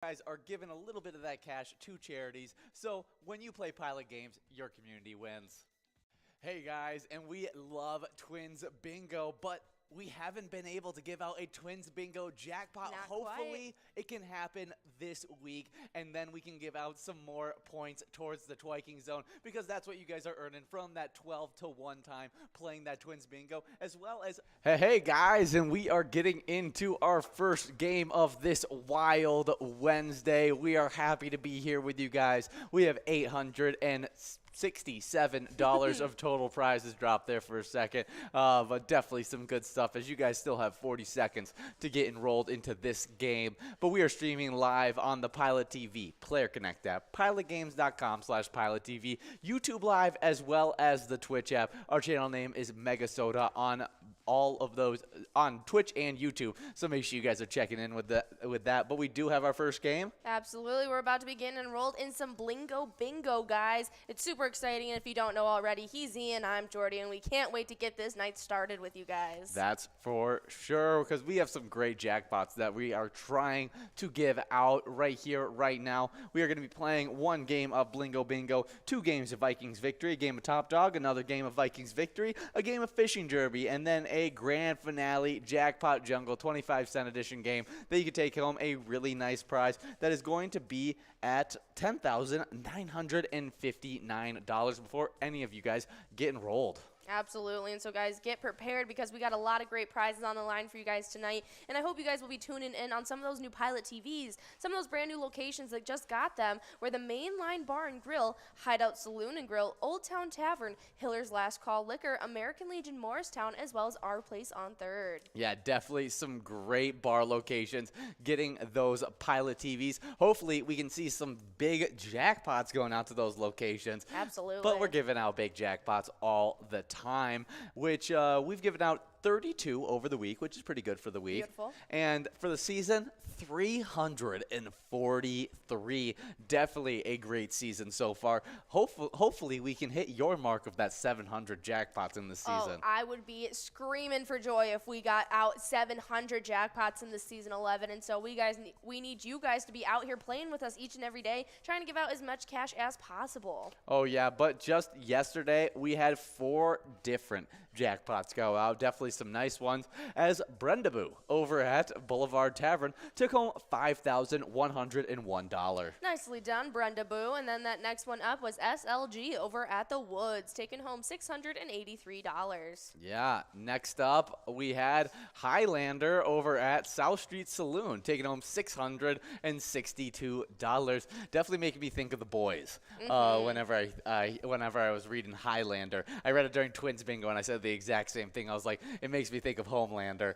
Guys are giving a little bit of that cash to charities. So when you play Pilot games, your community wins. Hey guys, and we love Twins Bingo, but we haven't been able to give out a Twins Bingo jackpot. Not Hopefully quite. it can happen this week, and then we can give out some more points towards the Twiking Zone, because that's what you guys are earning from that 12 to 1 time playing that Twins Bingo, as well as hey guys, and we are getting into our first game of this wild Wednesday. We are happy to be here with you guys. We have $867 of total prizes dropped there for a second, but definitely some good stuff, as you guys still have 40 seconds to get enrolled into this game. But we are streaming live on the Pilot TV Player Connect app, pilotgames.com/PilotTV, YouTube Live, as well as the Twitch app. Our channel name is MegaSota on all of those, on Twitch and YouTube, so make sure you guys are checking in with that. But we do have our first game. Absolutely. We're about to begin enrolled in some Blingo Bingo, guys. It's super exciting, and if you don't know already, he's Ian, I'm Jordy, and we can't wait to get this night started with you guys. That's for sure, because we have some great jackpots that we are trying to give out right here, right now. We are going to be playing one game of Blingo Bingo, 2 games of Vikings Victory, a game of Top Dog, another game of Vikings Victory, a game of Fishing Derby, and then a grand finale Jackpot Jungle 25-cent edition game that you can take home a really nice prize that is going to be at $10,959 before any of you guys get enrolled. Absolutely. And so, guys, get prepared, because we got a lot of great prizes on the line for you guys tonight. And I hope you guys will be tuning in on some of those new Pilot TVs, some of those brand new locations that just got them, where the Mainline Bar and Grill, Hideout Saloon and Grill, Old Town Tavern, Hiller's Last Call Liquor, American Legion Morristown, as well as Our Place on 3rd. Yeah, definitely some great bar locations getting those Pilot TVs. Hopefully, we can see some big jackpots going out to those locations. Absolutely. But we're giving out big jackpots all the time, which we've given out 32 over the week, which is pretty good for the week. Beautiful. And for the season, 343. Definitely a great season so far. Hopefully we can hit your mark of that 700 jackpots in the season. Oh, I would be screaming for joy if we got out 700 jackpots in the season 11. And so we need you guys to be out here playing with us each and every day, trying to give out as much cash as possible. Oh yeah, but just yesterday we had 4 different jackpots go out. Definitely some nice ones, as Brenda Boo over at Boulevard Tavern took home $5,101. Nicely done, Brenda Boo. And then that next one up was SLG over at the Woods, taking home $683. Yeah, next up we had Highlander over at South Street Saloon, taking home $662. Definitely making me think of the boys. Whenever I was reading Highlander, I read it during Twins Bingo, and I said the exact same thing. I was like, it makes me think of Homelander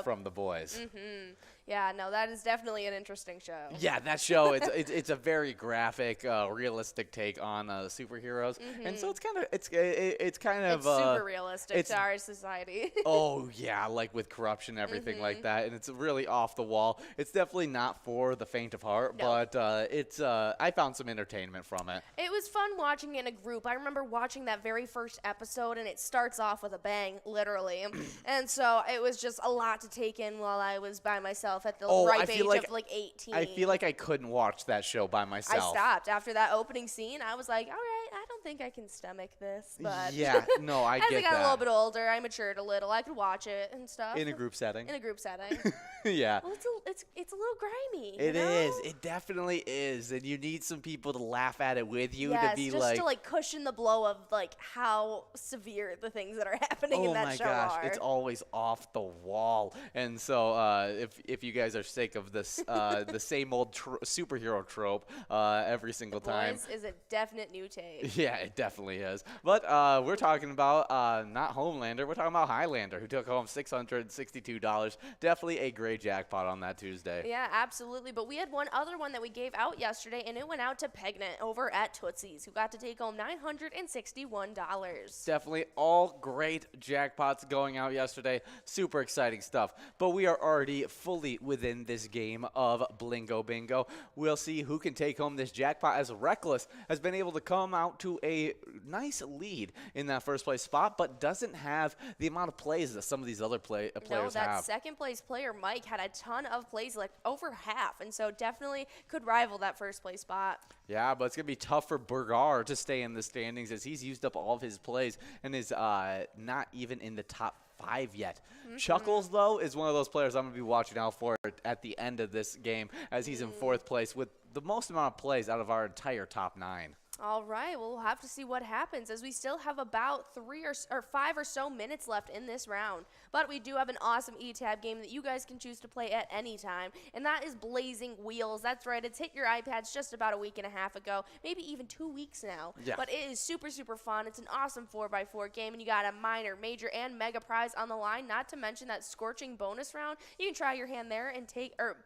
from the boys. Yeah, no, that is definitely an interesting show. Yeah, that show, it's a very graphic, realistic take on superheroes, and so it's kind of super realistic to our society. Oh yeah, like with corruption and everything like that, and it's really off the wall. It's definitely not for the faint of heart, but I found some entertainment from it. It was fun watching in a group. I remember watching that very first episode, and it starts off with a bang, literally, and so it was just a lot to take in while I was by myself at the ripe age of like 18. I feel like I couldn't watch that show by myself. I stopped after that opening scene. I was like, all right, I don't think I can stomach this. But yeah, no, I get that. As I got a little bit older, I matured a little. I could watch it and stuff. In a group setting. In a group setting. Yeah. Well, it's a little grimy. It is. It definitely is. And you need some people to laugh at it with you, to be just to cushion the blow of like how severe the things that are happening in that show are. Oh my gosh, it's always off the wall. And so if you guys are sick of this the same old superhero trope every single time, Boys is a definite new take. Yeah, it definitely is. But we're talking about not Homelander, we're talking about Highlander, who took home $662. Definitely a great jackpot on that Tuesday. Yeah, absolutely. But we had one other one that we gave out yesterday, and it went out to Pegnet over at Tootsie's, who got to take home $961. Definitely all great jackpots going out yesterday. Super exciting stuff. But we are already fully within this game of Blingo Bingo. We'll see who can take home this jackpot, as Reckless has been able to come out to to a nice lead in that first place spot, but doesn't have the amount of plays that some of these other players No, that have. second place player, Mike, had a ton of plays, like over half, and so definitely could rival that first place spot. Yeah, but it's going to be tough for Bergar to stay in the standings as he's used up all of his plays and is not even in the top 5 yet. Chuckles, though, is one of those players I'm going to be watching out for at the end of this game as he's in 4th place with the most amount of plays out of our entire top 9. All right, well, we'll have to see what happens as we still have about 3 or 5 or so minutes left in this round. But we do have an awesome E-Tab game that you guys can choose to play at any time, and that is Blazing Wheels. That's right, it's hit your iPads just about a week and a half ago, maybe even 2 weeks now. Yeah. But it is super, super fun. It's an awesome 4x4 game, and you got a minor, major, and mega prize on the line, not to mention that scorching bonus round. You can try your hand there and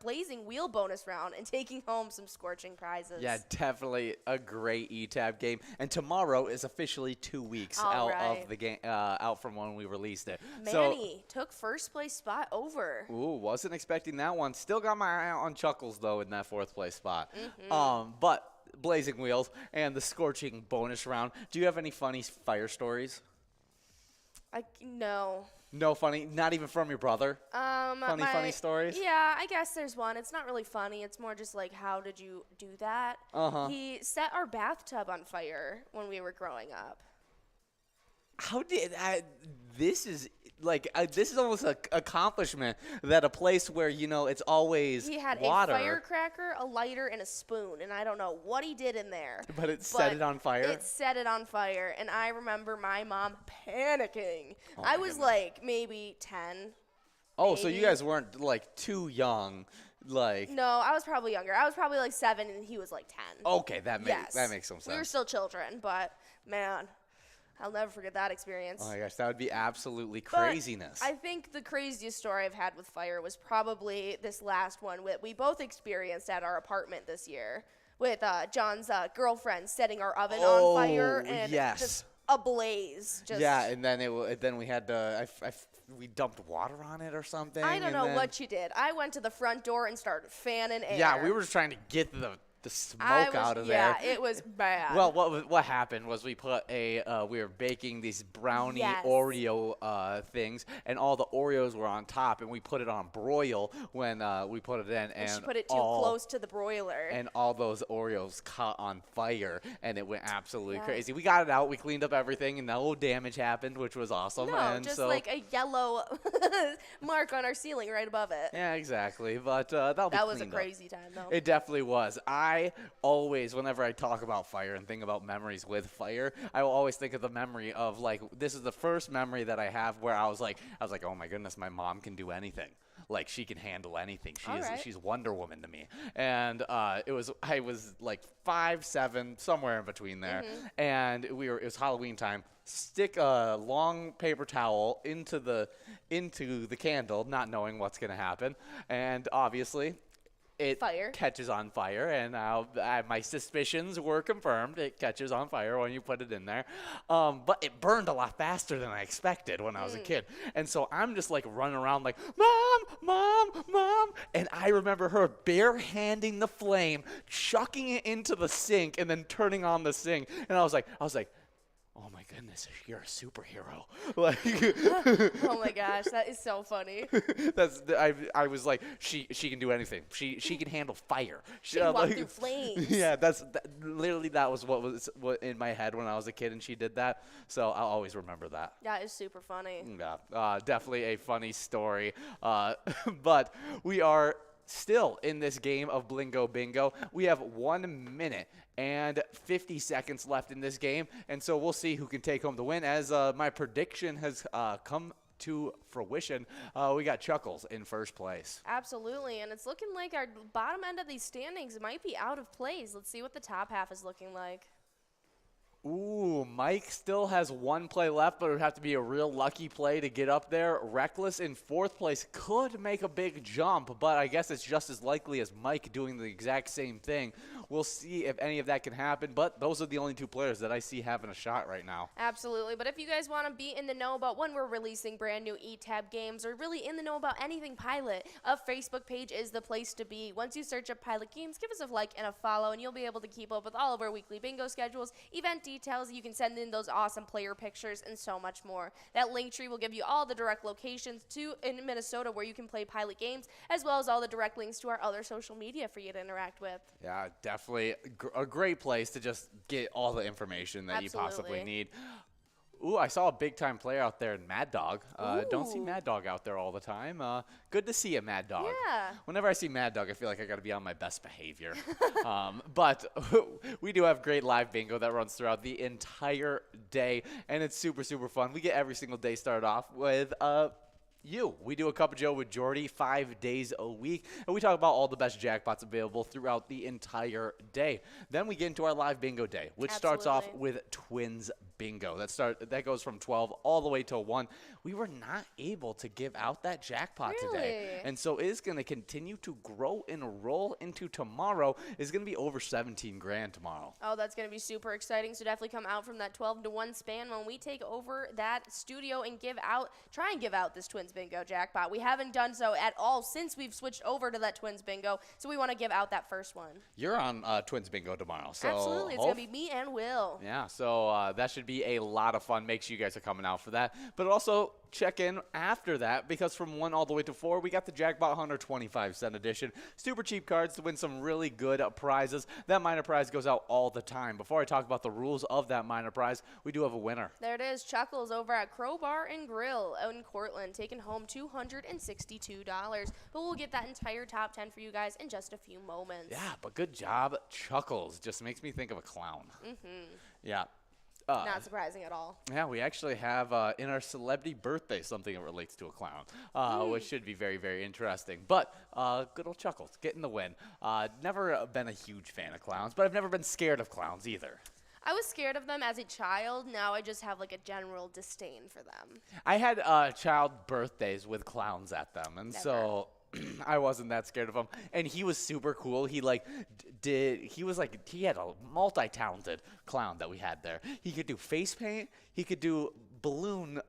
Blazing Wheel bonus round and taking home some scorching prizes. Yeah, definitely a great E-Tab game. And tomorrow is officially 2 weeks out of the game, out from when we released it. Manny took first place spot over. Ooh, wasn't expecting that one. Still got my eye on Chuckles, though, in that 4th place spot. But Blazing Wheels and the scorching bonus round. Do you have any funny fire stories? No. No funny? Not even from your brother? Funny stories? Yeah, I guess there's one. It's not really funny. It's more just like, how did you do that? He set our bathtub on fire when we were growing up. How did this is like this is almost an accomplishment that a place where it's always he had water. A firecracker, a lighter, and a spoon, and I don't know what he did in there. But it set it on fire. It set it on fire, and I remember my mom panicking. Oh I was like maybe 10. Oh, maybe. so you guys weren't like too young, like. No, I was probably younger. I was probably like 7, and he was like 10. Okay, that makes some sense. We were still children, but man. I'll never forget that experience. Oh my gosh, that would be absolutely craziness. But I think the craziest story I've had with fire was probably this last one that we both experienced at our apartment this year with John's girlfriend setting our oven on fire and just ablaze. Yeah, and then we had to we dumped water on it or something. I don't know what you did. I went to the front door and started fanning air. Yeah, we were just trying to get the smoke out of there. Yeah, it was bad. Well, what happened was we put we were baking these brownie Oreo things, and all the Oreos were on top, and we put it on broil when we put it in, and she put it too close to the broiler, and all those Oreos caught on fire, and it went absolutely crazy. We got it out, we cleaned up everything, and no damage happened, which was awesome. No, and just like a yellow mark on our ceiling right above it. Yeah, exactly. But that was a crazy time, though. It definitely was. I always, whenever I talk about fire and think about memories with fire, I will always think of the memory of, like, this is the first memory that I have where I was like, oh my goodness, my mom can do anything. Like, she can handle anything. She's Wonder Woman to me. And I was like 5, 7, somewhere in between there. And it was Halloween time. Stick a long paper towel into the candle, not knowing what's going to happen. And obviously, it catches on fire, and my suspicions were confirmed. It catches on fire when you put it in there. But it burned a lot faster than I expected when I was a kid. And so I'm just like running around like, Mom, Mom, Mom. And I remember her bare-handing the flame, chucking it into the sink, and then turning on the sink. And I was like, oh my goodness, you're a superhero. Like, oh my gosh, that is so funny. I was like, she can do anything. She can handle fire. She can walk through flames. Yeah, literally that was what in my head when I was a kid and she did that. So I'll always remember that. Yeah, it's super funny. Yeah, definitely a funny story. But we are still in this game of Blingo Bingo. We have 1 minute and 50 seconds left in this game, and so we'll see who can take home the win. As my prediction has come to fruition, we got Chuckles in first place. Absolutely, and it's looking like our bottom end of these standings might be out of place. Let's see what the top half is looking like. Ooh, Mike still has 1 play left, but it would have to be a real lucky play to get up there. Reckless in 4th place could make a big jump, but I guess it's just as likely as Mike doing the exact same thing. We'll see if any of that can happen, but those are the only 2 players that I see having a shot right now. Absolutely, but if you guys want to be in the know about when we're releasing brand new E-Tab games or really in the know about anything Pilot, a Facebook page is the place to be. Once you search up Pilot Games, give us a like and a follow, and you'll be able to keep up with all of our weekly bingo schedules, event details. You can send in those awesome player pictures and so much more. That link tree will give you all the direct locations in Minnesota where you can play Pilot games, as well as all the direct links to our other social media for you to interact with. Yeah, definitely a great place to just get all the information that you possibly need. Ooh, I saw a big-time player out there in Mad Dog. Don't see Mad Dog out there all the time. Good to see you, Mad Dog. Yeah. Whenever I see Mad Dog, I feel like I got to be on my best behavior. But we do have great live bingo that runs throughout the entire day, and it's super, super fun. We get every single day started off with we do a Cup of Joe with Jordy 5 days a week, and we talk about all the best jackpots available throughout the entire day. Then we get into our live bingo day, which starts off with Twins Bingo. That goes from 12 all the way till 1. We were not able to give out that jackpot today, and so it is going to continue to grow and roll into tomorrow. It's going to be over 17 grand tomorrow. Oh, that's going to be super exciting. So definitely come out from that 12 to 1 span when we take over that studio and try and give out this Twins Bingo jackpot. We haven't done so at all since we've switched over to that Twins Bingo, so we want to give out that first one. You're on Twins Bingo tomorrow. So absolutely. It's going to be me and Will. Yeah, so that should be a lot of fun. Make sure you guys are coming out for that. But also check in after that, because from 1 all the way to 4, we got the Jackpot Hunter 25-cent edition. Super cheap cards to win some really good prizes. That minor prize goes out all the time. Before I talk about the rules of that minor prize, we do have a winner. There it is. Chuckles over at Crowbar and Grill out in Cortland, taking home $262. But we'll get that entire top 10 for you guys in just a few moments. Yeah, but good job, Chuckles. Just makes me think of a clown. Yeah. Not surprising at all. Yeah, we actually have in our celebrity birthday something that relates to a clown, which should be very, very interesting. But good old Chuckles getting the win. Never been a huge fan of clowns, but I've never been scared of clowns either. I was scared of them as a child. Now I just have like a general disdain for them. I had child birthdays with clowns at them, and so I wasn't that scared of him. And he was super cool. He he had a multi-talented clown that we had there. He could do face paint, he could do balloon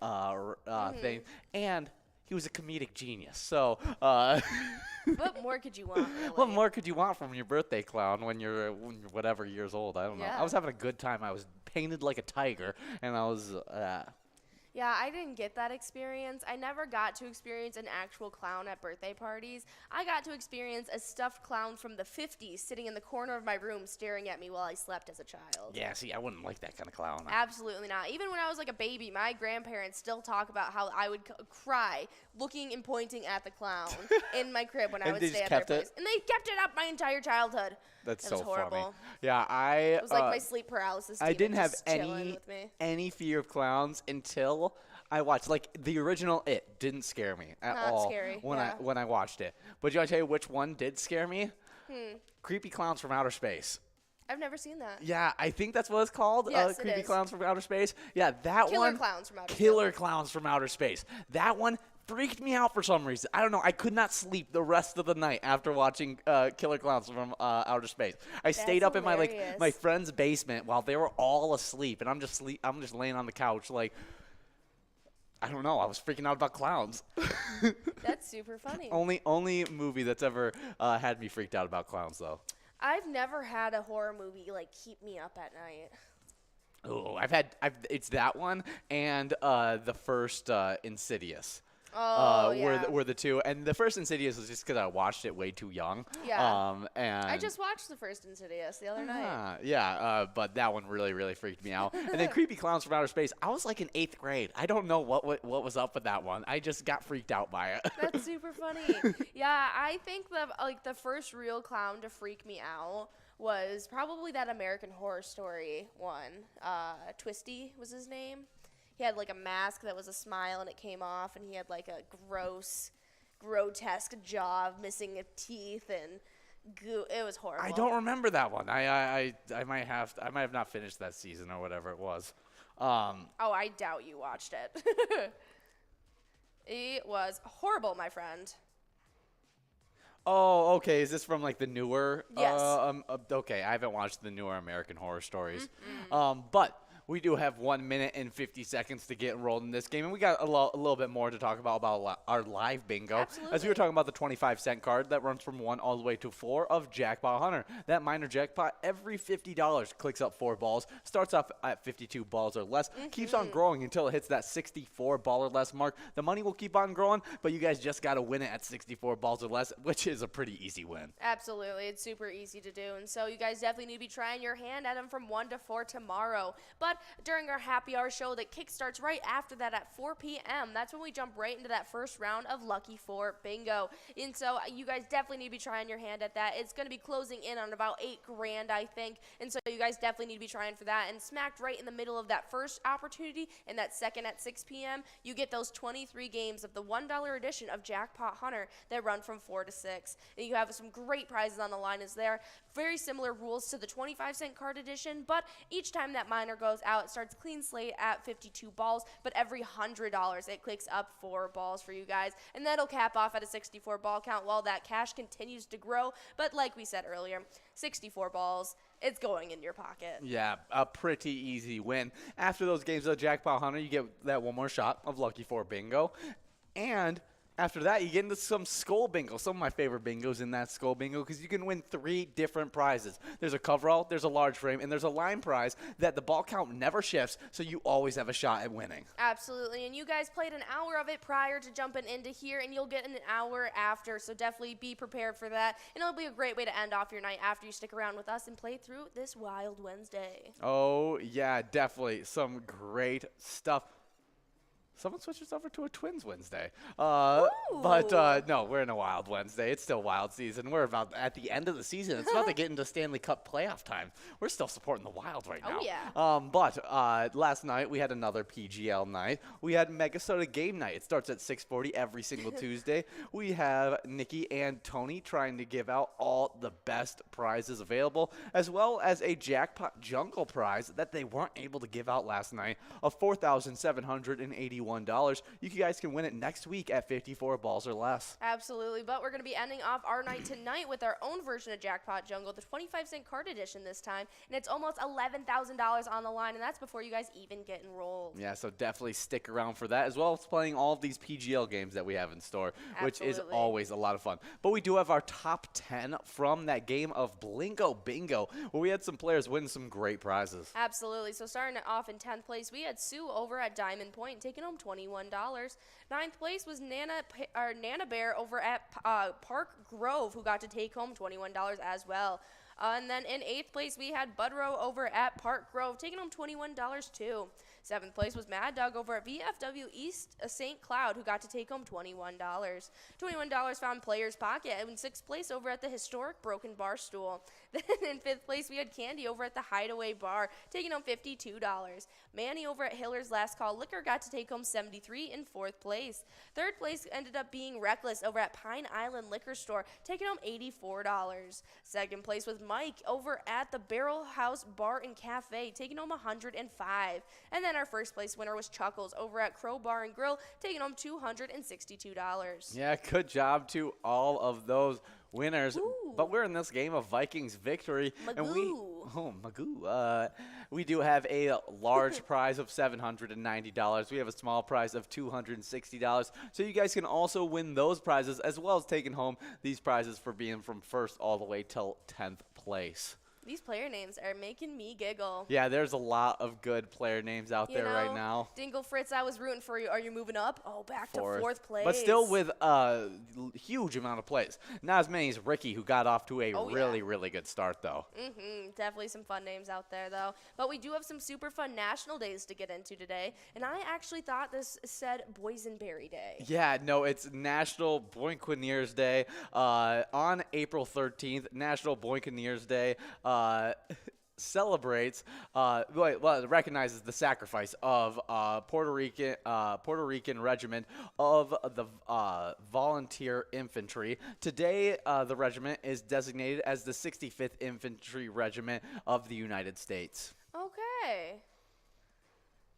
thing, and he was a comedic genius. So what more could you want, really? What more could you want from your birthday clown when you're whatever years old? I don't know. Yeah. I was having a good time. I was painted like a tiger, and I was Yeah, I didn't get that experience. I never got to experience an actual clown at birthday parties. I got to experience a stuffed clown from the 50s sitting in the corner of my room staring at me while I slept as a child. Yeah, see, I wouldn't like that kind of clown. Absolutely not. Even when I was like a baby, my grandparents still talk about how I would cry looking and pointing at the clown in my crib when I would stay at their place. And they kept it up my entire childhood. That's so horrible. Funny. Yeah, it was like my sleep paralysis. I didn't have any fear of clowns until I watched the original It. Didn't scare me at all. Not scary. When I watched it. But you want to tell you which one did scare me? Creepy Clowns from Outer Space. I've never seen that. Yeah, I think that's what it's called. Yes, Creepy Clowns from Outer Space. Yeah, that Killer one. Clowns from Outer Space. Killer Clowns from Outer Space. That one freaked me out for some reason. I don't know. I could not sleep the rest of the night after watching Killer Clowns from Outer Space. I stayed up in my friend's basement while they were all asleep, and I'm just laying on the couch I don't know. I was freaking out about clowns. That's super funny. Only movie that's ever had me freaked out about clowns, though. I've never had a horror movie keep me up at night. Oh, it's that one and the first Insidious. Yeah. Were the two, and the first Insidious was just because I watched it way too young. Yeah. And I just watched the first Insidious the other night. Yeah, but that one really, really freaked me out. And then Creepy Clowns from Outer Space, I was in 8th grade. I don't know what was up with that one. I just got freaked out by it. That's super funny. Yeah, I think the first real clown to freak me out was probably that American Horror Story one. Twisty was his name. He had a mask that was a smile and it came off, and he had a gross, grotesque jaw missing teeth and goo. It was horrible. I don't remember that one. I might have not finished that season or whatever it was. I doubt you watched it. It was horrible, my friend. Oh, okay. Is this from the newer? Yes. Okay, I haven't watched the newer American Horror Stories. But we do have 1 minute and 50 seconds to get enrolled in this game, and we got a little bit more to talk about our live bingo. Absolutely. As we were talking about the 25-cent card that runs from 1 all the way to 4 of Jackpot Hunter. That minor jackpot, every $50 clicks up 4 balls, starts off at 52 balls or less, keeps on growing until it hits that 64 ball or less mark. The money will keep on growing, but you guys just got to win it at 64 balls or less, which is a pretty easy win. Absolutely. It's super easy to do. And so you guys definitely need to be trying your hand at them from 1 to 4 tomorrow. But during our happy hour show that kickstarts right after that at 4 p.m., that's when we jump right into that first round of Lucky 4 Bingo. And so you guys definitely need to be trying your hand at that. It's going to be closing in on about $8,000, I think. And so you guys definitely need to be trying for that. And smacked right in the middle of that first opportunity and that second at 6 p.m., you get those 23 games of the $1 edition of Jackpot Hunter that run from 4 to 6. And you have some great prizes on the line is there. Very similar rules to the 25-cent card edition, but each time that minor goes out, it starts clean slate at 52 balls, but every $100 it clicks up 4 balls for you guys, and that'll cap off at a 64 ball count while that cash continues to grow. But like we said earlier, 64 balls, it's going in your pocket. Yeah, a pretty easy win. After those games of Jackpot Hunter, you get that one more shot of Lucky 4 Bingo, and after that, you get into some Skull Bingo. Some of my favorite bingos in that Skull Bingo because you can win 3 different prizes. There's a coverall, there's a large frame, and there's a line prize that the ball count never shifts, so you always have a shot at winning. Absolutely, and you guys played an hour of it prior to jumping into here, and you'll get an hour after, so definitely be prepared for that. And it'll be a great way to end off your night after you stick around with us and play through this Wild Wednesday. Oh, yeah, definitely. Some great stuff. Someone switches over to a Twins Wednesday. But no, we're in a Wild Wednesday. It's still wild season. We're about at the end of the season. It's about to get into Stanley Cup playoff time. We're still supporting the Wild right now. Oh, yeah. But last night we had another PGL night. We had MegaSota game night. It starts at 6:40 every single Tuesday. We have Nikki and Tony trying to give out all the best prizes available, as well as a Jackpot Jungle prize that they weren't able to give out last night of $4,781. You guys can win it next week at 54 balls or less. Absolutely, but we're going to be ending off our night tonight with our own version of Jackpot Jungle, the 25-cent card edition this time, and it's almost $11,000 on the line, and that's before you guys even get enrolled. Yeah, so definitely stick around for that, as well as playing all of these PGL games that we have in store, which is always a lot of fun. But we do have our top 10 from that game of Blingo Bingo, where we had some players win some great prizes. Absolutely, so starting it off in 10th place, we had Sue over at Diamond Point taking home $21. 9th place was Nana Bear over at Park Grove, who got to take home $21 as well. And then in 8th place, we had Budrow over at Park Grove, taking home $21 too. 7th place was Mad Dog over at VFW East St. Cloud, who got to take home $21. $21 found Player's Pocket. And in 6th place over at the historic Broken Bar Stool. Then in 5th place, we had Candy over at the Hideaway Bar, taking home $52. Manny over at Hiller's Last Call Liquor got to take home $73 in 4th place. 3rd place ended up being Reckless over at Pine Island Liquor Store, taking home $84. 2nd place was Mike over at the Barrel House Bar and Cafe, taking home $105. And then our 1st place winner was Chuckles over at Crow Bar and Grill, taking home $262. Yeah, good job to all of those winners. Ooh. But we're in this game of Vikings victory. Magoo. We do have a large prize of $790. We have a small prize of $260. So you guys can also win those prizes, as well as taking home these prizes for being from 1st all the way till 10th place. These player names are making me giggle. Yeah, there's a lot of good player names out there right now. Dingle Fritz, I was rooting for you. Are you moving up? Oh, back to 4th place. But still with a huge amount of plays. Not as many as Ricky, who got off to a really good start, though. Definitely some fun names out there, though. But we do have some super fun national days to get into today. And I actually thought this said Boysenberry Day. Yeah, no, it's National Boinquineers Day. On April 13th, National Boinquineers Day celebrates, it recognizes the sacrifice of Puerto Rican regiment of the volunteer infantry. Today, the regiment is designated as the 65th Infantry Regiment of the United States. Okay.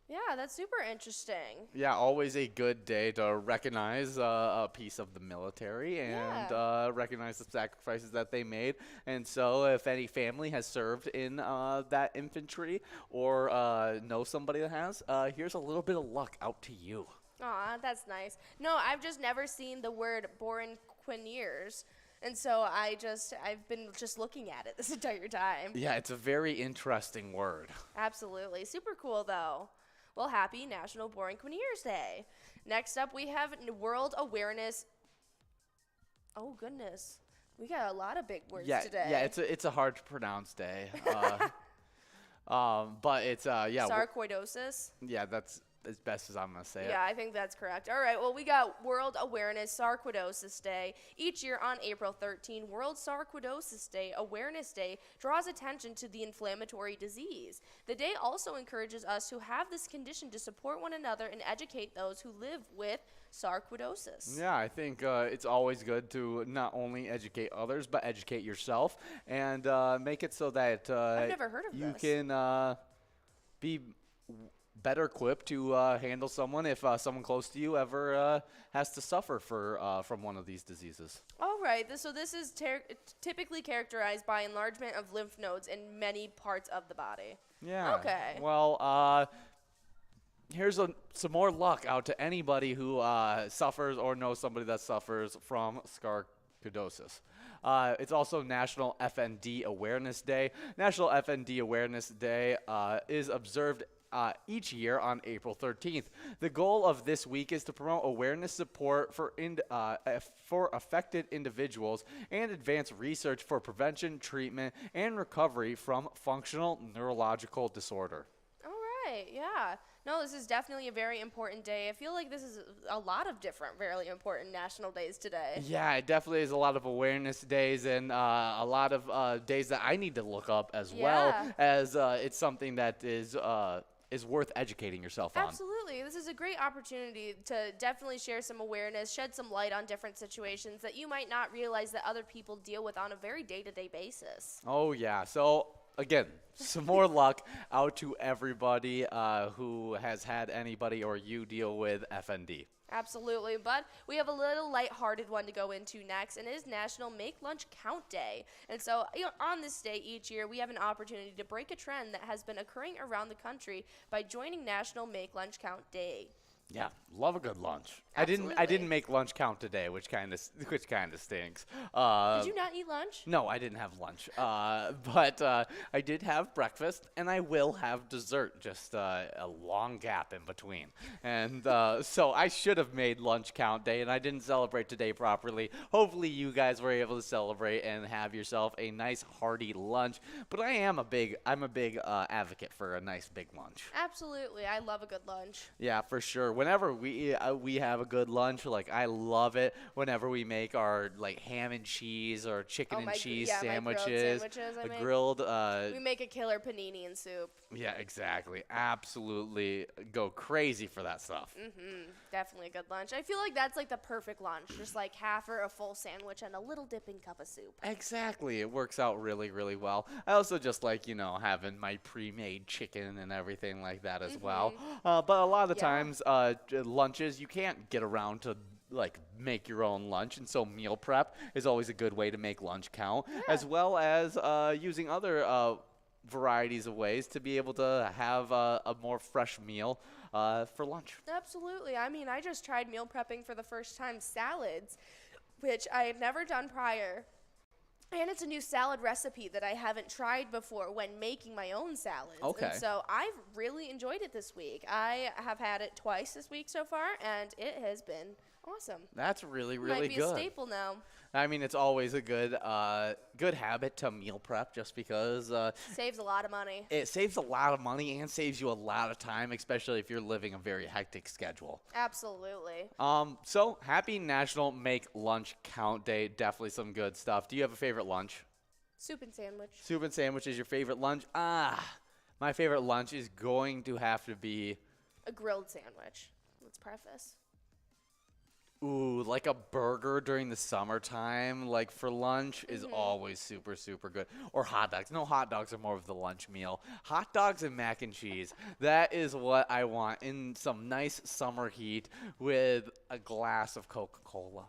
Yeah, that's super interesting. Yeah, always a good day to recognize a piece of the military and recognize the sacrifices that they made. And so, if any family has served in that infantry or know somebody that has, here's a little bit of luck out to you. Aw, that's nice. No, I've just never seen the word Borinqueniers. And so I've been just looking at it this entire time. Yeah, it's a very interesting word. Absolutely. Super cool, though. Well, happy National Borinqueniers Day. Next up, we have World Awareness. Oh, goodness. We got a lot of big words today. Yeah, it's a hard to pronounce day. But it's Sarcoidosis. Yeah, that's as best as I'm gonna say it. Yeah, I think that's correct. All right, well, we got World Awareness Sarcoidosis Day. Each year on April 13, World Sarcoidosis Day Awareness Day draws attention to the inflammatory disease. The day also encourages us who have this condition to support one another and educate those who live with sarcoidosis. Yeah, I think it's always good to not only educate others, but educate yourself and make it so that I've never heard of you this. can be better equipped to handle someone if someone close to you ever has to suffer from one of these diseases. All right, so this is typically characterized by enlargement of lymph nodes in many parts of the body. Yeah. Okay. Well, here's some more luck out to anybody who suffers or knows somebody that suffers from sarcoidosis. It's also National FND Awareness Day. National FND Awareness Day is observed each year on April 13th. The goal of this week is to promote awareness support for affected individuals and advance research for prevention, treatment, and recovery from functional neurological disorder. All right, yeah. No, this is definitely a very important day. I feel like this is a lot of different, very important national days today. Yeah, it definitely is a lot of awareness days and a lot of days that I need to look up as well, as it's something that is worth educating yourself on. Absolutely. This is a great opportunity to definitely share some awareness, shed some light on different situations that you might not realize that other people deal with on a very day-to-day basis. Oh, yeah. So, again, some more luck out to everybody who has had anybody or you deal with FND. Absolutely, but we have a little lighthearted one to go into next, and it is National Make Lunch Count Day. And so on this day each year, we have an opportunity to break a trend that has been occurring around the country by joining National Make Lunch Count Day. Yeah, love a good lunch. Absolutely. I didn't make lunch count today, which kind of stinks. Did you not eat lunch? No, I didn't have lunch. But I did have breakfast, and I will have dessert. Just a long gap in between. And so I should have made lunch count day, and I didn't celebrate today properly. Hopefully, you guys were able to celebrate and have yourself a nice hearty lunch. But I'm a big advocate for a nice big lunch. Absolutely, I love a good lunch. Yeah, for sure. Whenever we have a good lunch, like I love it. Whenever we make our like ham and cheese or chicken and cheese sandwiches, grilled. We make a killer panini and soup. Yeah, exactly. Absolutely, go crazy for that stuff. Definitely a good lunch. I feel like that's like the perfect lunch, just like half or a full sandwich and a little dipping cup of soup. Exactly, it works out really, really well. I also just like having my pre-made chicken and everything like that as well. But a lot of times, lunches you can't get around to like make your own lunch, and so meal prep is always a good way to make lunch count, as well as using other varieties of ways to be able to have a more fresh meal for lunch. Absolutely. I mean, I just tried meal prepping for the first time salads, which I had never done prior. And it's a new salad recipe that I haven't tried before when making my own salads. Okay. And so I've really enjoyed it this week. I have had it twice this week so far, and it has been awesome. That's really, really Might be good. a staple now. I mean, it's always a good habit to meal prep just because Saves a lot of money. it saves a lot of money and saves you a lot of time, especially if you're living a very hectic schedule. Absolutely. So happy National Make Lunch Count Day. Definitely some good stuff. Do you have a favorite lunch? Soup and sandwich. Soup and sandwich is your favorite lunch? My favorite lunch is going to have to be A grilled sandwich. Let's preface. Ooh, like a burger during the summertime, like for lunch, is always super, super good. Or hot dogs. No, hot dogs are more of the lunch meal. Hot dogs and mac and cheese. That is what I want in some nice summer heat with a glass of Coca-Cola.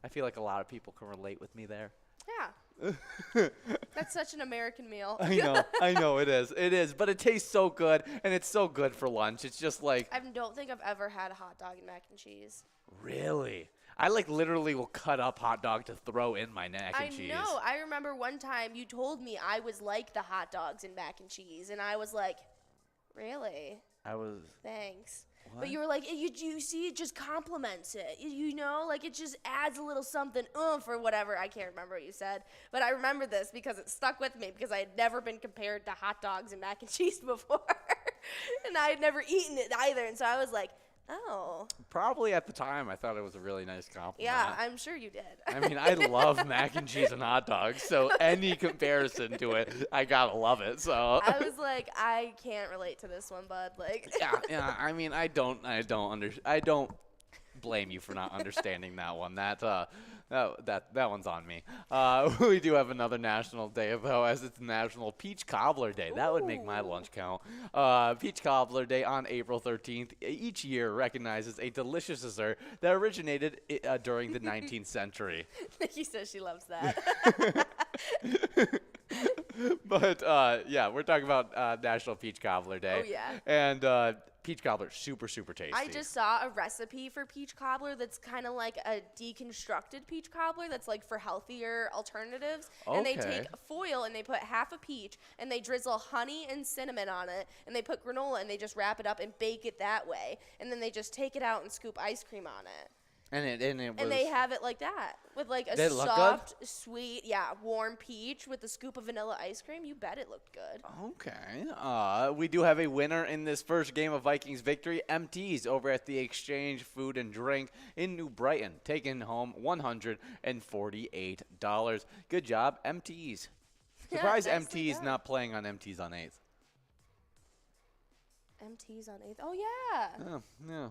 I feel like a lot of people can relate with me there. Yeah. That's such an American meal. I know it is, but it tastes so good, and it's so good for lunch. It's just like, I don't think I've ever had a hot dog and mac and cheese. really? I like literally will cut up hot dog to throw in my mac and cheese. I know. I remember one time you told me I was like the hot dogs and mac and cheese, and I was like, really? Thanks. What? But you were like, you see, it just complements it. You know, like it just adds a little something or whatever. I can't remember what you said. But I remember this because it stuck with me because I had never been compared to hot dogs and mac and cheese before. And I had never eaten it either. And so I was like, oh. Probably at the time, I thought it was a really nice compliment. Yeah, I'm sure you did. I mean, I love mac and cheese and hot dogs, so any comparison to it, I gotta love it. So I was like, I can't relate to this one, bud. Like, yeah. I mean, I don't blame you for not understanding that one. That one's on me. We do have another national day, though, as it's National Peach Cobbler Day. That would make my lunch count. Peach Cobbler Day on April 13th each year recognizes a delicious dessert that originated during the 19th century. Nikki says she loves that. But, yeah, we're talking about National Peach Cobbler Day. Oh, yeah. And peach cobbler, super, super tasty. I just saw a recipe for peach cobbler that's kind of like a deconstructed peach cobbler that's like for healthier alternatives. Okay. And they take foil and they put half a peach and they drizzle honey and cinnamon on it and they put granola and they just wrap it up and bake it that way. And then they just take it out and scoop ice cream on it. And And they have it like that with like a Did it look soft, sweet, warm peach with a scoop of vanilla ice cream. You bet it looked good. Okay. We do have a winner in this first game of Vikings victory. MTs over at the Exchange Food and Drink in New Brighton, taking home $148. Good job, MTs. Surprised nicely MTs done. not playing on MTs on 8th. MT's on 8th. Oh, yeah. Oh, yeah.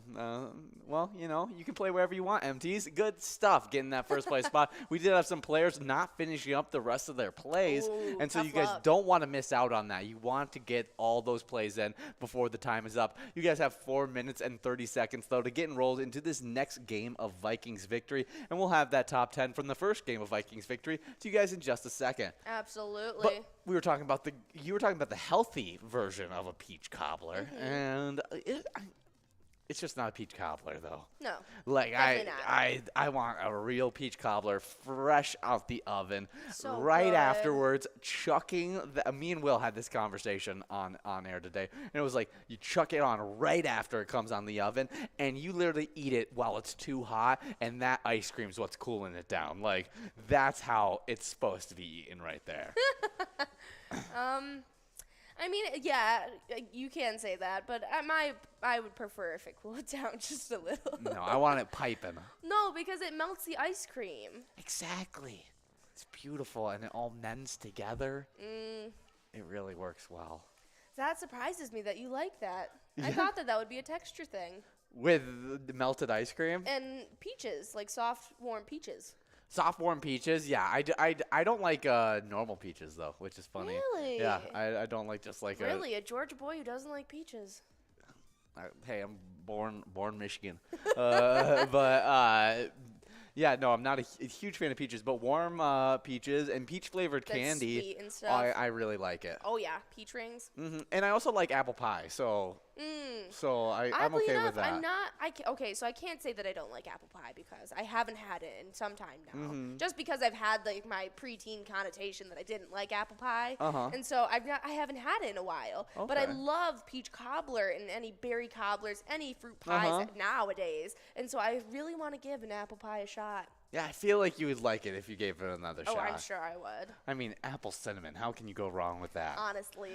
Well, you know, you can play wherever you want, MTs. Good stuff getting that first place spot. We did have some players not finishing up the rest of their plays, Ooh, and so tough you guys luck. don't want to miss out on that. You want to get all those plays in before the time is up. You guys have 4 minutes and 30 seconds, though, to get enrolled into this next game of Vikings victory, and we'll have that top 10 from the first game of Vikings victory to you guys in just a second. Absolutely. But you were talking about the healthy version of a peach cobbler, and it's just not a peach cobbler though. No. Like definitely I want a real peach cobbler fresh out the oven, So right good. afterwards, chucking me and Will had this conversation on air today, and it was like you chuck it on right after it comes on the oven, and you literally eat it while it's too hot, and that ice cream's what's cooling it down. Like that's how it's supposed to be eaten right there. I mean, yeah, you can say that, but I would prefer if it cooled down just a little. No, I want it piping. No, because it melts the ice cream. Exactly. It's beautiful, and it all mends together. It really works well. That surprises me that you like that. I thought that would be a texture thing. With the melted ice cream? And peaches, like soft, warm peaches. Soft, warm peaches? Yeah, I don't like normal peaches, though, which is funny. Really? Yeah, I don't like just like Really? A Georgia boy who doesn't like peaches? hey, I'm born Michigan. Yeah, no, I'm not a huge fan of peaches, but warm peaches and peach-flavored That's candy, sweet and stuff. I really like it. Oh, yeah, peach rings. And I also like apple pie, so I'm Oddly okay enough, with that. I'm not. Okay, so I can't say that I don't like apple pie because I haven't had it in some time now. Just because I've had like my preteen connotation that I didn't like apple pie, and so I haven't had it in a while. But I Okay. love peach cobbler and any berry cobblers, any fruit pies nowadays, and so I really want to give an apple pie a shot. Yeah, I feel like you would like it if you gave it another Oh, shot. I'm sure I would. I mean, apple cinnamon. How can you go wrong with that? Honestly.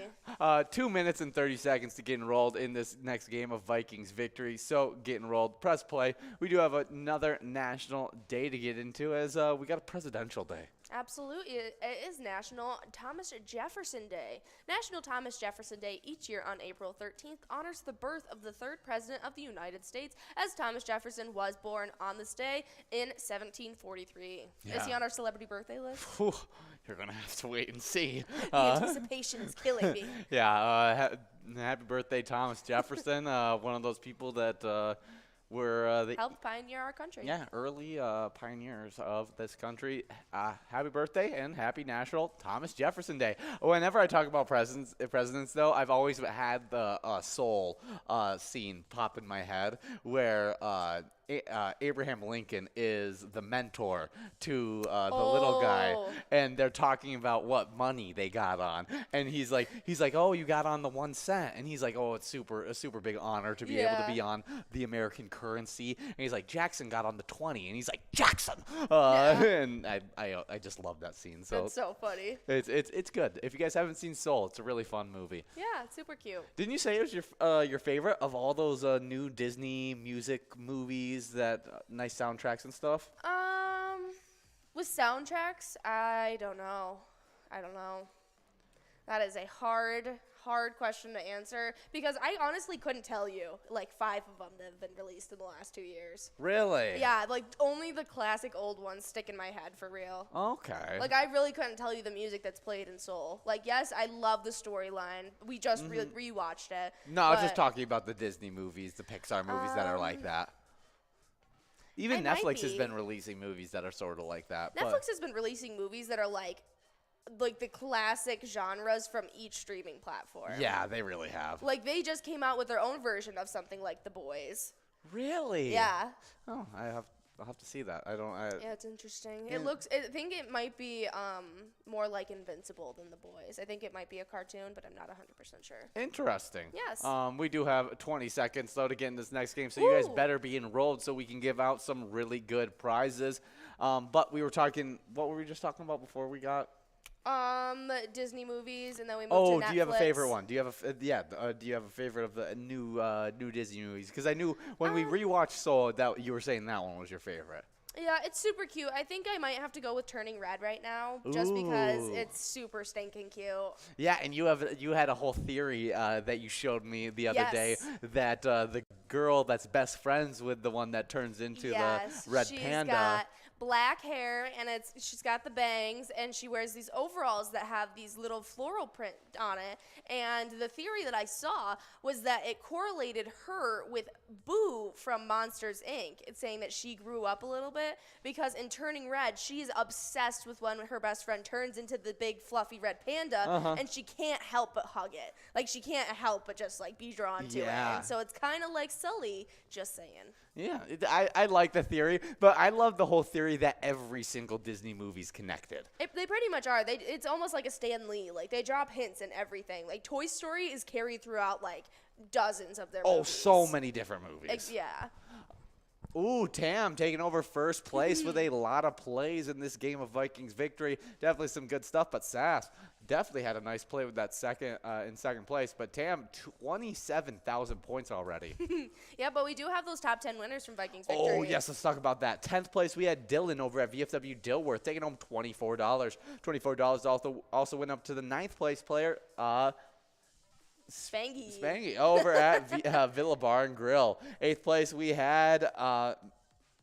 2 minutes and 30 seconds to get enrolled in this next game of Vikings victory. So get enrolled. Press play. We do have another national day to get into as we got a presidential day. Absolutely. It is National Thomas Jefferson Day. National Thomas Jefferson Day each year on April 13th honors the birth of the third president of the United States, as Thomas Jefferson was born on this day in 1743. Is he Yeah. on our celebrity birthday list? Whew, you're going to have to wait and see. The anticipation is killing me. Yeah, happy birthday, Thomas Jefferson, one of those people that were the Helped pioneer our country. early pioneers of this country. Happy birthday and happy National Thomas Jefferson Day. Whenever I talk about presidents, though, I've always had the Soul scene pop in my head where Abraham Lincoln is the mentor to the little guy, Oh. and they're talking about what money they got on, and he's like, oh, you got on the 1 cent, and he's like, oh, it's a super big honor to be able to Yeah. be on the American currency, and he's like, Jackson got on the 20, and he's like, Jackson, and I just love that scene. So That's so funny. it's good. If you guys haven't seen Soul, it's a really fun movie. Yeah, it's super cute. Didn't you say it was your favorite of all those new Disney music movies that nice soundtracks and stuff? With soundtracks, I don't know. That is a hard question to answer because I honestly couldn't tell you like 5 of them that have been released in the last 2 years. Really? Yeah, like only the classic old ones stick in my head for real. Okay. Like I really couldn't tell you the music that's played in Soul. Like yes, I love the storyline. We just rewatched it. No, I was just but talking about the Disney movies, the Pixar movies that are like that. Even it might Netflix has be. been releasing movies that are sort of like that. Netflix has been releasing movies that are like the classic genres from each streaming platform. Yeah, they really have. Like they just came out with their own version of something like The Boys. Really? Yeah. Oh, I'll have to see that. Yeah, it's interesting. Yeah. I think it might be more like Invincible than The Boys. I think it might be a cartoon, but I'm not 100% sure. Interesting. Yes. We do have 20 seconds though to get in this next game, so you guys Ooh. better be enrolled so we can give out some really good prizes. But we were talking. What were we just talking about before we got? Disney movies, and then we moved Oh, to Netflix. do you have a favorite one? Do you have do you have a favorite of the new Disney movies? Because I knew when we rewatched Soul that you were saying that one was your favorite. Yeah, it's super cute. I think I might have to go with Turning Red right now, just because Ooh. it's super stinking cute. Yeah, and you had a whole theory that you showed me the other day Yes. that the girl that's best friends with the one that turns into Yes, the red she's panda. got black hair, and she's got the bangs, and she wears these overalls that have these little floral print on it. And the theory that I saw was that it correlated her with Boo from Monsters Inc. It's saying that she grew up a little bit because in Turning Red, she's obsessed with when her best friend turns into the big fluffy red panda, and she can't help but hug it. Like she can't help but just like be drawn to it. Yeah. And so it's kind of like Sully, just saying. Yeah, I like the theory, but I love the whole theory that every single Disney movie's connected. They pretty much are. It's almost like a Stan Lee. Like they drop hints in everything. Like Toy Story is carried throughout like dozens of their movies. So many different movies. Yeah. Ooh, Tam taking over first place with a lot of plays in this game of Vikings victory. Definitely some good stuff, but Sass definitely had a nice play with that in second place. But Tam, 27,000 points already. Yeah, but we do have those top 10 winners from Vikings victory. Oh, yes, let's talk about that. 10th place, we had Dylan over at VFW Dilworth taking home $24. $24 also went up to the 9th place player, Spangy. over at Villa Bar and Grill. 8th place, we had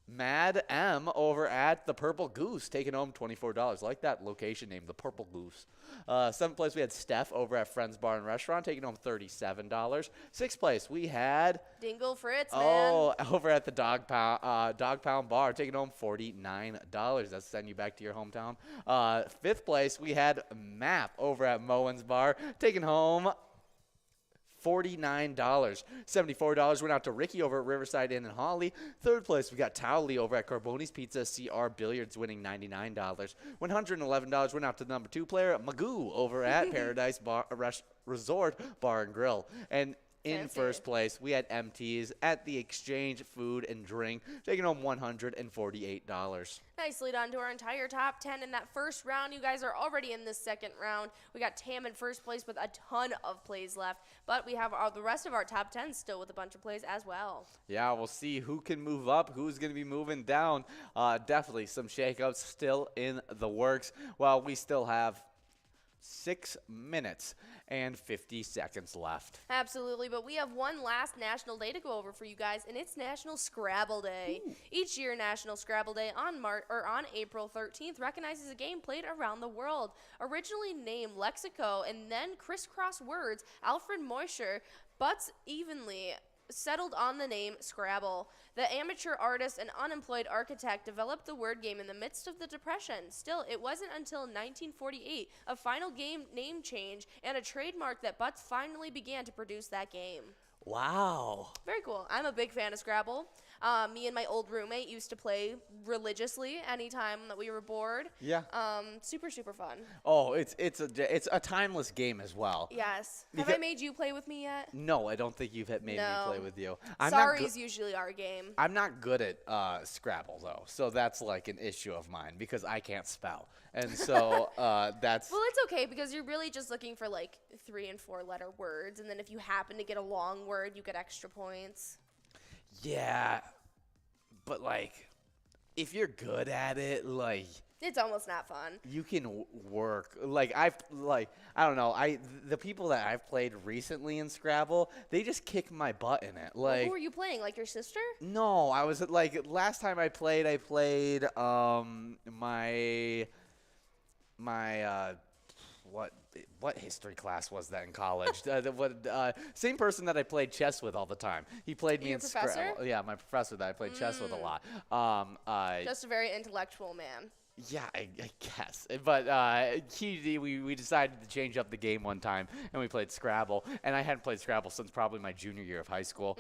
Mad M over at the Purple Goose taking home $24. Like that location name, the Purple Goose. 7th place, we had Steph over at Friends Bar and Restaurant taking home $37. 6th place, we had Dingle Fritz, man. over at the Dog Pound Bar taking home $49. That's sending you back to your hometown. 5th place, we had Map over at Moen's Bar taking home $49. $74 went out to Ricky over at Riverside Inn and Holly. 3rd place, we got Towley over at Carboni's Pizza CR Billiards winning $99. $111 went out to the number 2 player, Magoo over at Paradise Resort Bar and Grill. And In Fancy. first place, we had MTs at the Exchange Food and Drink, taking home $148. Nicely done to our entire top 10 in that first round. You guys are already in this second round. We got Tam in first place with a ton of plays left, but we have the rest of our top 10 still with a bunch of plays as well. Yeah, we'll see who can move up, who's going to be moving down. Definitely some shakeups still in the works, while we still have 6 minutes and 50 seconds left. Absolutely, but we have one last national day to go over for you guys, and it's National Scrabble Day. Ooh. Each year, National Scrabble Day on April 13th recognizes a game played around the world. Originally named Lexico and then Crisscross Words, Alfred Moisher butts evenly settled on the name Scrabble. The amateur artist and unemployed architect developed the word game in the midst of the Depression. Still, it wasn't until 1948, a final game name change, and a trademark that Butts finally began to produce that game. Wow. Very cool. I'm a big fan of Scrabble. Me and my old roommate used to play religiously anytime that we were bored. Yeah. Super, super fun. Oh, it's a timeless game as well. Yes. Have I made you play with me yet? No, I don't think you've made me play with you. Sorry's usually our game. I'm not good at Scrabble, though, so that's like an issue of mine because I can't spell. And so that's... Well, it's okay because you're really just looking for like 3 and 4 letter words, and then if you happen to get a long word, you get extra points. Yeah, but like, if you're good at it, like... It's almost not fun. You can work. Like, I don't know. The people that I've played recently in Scrabble, they just kick my butt in it. Like, who were you playing? Like your sister? No, I was like, last time I played my what history class was that in college? Same person that I played chess with all the time. He played me in Scrabble. Yeah, my professor that I played chess with a lot. Just a very intellectual man. Yeah, I guess. But we decided to change up the game one time, and we played Scrabble. And I hadn't played Scrabble since probably my junior year of high school,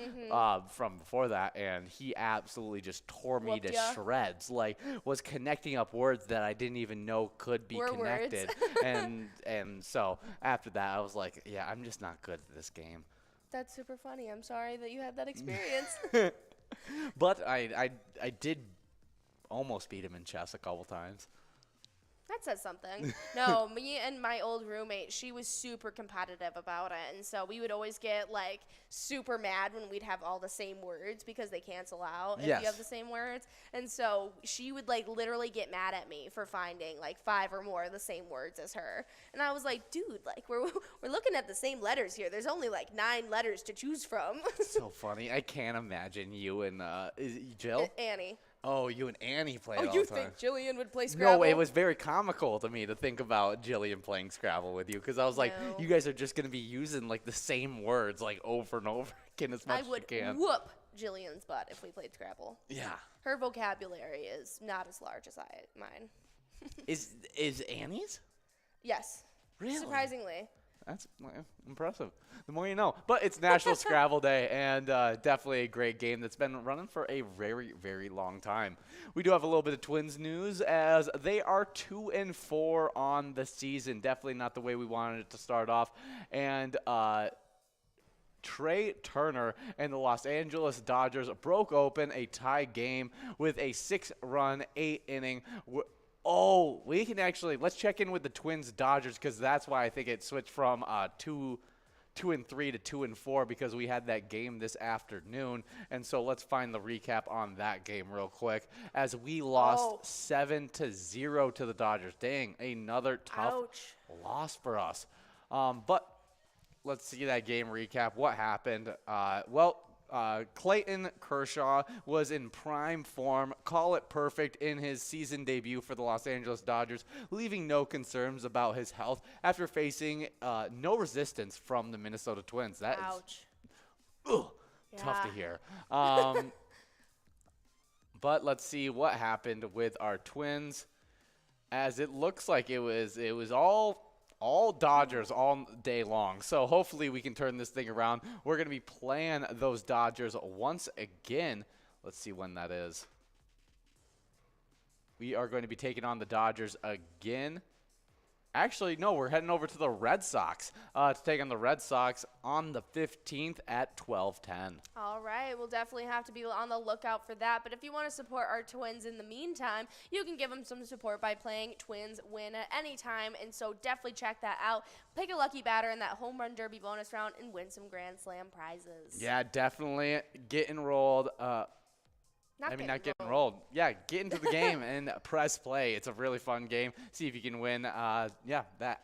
from before that. And he absolutely just tore me to shreds. Like, was connecting up words that I didn't even know could be connected. and so after that, I was like, yeah, I'm just not good at this game. That's super funny. I'm sorry that you had that experience. But I did almost beat him in chess a couple times. That says something. No, me and my old roommate, she was super competitive about it. And so we would always get, like, super mad when we'd have all the same words because they cancel out if you have the same words. And so she would, like, literally get mad at me for finding, like, 5 or more of the same words as her. And I was like, dude, like, we're looking at the same letters here. There's only, like, 9 letters to choose from. So funny. I can't imagine you and is it Jill? Annie. Oh, you and Annie played all the time. Oh, you think Jillian would play Scrabble? No, it was very comical to me to think about Jillian playing Scrabble with you because I was like, you guys are just going to be using like the same words like over and over again as much as you can. I would whoop Jillian's butt if we played Scrabble. Yeah. Her vocabulary is not as large as mine. Is Annie's? Yes. Really? Surprisingly. That's impressive. The more you know. But it's National Scrabble Day, and definitely a great game that's been running for a very, very long time. We do have a little bit of Twins news, as they are 2-4 on the season. Definitely not the way we wanted it to start off. And Trey Turner and the Los Angeles Dodgers broke open a tie game with a 6-run, 8-inning. Oh, we can actually, let's check in with the Twins Dodgers because that's why I think it switched from 2-3 to 2-4 because we had that game this afternoon. And so let's find the recap on that game real quick as we lost 7-0 to the Dodgers. Dang, another tough loss for us. But let's see that game recap. What happened? Clayton Kershaw was in prime form, call it perfect, in his season debut for the Los Angeles Dodgers, leaving no concerns about his health after facing no resistance from the Minnesota Twins. That is tough to hear. But let's see what happened with our Twins, as it looks like it was all Dodgers all day long. So hopefully we can turn this thing around. We're going to be playing those Dodgers once again. Let's see when that is. We are going to be taking on the Dodgers again Actually, no, we're heading over to the Red Sox to take on the Red Sox on the 15th at 12:10. All right, we'll definitely have to be on the lookout for that. But if you want to support our Twins in the meantime, you can give them some support by playing Twins Win at any time. And so definitely check that out. Pick a lucky batter in that home run derby bonus round and win some Grand Slam prizes. Yeah, definitely get enrolled. Not get enrolled. Yeah, get into the game and press play. It's a really fun game. See if you can win, that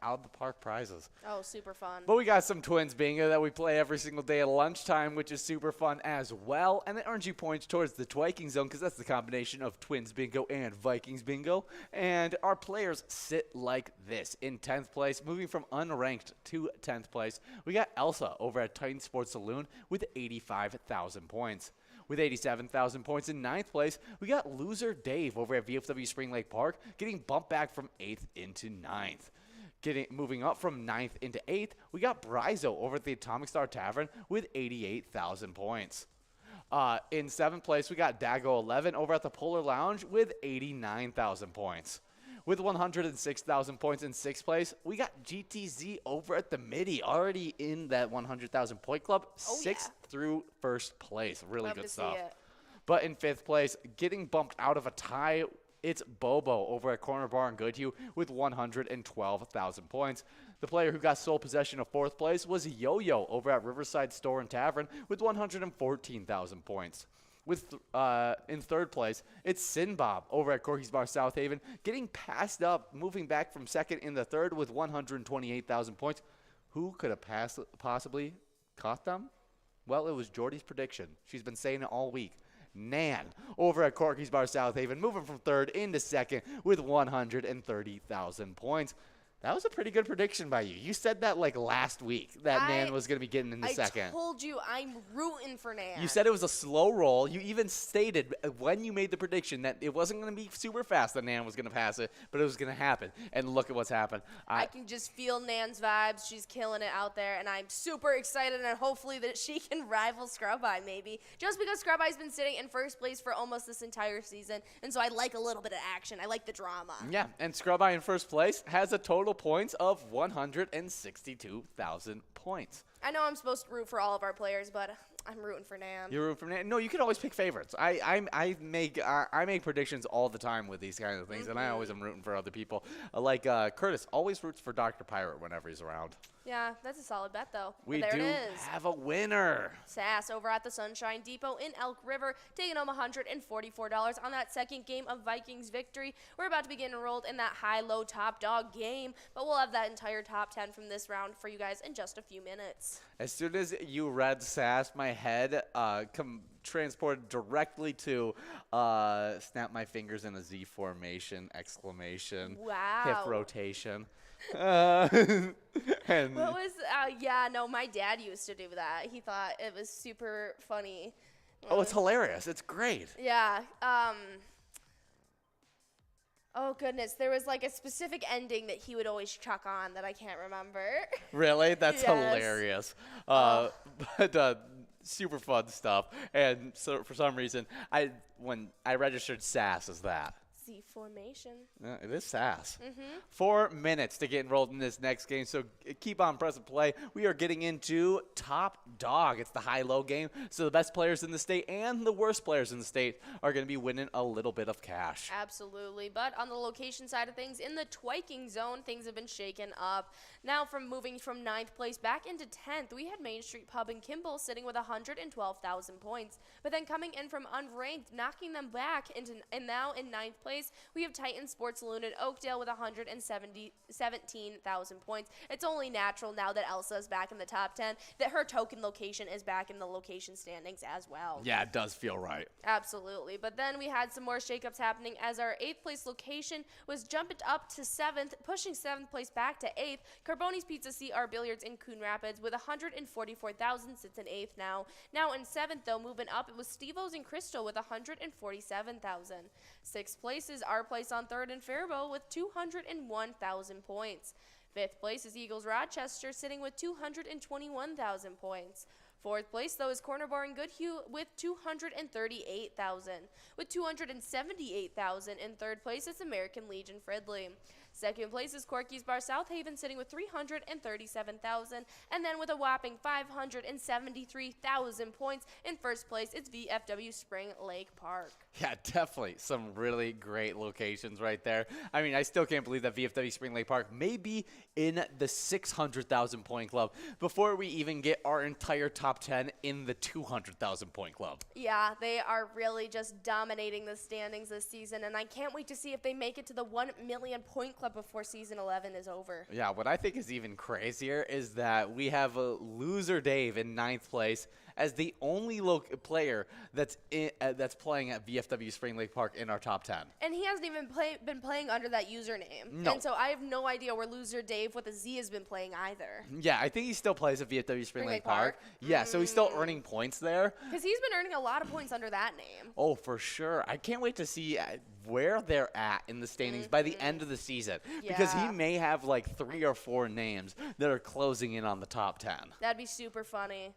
out-of-the-park prizes. Oh, super fun. But we got some Twins Bingo that we play every single day at lunchtime, which is super fun as well. And it earns you points towards the Twiking Zone because that's the combination of Twins Bingo and Vikings Bingo. And our players sit like this in 10th place, moving from unranked to 10th place. We got Elsa over at Titan Sports Saloon with 85,000 points. With 87,000 points in 9th place, we got loser Dave over at VFW Spring Lake Park, getting bumped back from 8th into 9th. Moving up from 9th into 8th, we got Brizo over at the Atomic Star Tavern with 88,000 points. In 7th place, we got Dago 11 over at the Polar Lounge with 89,000 points. With 106,000 points in 6th place, we got GTZ over at the Midi, already in that 100,000 point club, 6th through 1st place. Really good stuff. But in 5th place, getting bumped out of a tie, it's Bobo over at Corner Bar in Goodhue with 112,000 points. The player who got sole possession of 4th place was Yo-Yo over at Riverside Store and Tavern with 114,000 points. In 3rd place, it's Sinbob over at Corky's Bar South Haven, getting passed up, moving back from 2nd in the 3rd with 128,000 points. Who could have possibly caught them? Well, it was Jordy's prediction. She's been saying it all week. Nan over at Corky's Bar South Haven, moving from 3rd into 2nd with 130,000 points. That was a pretty good prediction by you. You said that like last week that Nan was going to be getting into 2nd. I told you I'm rooting for Nan. You said it was a slow roll. You even stated when you made the prediction that it wasn't going to be super fast that Nan was going to pass it, but it was going to happen. And look at what's happened. I can just feel Nan's vibes. She's killing it out there, and I'm super excited and hopefully that she can rival Scrub Eye maybe. Just because Scrub Eye's been sitting in 1st place for almost this entire season, and so I like a little bit of action. I like the drama. Yeah, and Scrub Eye in 1st place has a total points of 162,000 points. I know I'm supposed to root for all of our players, but I'm rooting for Nan. You're rooting for Nan? No, you can always pick favorites. I make predictions all the time with these kinds of things, and I always am rooting for other people. Like Curtis always roots for Dr. Pirate whenever he's around. Yeah, that's a solid bet, though. We there do it is. have a winner. Sass over at the Sunshine Depot in Elk River, taking home $144 on that 2nd game of Vikings victory. We're about to begin enrolled in that high-low top dog game, but we'll have that entire top 10 from this round for you guys in just a few minutes. As soon as you read Sass, my head transported directly to snap my fingers in a Z formation, exclamation, hip rotation. And what was my dad used to do that. He thought it was super funny. Oh, it's hilarious. It's great. Yeah. Oh goodness, there was like a specific ending that he would always chuck on that I can't remember. Really? That's hilarious. But super fun stuff. And so for some reason, when I registered Sass as that. Z formation. It is Sass. 4 minutes to get enrolled in this next game, so keep on pressing play. We are getting into Top Dog. It's the high-low game, so the best players in the state and the worst players in the state are going to be winning a little bit of cash. Absolutely, but on the location side of things, in the Twiking Zone, things have been shaken up. Now, moving from 9th place back into 10th, we had Main Street Pub in Kimball sitting with 112,000 points, but then coming in from unranked, knocking them back and now in 9th place, we have Titan Sports Saloon in Oakdale with 117,000 points. It's only natural now that Elsa is back in the top 10 that her token location is back in the location standings as well. Yeah, it does feel right. Absolutely. But then we had some more shakeups happening as our 8th place location was jumping up to 7th, pushing 7th place back to 8th. Carboni's Pizza CR Billiards in Coon Rapids with 144,000 sits in 8th now. Now in 7th, though, moving up, it was Steve-O's in Crystal with 147,000. 6th place is our place on 3rd in Faribault with 201,000 points. 5th place is Eagles Rochester sitting with 221,000 points. 4th place, though, is Corner Bar in Goodhue with 238,000. With 278,000 in 3rd place, it's American Legion Fridley. Second place is Corky's Bar South Haven, sitting with 337,000. And then with a whopping 573,000 points, in first place, it's VFW Spring Lake Park. Yeah, definitely some really great locations right there. I mean, I still can't believe that VFW Spring Lake Park may be in the 600,000 point club before we even get our entire top 10 in the 200,000 point club. Yeah, they are really just dominating the standings this season, and I can't wait to see if they make it to the 1 million point club before season 11 is over. Yeah, what I think is even crazier is that we have a loser Dave in 9th place as the only player that's playing at VFW Spring Lake Park in our top 10. And he hasn't even been playing under that username. No. And so I have no idea where loser Dave with a Z has been playing either. Yeah, I think he still plays at VFW Spring Lake Park. Yeah, so he's still earning points there. Because he's been earning a lot of points under that name. Oh, for sure. I can't wait to see where they're at in the standings by the end of the season. Because he may have like 3 or 4 names that are closing in on the top 10. That'd be super funny.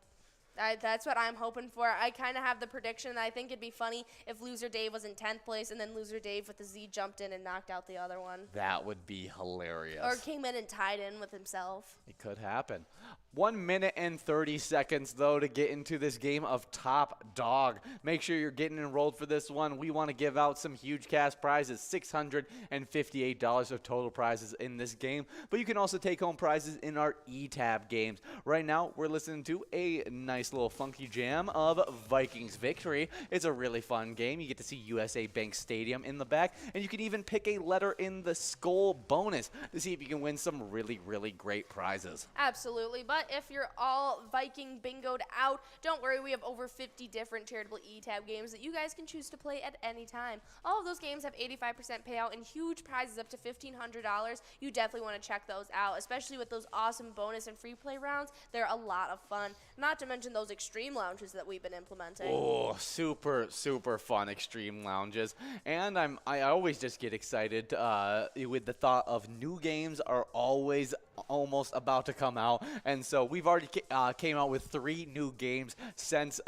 That's what I'm hoping for. I kind of have the prediction that I think it'd be funny if loser Dave was in 10th place and then loser Dave with the Z jumped in and knocked out the other one. That would be hilarious. Or came in and tied in with himself. It could happen. 1 minute and 30 seconds, though, to get into this game of Top Dog. Make sure you're getting enrolled for this one. We want to give out some huge cash prizes, $658 of total prizes in this game. But you can also take home prizes in our E-Tab games. Right now, we're listening to a nice little funky jam of Vikings Victory. It's a really fun game. You get to see USA Bank Stadium in the back, and you can even pick a letter in the Skull bonus to see if you can win some really, really great prizes. Absolutely, but if you're all Viking bingoed out, don't worry, we have over 50 different charitable E-Tab games that you guys can choose to play at any time. All of those games have 85% payout and huge prizes up to $1,500. You definitely want to check those out, especially with those awesome bonus and free play rounds. They're a lot of fun, not to mention those extreme lounges that we've been implementing. Oh, super, super fun extreme lounges. And I always just get excited with the thought of new games are always almost about to come out. And so we've already came out with 3 new games since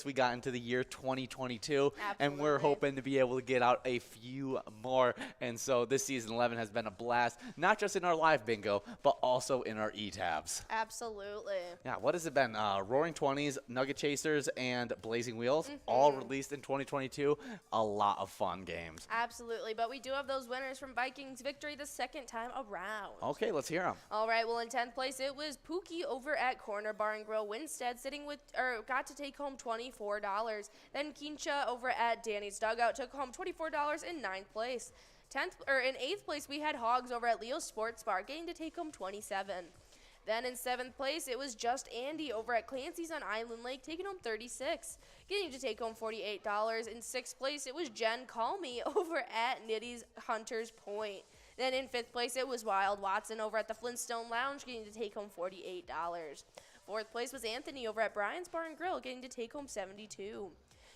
we got into the year 2022. Absolutely. And we're hoping to be able to get out a few more. And so this season 11 has been a blast, not just in our live bingo, but also in our E-Tabs. Absolutely. Yeah, what has it been? Roaring 20s, Nugget Chasers, and Blazing Wheels, all released in 2022. A lot of fun games. Absolutely, but we do have those winners from Vikings Victory the second time around. Okay, let's hear them. All right, well, in 10th place, it was Pookie over at Corner Bar and Grill Winstead, got to take home $24. Then Kincha over at Danny's Dugout took home $24 in 9th place. In 8th place, we had Hogs over at Leo's Sports Bar, getting to take home $27. Then in 7th place, it was just Andy over at Clancy's on Island Lake, taking home $36, getting to take home $48. In 6th place, it was Jen Call Me over at Nitty's Hunters Point. Then in 5th place, it was Wild Watson over at the Flintstone Lounge, getting to take home $48. 4th place was Anthony over at Brian's Bar and Grill, getting to take home $72.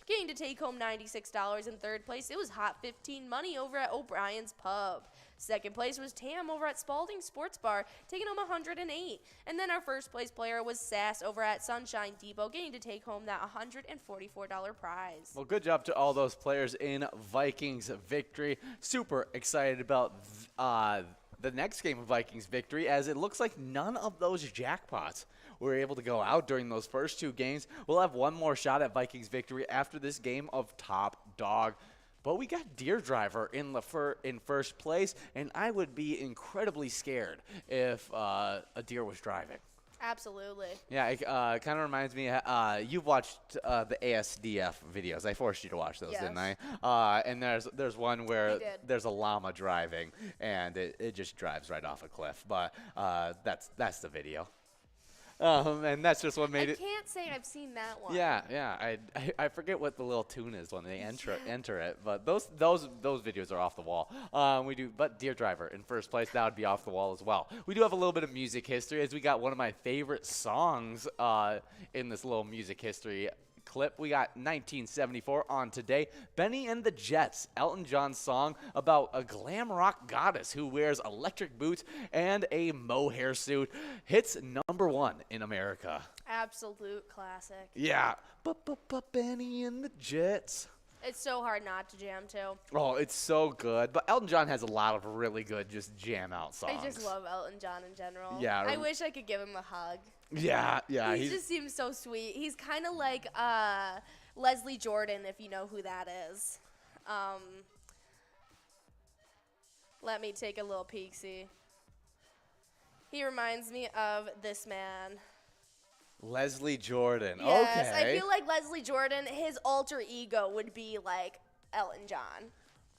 Getting to take home $96. In 3rd place, it was Hot 15 Money over at O'Brien's Pub. 2nd place was Tam over at Spalding Sports Bar, taking home $108. And then our 1st place player was Sass over at Sunshine Depot, getting to take home that $144 prize. Well, good job to all those players in Vikings Victory. Super excited about the next game of Vikings Victory, as it looks like none of those jackpots were able to go out during those first 2 games. We'll have one more shot at Vikings Victory after this game of Top Dog. But we got Deer Driver in first place, and I would be incredibly scared if a deer was driving. Absolutely. Yeah, it kind of reminds me, you've watched the ASDF videos. I forced you to watch those, Yes. didn't I? And there's one where there's a llama driving, and it just drives right off a cliff. But that's the video. And that's just what made it. I can't say I've seen that one. Yeah. I forget what the little tune is when they enter it, but those videos are off the wall. But Deer Driver in first place, that would be off the wall as well. We do have a little bit of music history, as we got one of my favorite songs in this little music history clip. We got 1974 on today. Benny and the Jets, Elton John's song about a glam rock goddess who wears electric boots and a mohair suit, hits #1 in America. Absolute classic. Yeah. Benny and the Jets. It's so hard not to jam to. Oh, it's so good. But Elton John has a lot of really good just jam out songs. I just love Elton John in general. Yeah. I wish I could give him a hug. Yeah, yeah. He just seems so sweet. He's kind of like Leslie Jordan, if you know who that is. Let me take a little peek-see. He reminds me of this man. Leslie Jordan. Yes, Okay. I feel like Leslie Jordan, his alter ego would be like Elton John.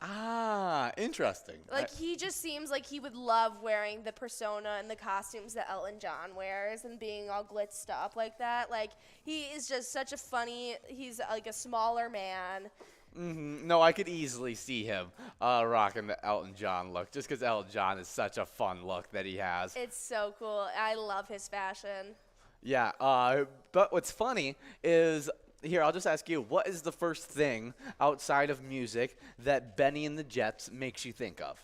Ah, interesting. Like, he just seems like he would love wearing the persona and the costumes that Elton John wears and being all glitzed up like that. Like, he is just such a funny, he's like a smaller man. No, I could easily see him rocking the Elton John look, just because Elton John is such a fun look that he has. It's so cool. I love his fashion. Yeah, but what's funny is, here, I'll just ask you, what is the first thing outside of music that Benny and the Jets makes you think of?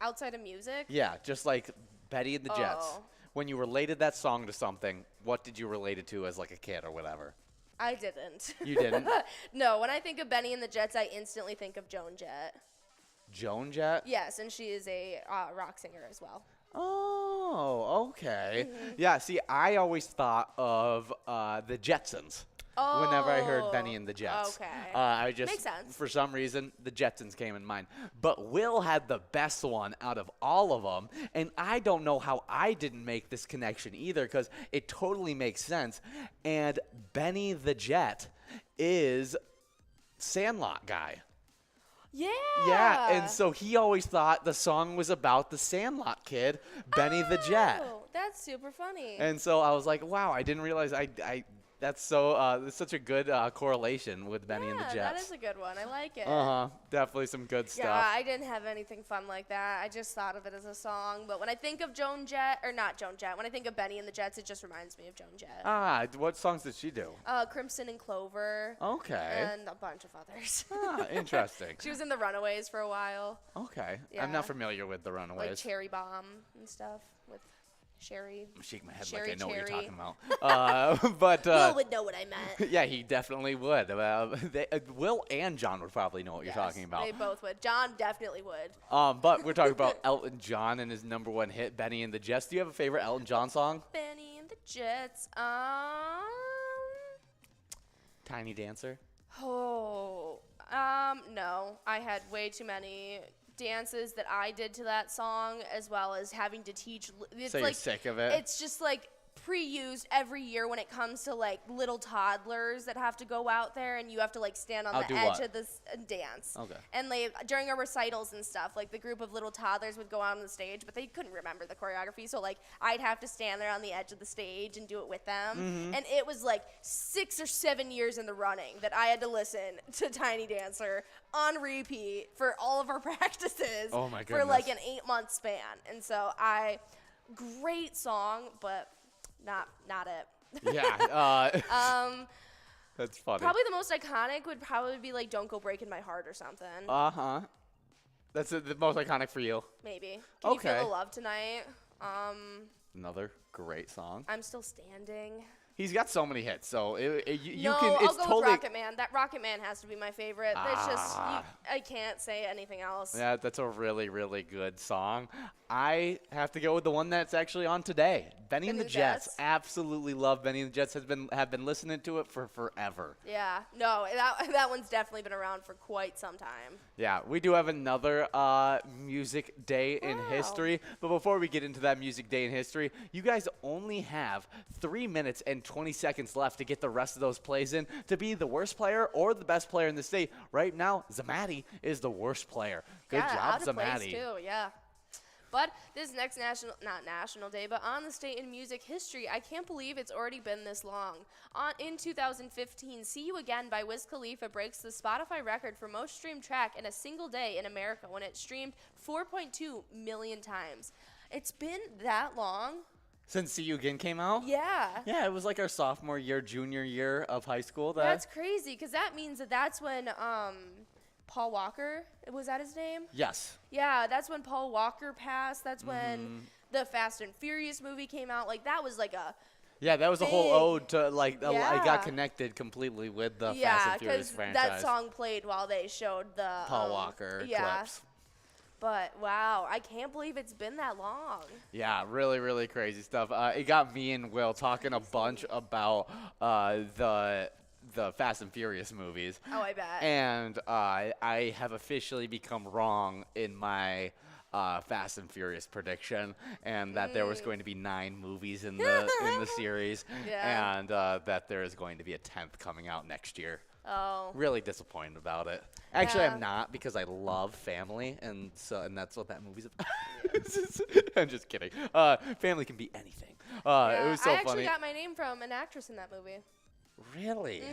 Outside of music? Yeah, just like Betty and the Jets. Oh. When you related that song to something, what did you relate it to as like a kid or whatever? I didn't. You didn't? No, when I think of Benny and the Jets, I instantly think of Joan Jett. Joan Jett? Yes, and she is a rock singer as well. Oh, okay. Yeah, see, I always thought of the Jetsons whenever I heard Benny and the Jets. Okay. I just, Makes sense. for some reason, the Jetsons came in mind. But Will had the best one out of all of them, and I don't know how I didn't make this connection either, because it totally makes sense. And Benny the Jet is Sandlot guy. Yeah. Yeah, and so he always thought the song was about the Sandlot kid, Benny the Jet. Oh, that's super funny. And so I was like, wow, I didn't realize that's such a good correlation with Benny and the Jets. Yeah, that is a good one. I like it. Definitely some good Yeah, stuff. I didn't have anything fun like that. I just thought of it as a song. But when I think of Joan Jett, or not Joan Jett, when I think of Benny and the Jets, it just reminds me of Joan Jett. What songs did she do? Crimson and Clover. Okay. And a bunch of others. Interesting. She was in the Runaways for a while. Okay. Yeah. I'm not familiar with the Runaways. Like Cherry Bomb and stuff with Sherry. I'm shaking my head Sherry like I know Cherry. what you're talking about. But Will would know what I meant. yeah, he definitely would. Will and John would probably know what you're talking about. They both would. John definitely would. But we're talking about Elton John and his number one hit, Benny and the Jets. Do you have a favorite Elton John song? Benny and the Jets. Tiny Dancer. Oh, no. I had way too many dances that I did to that song, as well as having to teach. It's So you're sick of it? It's just like pre-used every year when it comes to like little toddlers that have to go out there and you have to like stand on the edge of this dance. Okay. And like during our recitals and stuff, like the group of little toddlers would go out on the stage, but they couldn't remember the choreography, so like I'd have to stand there on the edge of the stage and do it with them. And it was like 6 or 7 years in the running that I had to listen to Tiny Dancer on repeat for all of our practices. Oh my For like goodness. an 8-month span. And so great song, but not it. Yeah. That's funny. Probably the most iconic would probably be like "Don't Go Breaking My Heart" or something. That's the most iconic for you. Maybe. Can you feel Okay. the love tonight? Another great song. I'm Still Standing. He's got so many hits, so you No, can. I'll It's go totally. with Rocket Man. That Rocket Man has to be my favorite. That's just I can't say anything else. Yeah, that's a really, really good song. I have to go with the one that's actually on today. Benny and the Jets. Absolutely love Benny and the Jets. Have been listening to it for forever. Yeah. No, that one's definitely been around for quite some time. Yeah, we do have another music day in history. But before we get into that music day in history, you guys only have 3 minutes and 20 seconds left to get the rest of those plays in to be the worst player or the best player in the state. Right now, Zamati is the worst player. Good job, out of place Zamati. too, yeah. But this next not national day, but on the state in music history, I can't believe it's already been this long. In 2015, See You Again by Wiz Khalifa breaks the Spotify record for most streamed track in a single day in America when it streamed 4.2 million times. It's been that long? Since See You Again came out? Yeah. Yeah, it was like our sophomore year, junior year of high school. That's crazy, because that means that's when Paul Walker, was that his name? Yes. Yeah, that's when Paul Walker passed. That's when the Fast and Furious movie came out. Like, that was like Yeah, that was a whole Big. ode to like I Yeah. got connected completely with the Fast Yeah, and Furious because franchise. that song played while they showed the Paul Walker yeah. clips. But wow, I can't believe it's been that long. Yeah, really, really crazy stuff. It got me and Will talking a bunch about the Fast and Furious movies. Oh, I bet. And I have officially become wrong in my Fast and Furious prediction, and that there was going to be 9 movies in the series, Yeah. and that there is going to be a 10th coming out next year. Oh. Really disappointed about it. Actually, Yeah. I'm not, because I love family, and that's what that movie's about. I'm just kidding. Family can be anything. Yeah. It was so I actually funny. got my name from an actress in that movie. Really?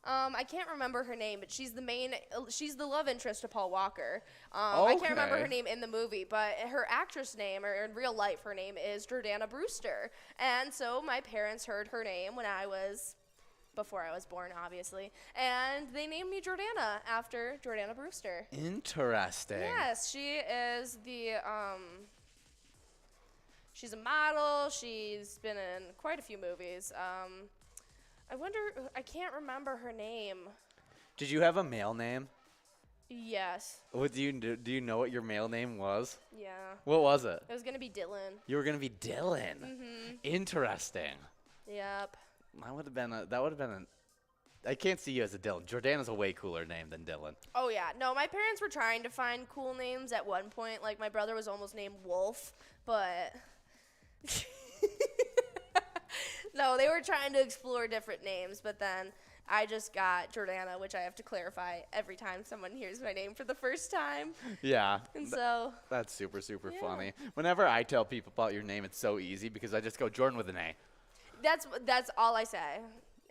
I can't remember her name, but she's the love interest to Paul Walker. I can't remember her Okay. name in the movie, but her actress name, or in real life, her name is Jordana Brewster. And so my parents heard her name before I was born, obviously, and they named me Jordana after Jordana Brewster. Interesting. Yes, she is she's a model. She's been in quite a few movies. I can't remember her name. Did you have a male name? Yes. What do you know what your male name was? Yeah. What was it? It was going to be Dylan. You were gonna be Dylan. Interesting. Yep. That would have been I can't see you as a Dylan. Jordana's a way cooler name than Dylan. Oh, yeah. No, my parents were trying to find cool names at one point. Like, my brother was almost named Wolf, but... No, they were trying to explore different names, but then I just got Jordana, which I have to clarify every time someone hears my name for the first time. Yeah. And so... That's super, super Yeah. funny. Whenever I tell people about your name, it's so easy because I just go Jordan with an A. That's all I say.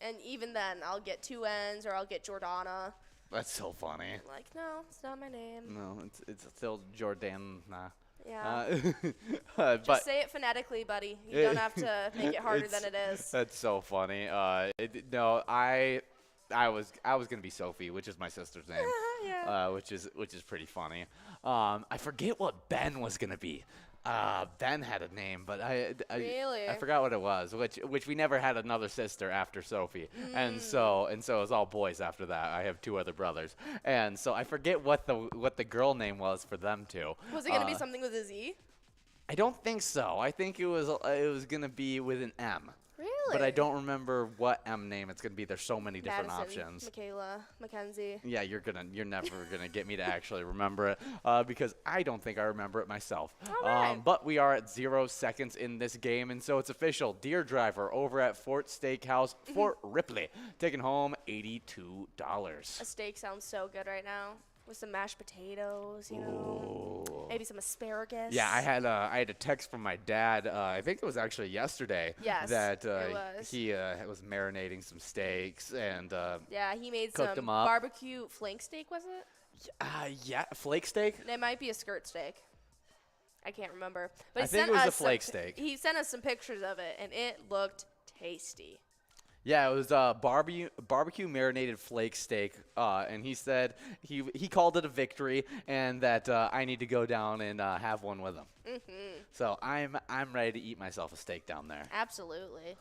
And even then, I'll get 2 N's or I'll get Jordana. That's so funny. I'm like, no, it's not my name. No, it's still Jordan. Nah. Yeah. But Just say it phonetically, buddy. You don't have to make it harder than it is. That's so funny. No, I was gonna be Sophie, which is my sister's name. Yeah. Which is pretty funny. I forget what Ben was gonna be. Ben had a name, but Really? I forgot what it was. Which we never had another sister after Sophie, and so it was all boys after that. I have 2 other brothers, and so I forget what the girl name was for them two. Was it going to be something with a Z? I don't think so. I think it was gonna be with an M. Really? But I don't remember what M name it's gonna be. There's so many different Madison, options. Michaela, Mackenzie. Yeah, you're never gonna get me to actually remember it because I don't think I remember it myself. All right. But we are at 0 seconds in this game, and so it's official. Deer Driver over at Fort Steakhouse, Fort Ripley, taking home $82. A steak sounds so good right now. With some mashed potatoes, you know. Ooh. Maybe some asparagus. Yeah, I had a text from my dad. I think it was actually yesterday. Yes, that it was. he was marinating some steaks and Yeah, he made Cooked some 'em up. barbecue flank steak, was it? yeah, flake steak. It might be a skirt steak. I can't remember. But I he think sent it was a us some flake steak. He sent us some pictures of it, and it looked tasty. Yeah, it was barbecue marinated flake steak, and he said he called it a victory, and that I need to go down and have one with him. So I'm ready to eat myself a steak down there. Absolutely.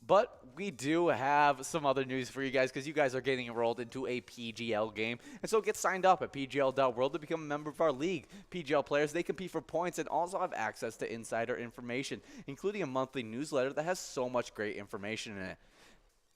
But we do have some other news for you guys because you guys are getting enrolled into a PGL game. And so get signed up at pgl.world to become a member of our league. PGL players, they compete for points and also have access to insider information, including a monthly newsletter that has so much great information in it.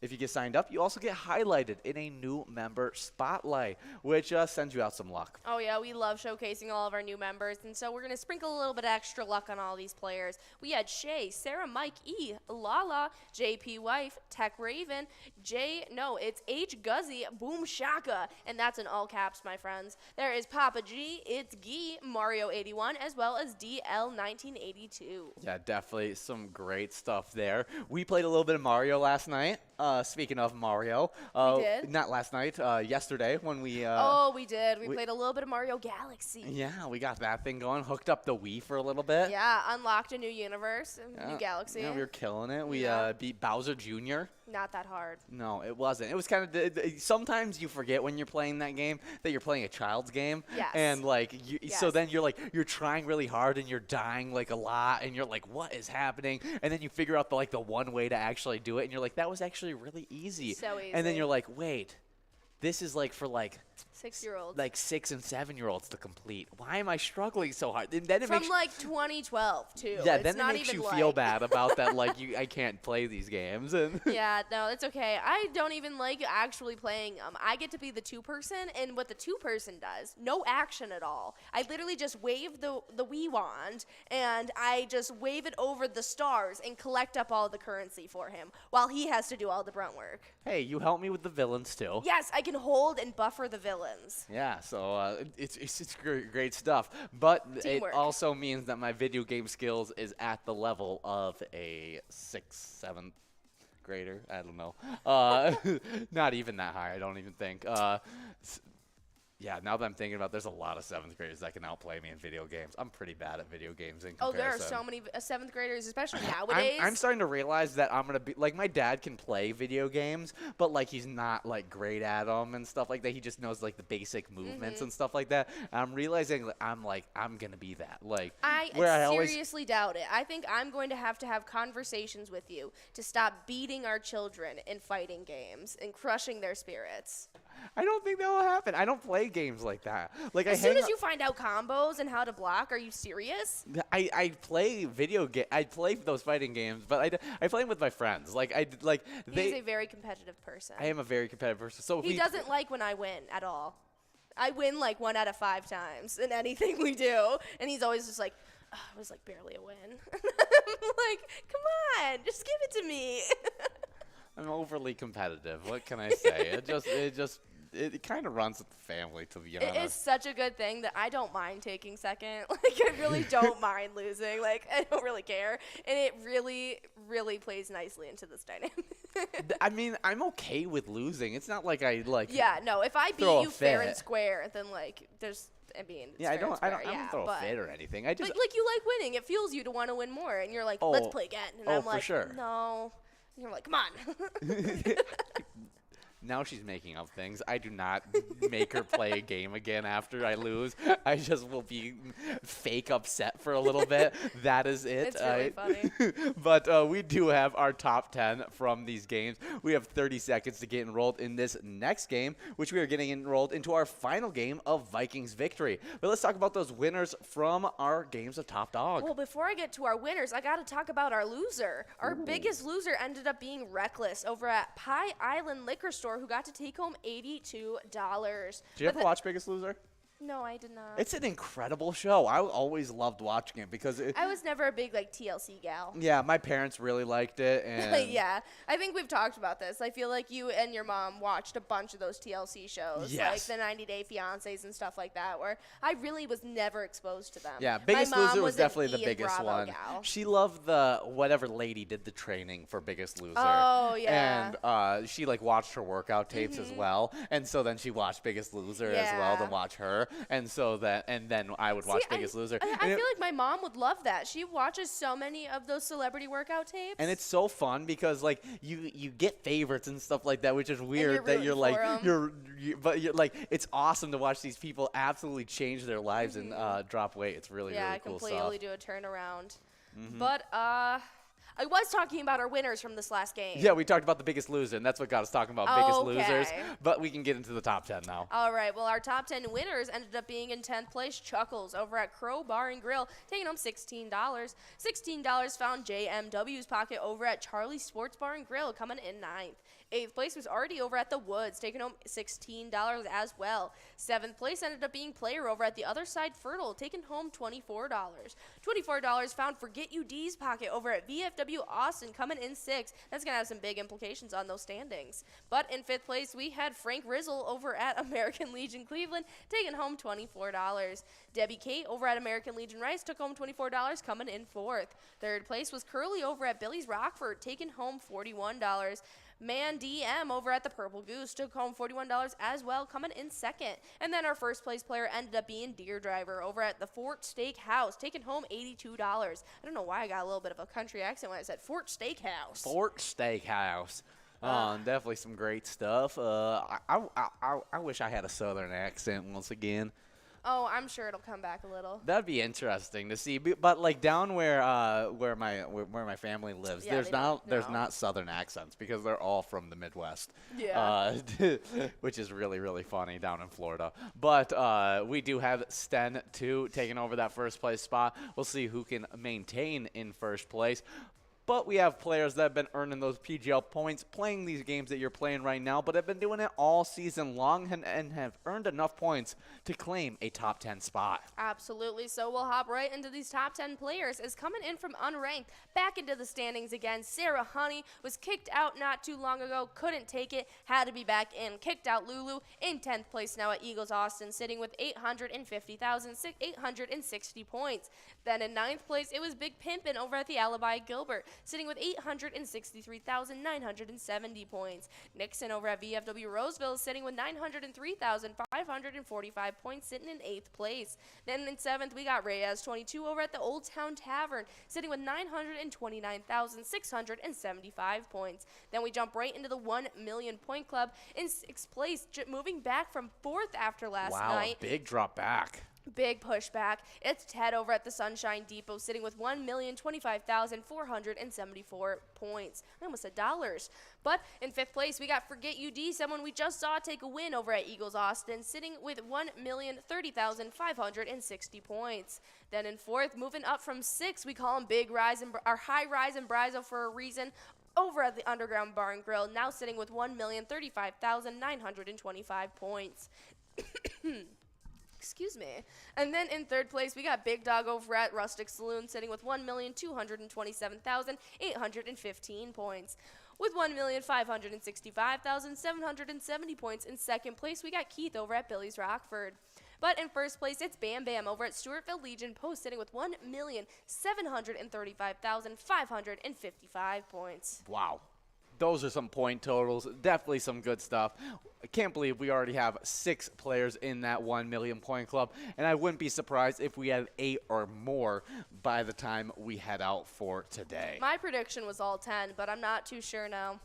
If you get signed up, you also get highlighted in a new member spotlight, which sends you out some luck. Oh, yeah, we love showcasing all of our new members, and so we're going to sprinkle a little bit extra luck on all these players. We had Shay, Sarah, Mike, E, Lala, JP Wife, Tech Raven, it's H Guzzy, Boom Shaka, and that's in all caps, my friends. There is Papa G, it's Gee, Mario81, as well as DL1982. Yeah, definitely some great stuff there. We played a little bit of Mario last night. Speaking of Mario, We did? not last night, yesterday when we. Oh, we did. We played a little bit of Mario Galaxy. Yeah, we got that thing going. Hooked up the Wii for a little bit. Yeah, unlocked a new universe, a new galaxy. Yeah, we were killing it. We Yeah. beat Bowser Jr. Not that hard. No, it wasn't. It was kind of. Sometimes you forget when you're playing that game that you're playing a child's game. Yes. And like, so Yes. then you're trying really hard and you're dying like a lot and you're like, what is happening? And then you figure out the one way to actually do it and you're like, that was actually really easy. So easy. And then you're like, wait, this is for 6-year-olds. 6 and 7-year-olds to complete. Why am I struggling so hard? And then it From makes 2012 too. yeah, It's then it not makes even you feel like- bad about that. I can't play these games. And Yeah, no, it's okay. I don't even like actually playing them. I get to be the 2-person, and what the 2-person does, no action at all. I literally just wave the Wii wand, and I just wave it over the stars and collect up all the currency for him, while he has to do all the brunt work. hey, you help me with the villains too. Yes, I can hold and buffer the villains. Yeah, so it's great stuff. But Teamwork. it also means that my video game skills is at the level of a 6th, 7th grader. I don't know. Not even that high, I don't even think. Yeah, now that I'm thinking about it, there's a lot of 7th graders that can outplay me in video games. I'm pretty bad at video games in Oh, comparison. there are so many 7th graders, especially nowadays. I'm starting to realize that I'm going to be my dad can play video games, but he's not great at them and stuff like that. He just knows the basic movements and stuff like that. And I'm realizing that I'm going to be that. I where seriously doubt it. I think I'm going to have conversations with you to stop beating our children in fighting games and crushing their spirits. I don't think that will happen. I don't play games like that. As soon as you find out combos and how to block, are you serious? I play I play those fighting games, but I play them with my friends. He's a very competitive person. I am a very competitive person. So if He we, doesn't like when I win at all. I win 1 out of 5 times in anything we do, and he's always just like, oh, it was barely a win. I'm like, come on, just give it to me. I'm overly competitive. What can I say? It kind of runs with the family, to be honest. It is such a good thing that I don't mind taking second. I really don't mind losing. I don't really care. And it really, really plays nicely into this dynamic. I mean, I'm okay with losing. It's not like I Yeah, no, if I beat throw a you fair and fit. square, then there's it's Yeah, I fair and don't square, throw a but- fit or anything. I just But you like winning. It fuels you to want to win more. And you're like, let's Oh. play again. And Oh, I'm for like, sure. no. And you're like, come on. now she's making up things. I do not make her play a game again after I lose. I just will be fake upset for a little bit. That is it. It's really funny. But we do have our top 10 from these games. We have 30 seconds to get enrolled in this next game, which we are getting enrolled into our final game of Vikings victory. But let's talk about those winners from our games of Top Dog. Well, before I get to our winners, I got to talk about our loser. Our biggest loser ended up being Reckless over at Pie Island Liquor Store, who got to take home $82. Did you ever watch Biggest Loser? No, I did not. It's an incredible show. I always loved watching it because I was never a big TLC gal. yeah, my parents really liked it, and Yeah, I think we've talked about this. I feel like you and your mom watched a bunch of those TLC shows, Yes. like the 90 Day Fiancés and stuff like that, where I really was never exposed to them. yeah, My Biggest mom Loser was an definitely the Ian biggest Bravo one. gal. She loved the whatever lady did the training for Biggest Loser. Oh, yeah. And she watched her workout tapes as well, and so then she watched Biggest Loser as well to Yeah. watch her, and then I would watch See, Biggest Loser. I And feel it- like my mom would love that. She watches so many of those celebrity workout tapes. And it's so fun because you get favorites and stuff like that, which is weird that rooting you're for 'em. but you're it's awesome to watch these people absolutely change their lives and drop weight. It's really yeah, really cool completely stuff. do a turnaround. But I was talking about our winners from this last game. Yeah, we talked about the Biggest Loser, and that's what got us talking about Biggest Losers. Okay. But we can get into the top 10 now. All right, well, our top 10 winners ended up being in 10th place, Chuckles, over at Crow Bar and Grill, taking home $16. $16 found JMW's pocket over at Charlie's Sports Bar and Grill, coming in 9th. 8th place was already over at The Woods, taking home $16 as well. 7th place ended up being Player over at The Other Side Fertile, taking home $24. $24 found Forget You D's pocket over at VFW Austin, coming in 6th. That's going to have some big implications on those standings. But in 5th place, we had Frank Rizzle over at American Legion Cleveland, taking home $24. Debbie Kate over at American Legion Rice took home $24, coming in 4th. 3rd place was Curly over at Billy's Rockford, taking home $41. Man DM over at the Purple Goose took home $41 as well, coming in second. And then our first place player ended up being Deer Driver over at the Fort Steakhouse, taking home $82. I don't know why I got a little bit of a country accent when I said Fort Steakhouse. Fort Steakhouse. Definitely some great stuff. I wish I had a southern accent once again. Oh, I'm sure it'll come back a little. That'd be interesting to see. But like down where my family lives, Yeah, there's not southern accents because they're all from the Midwest. Yeah. Which is really, really funny down in Florida. But we do have Sten 2 taking over that first place spot. We'll see who can maintain in first place. But we have players that have been earning those PGL points playing these games that you're playing right now, but have been doing it all season long and have earned enough points to claim a top 10 spot. Absolutely. So we'll hop right into these top 10 players. As coming in from unranked, back into the standings again, Sarah Honey was kicked out not too long ago, couldn't take it, had to be back in. Kicked out Lulu in 10th place now at Eagles Austin, sitting with 850,860 points. Then in 9th place, it was Big Pimpin' over at the Alibi Gilbert, sitting with 863,970 points. Nixon over at VFW Roseville is sitting with 903,545 points, sitting in 8th place. Then in 7th, we got Reyes 22 over at the Old Town Tavern, sitting with 929,675 points. Then we jump right into the 1 million point club in 6th place, moving back from 4th after last night. Wow, big drop back. Big pushback. It's Ted over at the Sunshine Depot, sitting with 1,025,474 points. I almost said dollars. But in 5th place, we got Forget UD, someone we just saw take a win over at Eagles Austin, sitting with 1,030,560 points. Then in 4th, moving up from 6th, we call him Big Rise and High Rise and Brizo for a reason. Over at the Underground Bar and Grill, now sitting with 1,035,925 points. Excuse me. And then in 3rd place, we got Big Dog over at Rustic Saloon, sitting with 1,227,815 points. With 1,565,770 points in 2nd place, we got Keith over at Billy's Rockford. But in 1st place, it's Bam Bam over at Stewartville Legion Post, sitting with 1,735,555 points. Wow. Those are some point totals. Definitely some good stuff. I can't believe we already have 6 players in that 1 million point club, and I wouldn't be surprised if we had 8 or more by the time we head out for today. My prediction was all 10, but I'm not too sure now.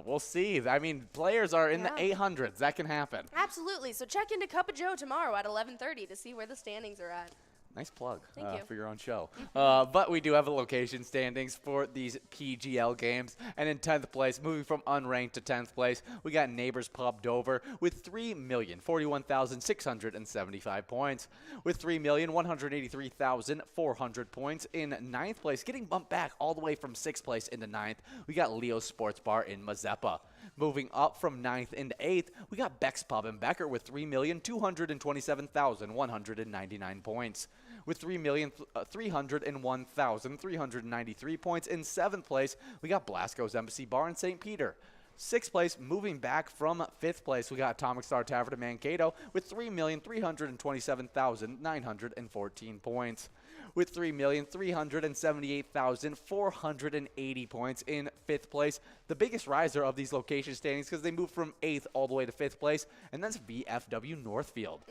We'll see. I mean, players are in the 800s. That can happen. Absolutely. So check into Cup of Joe tomorrow at 11:30 to see where the standings are at. Nice plug Thank you. for your own show. But we do have a location standings for these PGL games. And in 10th place, moving from unranked to 10th place, we got Neighbors Pub Dover with 3,041,675 points. With 3,183,400 points in 9th place, getting bumped back all the way from 6th place into 9th, we got Leo's Sports Bar in Mazeppa. Moving up from 9th into 8th, we got Beck's Pub and Becker with 3,227,199 points. With 3,301,393 points in 7th place, we got Blasco's Embassy Bar in St. Peter. 6th place, moving back from 5th place, we got Atomic Star Tavern in Mankato with 3,327,914 points. With 3,378,480 points in 5th place. The biggest riser of these location standings because they moved from 8th all the way to 5th place, and that's VFW Northfield.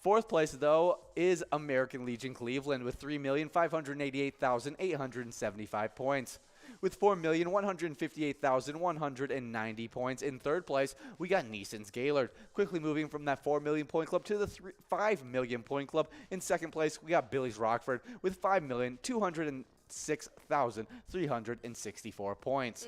4th place, though, is American Legion Cleveland with 3,588,875 points. With 4,158,190 points in 3rd place, we got Neeson's Gaylord, quickly moving from that 4 million point club to the 5 million point club. In 2nd place, we got Billy's Rockford with 5,206,364 points.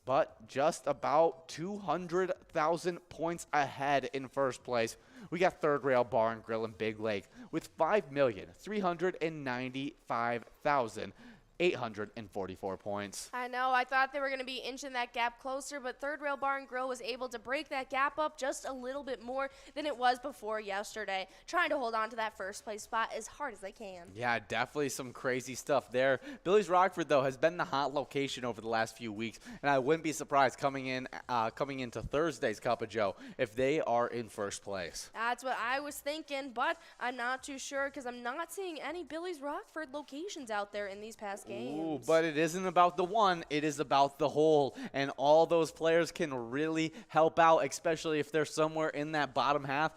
But just about 200,000 points ahead in 1st place, we got Third Rail Bar and Grill in Big Lake with 5,395,844 points. I know. I thought they were going to be inching that gap closer, but Third Rail Bar and Grill was able to break that gap up just a little bit more than it was before yesterday, trying to hold on to that 1st place spot as hard as they can. Yeah, definitely some crazy stuff there. Billy's Rockford, though, has been the hot location over the last few weeks, and I wouldn't be surprised coming into Thursday's Cup of Joe if they are in 1st place. That's what I was thinking, but I'm not too sure because I'm not seeing any Billy's Rockford locations out there in these past games. Ooh, but it isn't about the one, it is about the whole. And all those players can really help out, especially if they're somewhere in that bottom half.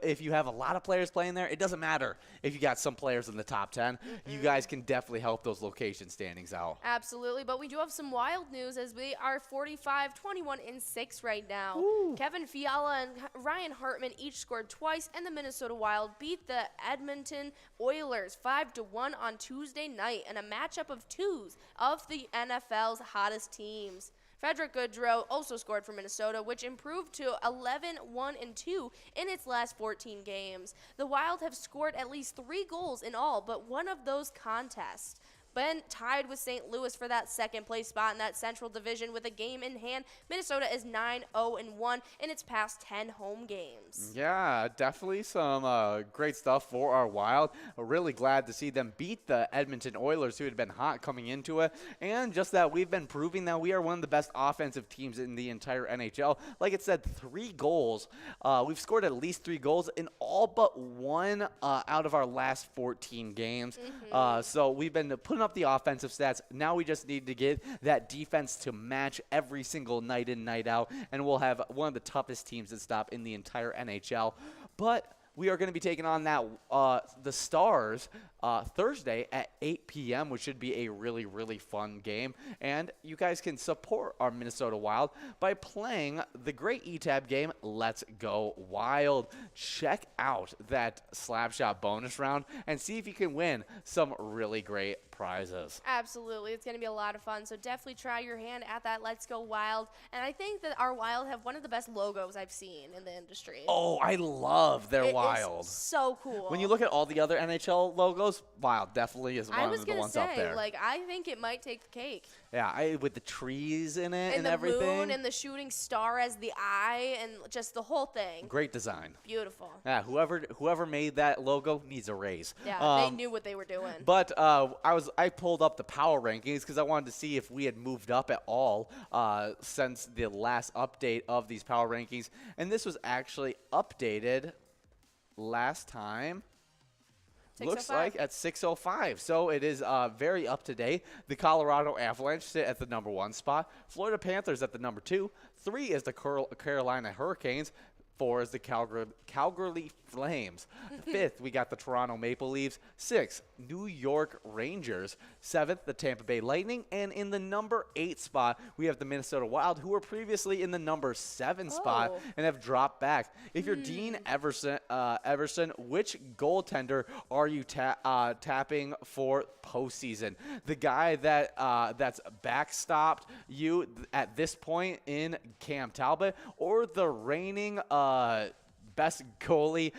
If you have a lot of players playing there, it doesn't matter if you got some players in the top 10. You guys can definitely help those location standings out. Absolutely, but we do have some wild news as we are 45, 21, and 6 right now. Ooh. Kevin Fiala and Ryan Hartman each scored twice, and the Minnesota Wild beat the Edmonton Oilers 5-1 on Tuesday night in a matchup of twos of the NFL's hottest teams. Frederick Goodrow also scored for Minnesota, which improved to 11-1-2 in its last 14 games. The Wild have scored at least 3 goals in all, but one of those contests. Been tied with St. Louis for that second place spot in that Central Division with a game in hand. Minnesota is 9-0-1 in its past 10 home games. Yeah, definitely some great stuff for our Wild. We're really glad to see them beat the Edmonton Oilers, who had been hot coming into it. And just that we've been proving that we are one of the best offensive teams in the entire NHL. Like it said, 3 goals. We've scored at least 3 goals in all but one out of our last 14 games. So we've been putting up the offensive stats. Now we just need to get that defense to match every single night in, night out, and we'll have one of the toughest teams to stop in the entire NHL. But we are going to be taking on that the Stars Thursday at 8 p.m., which should be a really, really fun game. And you guys can support our Minnesota Wild by playing the great ETAB game, Let's Go Wild. Check out that Slapshot bonus round and see if you can win some really great prizes. Absolutely. It's going to be a lot of fun. So definitely try your hand at that Let's Go Wild. And I think that our Wild have one of the best logos I've seen in the industry. Oh, I love their It Wild. is so cool. When you look at all the other NHL logos, Wild definitely is one of the ones up there. Like, I think it might take the cake. Yeah, with the trees in it and the everything. Moon and the shooting star as the eye and just the whole thing. Great design. Beautiful. Yeah, whoever made that logo needs a raise. Yeah, they knew what they were doing. But I pulled up the power rankings because I wanted to see if we had moved up at all since the last update of these power rankings, and this was actually updated last time. Looks like at 6:05, so it is very up to date. The Colorado Avalanche sit at the number 1 spot. Florida Panthers at the number 2. 3 is the Carolina Hurricanes. 4 is the Calgary Flames. 5th, we got the Toronto Maple Leafs. 6th, New York Rangers. 7th, the Tampa Bay Lightning. And in the number 8 spot, we have the Minnesota Wild, who were previously in the number 7 spot and have dropped back. If you're Dean Everson, which goaltender are you tapping for postseason? The guy that's backstopped you at this point in Cam Talbot, or the reigning best goalie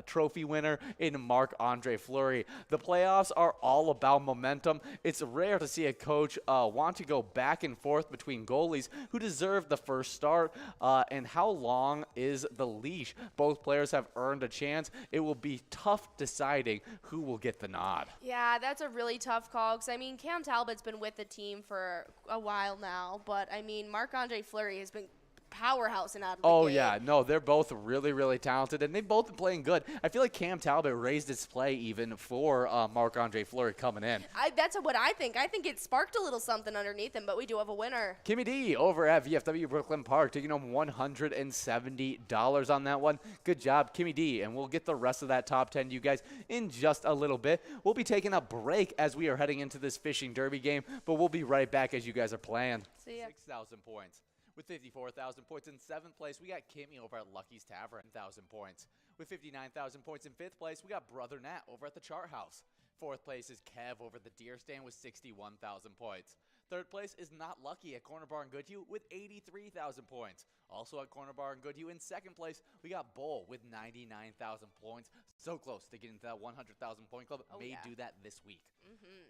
trophy winner in Marc-Andre Fleury? The playoffs are all about momentum. It's rare to see a coach want to go back and forth between goalies who deserve the first start. And how long is the leash? Both players have earned a chance. It will be tough deciding who will get the nod. Yeah, that's a really tough call because, I mean, Cam Talbot's been with the team for a while now, but, I mean, Marc-Andre Fleury has been powerhouse and out of the game. Yeah, no, they're both really, really talented, and they've both been playing good. I feel like Cam Talbot raised his play even for Marc-Andre Fleury coming in. That's what I think. I think it sparked a little something underneath him, but we do have a winner. Kimmy D over at VFW Brooklyn Park taking home $170 on that one. Good job, Kimmy D, and we'll get the rest of that top 10 to you guys in just a little bit. We'll be taking a break as we are heading into this fishing derby game, but we'll be right back as you guys are playing. See ya. 6,000 points. With 54,000 points in 7th place, we got Kimmy over at Lucky's Tavern, 1,000 points. With 59,000 points in 5th place, we got Brother Nat over at the Chart House. 4th place is Kev over at the Deer Stand with 61,000 points. 3rd place is Not Lucky at Corner Bar and Goodhue with 83,000 points. Also at Corner Bar and Goodhue in 2nd place, we got Bull with 99,000 points. So close to getting to that 100,000 point club. May do that this week.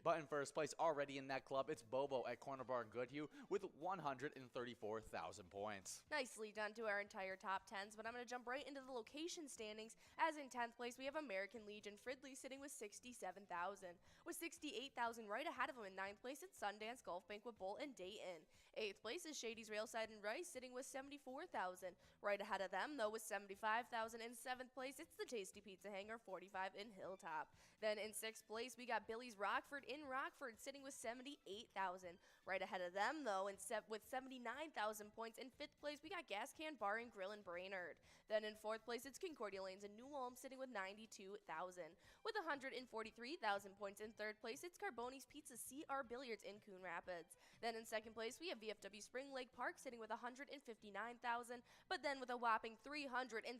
But in 1st place, already in that club, it's Bobo at Corner Bar and Goodhue with 134,000 points. Nicely done to our entire top 10s, but I'm going to jump right into the location standings. As in 10th place, we have American Legion Fridley sitting with 67,000. With 68,000 right ahead of him in 9th place, it's Sundance Golf Banquet Bowl in Dayton. 8th place is Shady's Railside and Rice sitting with 74,000. Right ahead of them, though, with 75,000. In 7th place, it's the Tasty Pizza Hanger 45 in Hilltop. Then in 6th place, we got Billy's Rockford in Rockford, sitting with 78,000. Right ahead of them, though, with 79,000 points. In 5th place, we got Gas Can Bar and Grill in Brainerd. Then in 4th place, it's Concordia Lanes in New Ulm, sitting with 92,000. With 143,000 points in 3rd place, it's Carboni's Pizza CR Billiards in Coon Rapids. Then in 2nd place, we have VFW Spring Lake Park, sitting with 159,000. But then with a whopping 346,000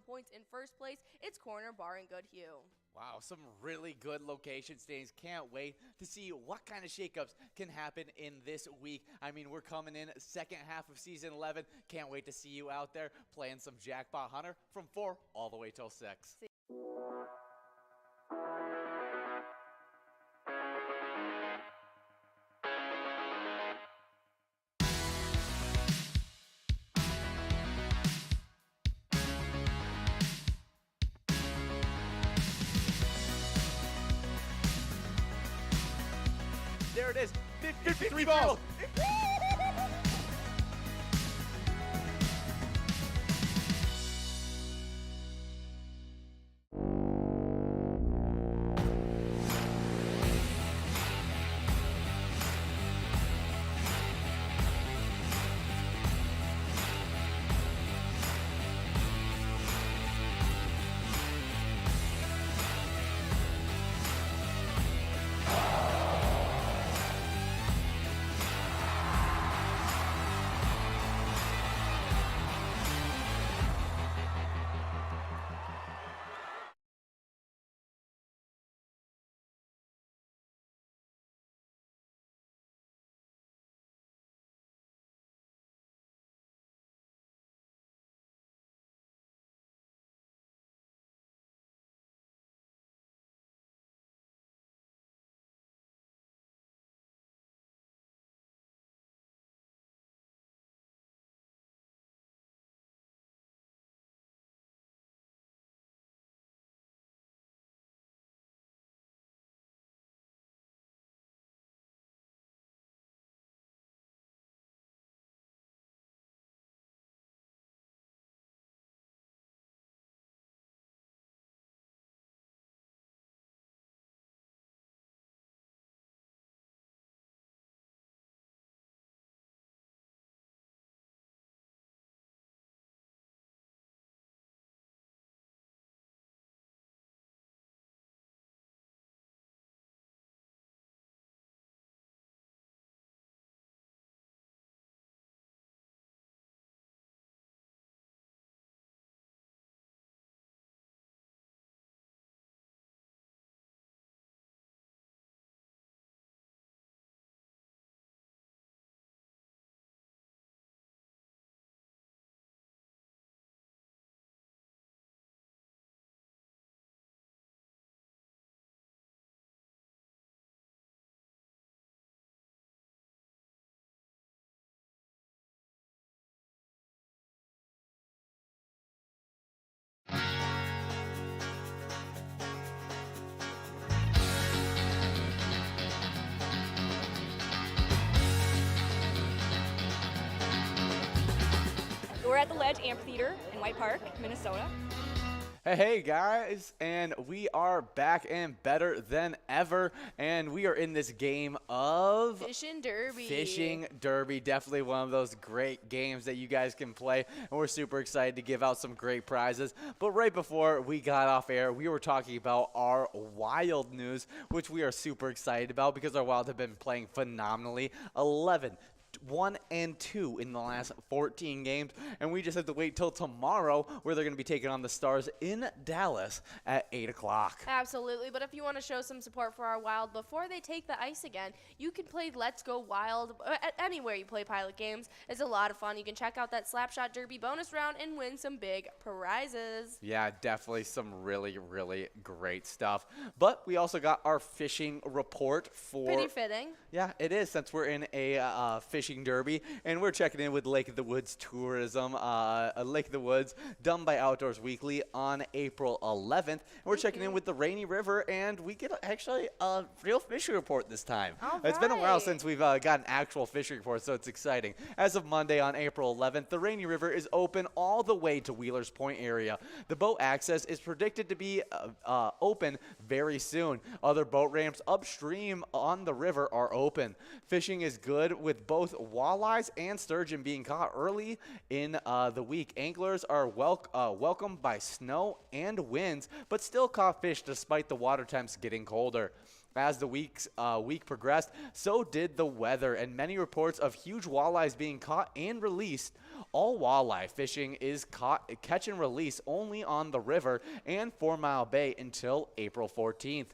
points in 1st place, it's Corner Bar in Goodhue. Wow, some really good location standings. Can't wait to see what kind of shakeups can happen in this week. I mean, we're coming in second half of season 11. Can't wait to see you out there playing some Jackpot Hunter from 4 all the way till 6. There it is, 53 balls. We're at the Ledge Amphitheater in White Park, Minnesota. Hey guys, and we are back and better than ever, and we are in this game of Fishing Derby. Fishing Derby, definitely one of those great games that you guys can play, and we're super excited to give out some great prizes. But right before we got off air, we were talking about our Wild news, which we are super excited about because our Wild have been playing phenomenally. 1-2 in the last 14 games, and we just have to wait till tomorrow where they're going to be taking on the Stars in Dallas at 8 o'clock. Absolutely, but if you want to show some support for our Wild before they take the ice again, you can play Let's Go Wild anywhere you play Pilot games. It's a lot of fun. You can check out that Slapshot Derby bonus round and win some big prizes. Yeah, definitely some really, really great stuff. But we also got our fishing report for... Pretty fitting. Yeah, it is, since we're in a fishing fishing derby, and we're checking in with Lake of the Woods Tourism. Lake of the Woods, done by Outdoors Weekly on April 11th. And we're checking in with the Rainy River, and we get actually a real fishing report this time. It's been a while since we've got an actual fishing report, so it's exciting. As of Monday on April 11th, the Rainy River is open all the way to Wheelers Point area. The boat access is predicted to be open very soon. Other boat ramps upstream on the river are open. Fishing is good with both walleyes and sturgeon being caught early in the week. Anglers are welcomed by snow and winds, but still caught fish despite the water temps getting colder. As the week progressed, so did the weather, and many reports of huge walleyes being caught and released. All walleye fishing is catch and release only on the river and 4 Mile Bay until April 14th.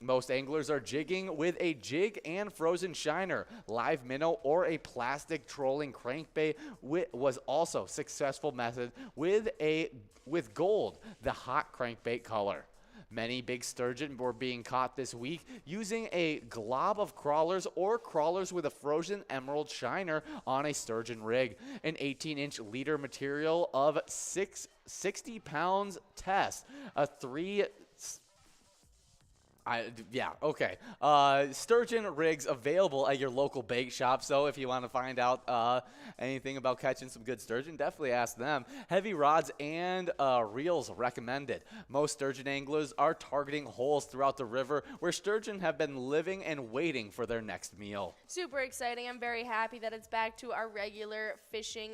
Most anglers are jigging with a jig and frozen shiner. Live minnow or a plastic trolling crankbait was also a successful method with gold, the hot crankbait color. Many big sturgeon were being caught this week using a glob of crawlers or crawlers with a frozen emerald shiner on a sturgeon rig. An 18-inch leader material of 60 pounds test. Sturgeon rigs available at your local bait shop. So if you want to find out anything about catching some good sturgeon, definitely ask them. Heavy rods and reels recommended. Most sturgeon anglers are targeting holes throughout the river where sturgeon have been living and waiting for their next meal. Super exciting. I'm very happy that it's back to our regular fishing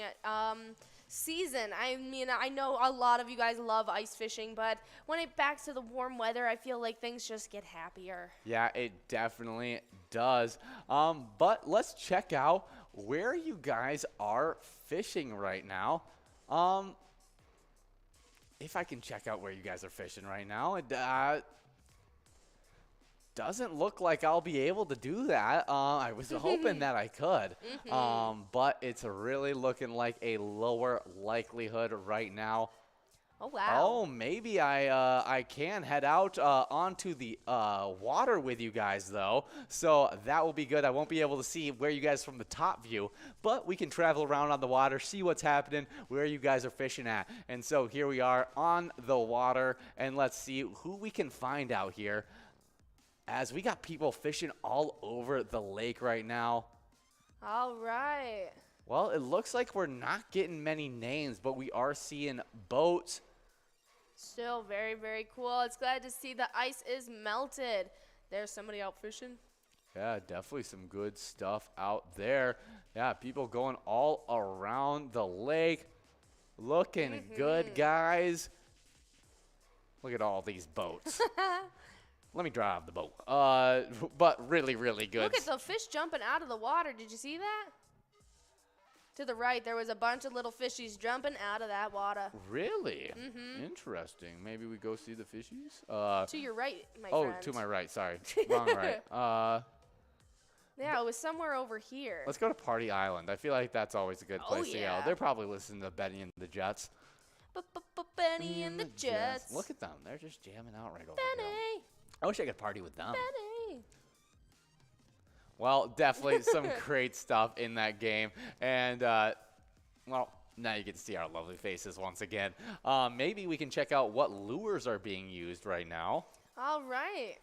season. I mean, I know a lot of you guys love ice fishing, but when it backs to the warm weather, I feel like things just get happier. Yeah, it definitely does. But let's check out where you guys are fishing right now. If I can check out where you guys are fishing right now, it doesn't look like I'll be able to do that. I was hoping that I could, but it's really looking like a lower likelihood right now. Oh, wow. Oh, maybe I can head out onto the water with you guys, though. So that will be good. I won't be able to see where you guys from the top view, but we can travel around on the water, see what's happening, where you guys are fishing at. And so here we are on the water, and let's see who we can find out here, as we got people fishing all over the lake right now. All right. Well, it looks like we're not getting many names, but we are seeing boats. Still very, very cool. It's glad to see the ice is melted. There's somebody out fishing. Yeah, definitely some good stuff out there. Yeah, people going all around the lake. Looking good, guys. Look at all these boats. Let me drive the boat. But really, really good. Look at the fish jumping out of the water. Did you see that? To the right, there was a bunch of little fishies jumping out of that water. Really? Interesting. Maybe we go see the fishies? To your right, my friend. Oh, to my right. Sorry. Wrong right. Yeah, it was somewhere over here. Let's go to Party Island. I feel like that's always a good place to go. They're probably listening to Benny and the Jets. Benny and the Jets. Look at them. They're just jamming out right over there. Benny. I wish I could party with them. Benny. Well, definitely some great stuff in that game. And, well, now you get to see our lovely faces once again. Maybe we can check out what lures are being used right now. All right.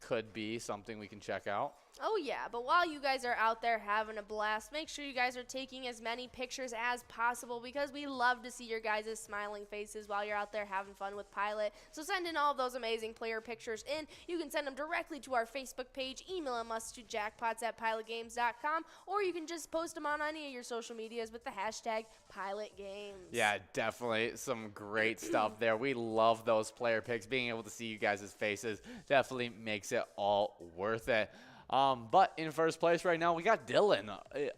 Could be something we can check out. Oh, yeah, but while you guys are out there having a blast, make sure you guys are taking as many pictures as possible, because we love to see your guys' smiling faces while you're out there having fun with Pilot. So send in all of those amazing player pictures in. You can send them directly to our Facebook page, email them us to jackpots@pilotgames.com, or you can just post them on any of your social medias with the hashtag PilotGames. Yeah, definitely some great stuff there. We love those player pics. Being able to see you guys' faces definitely makes it all worth it. But in first place right now, we got Dylan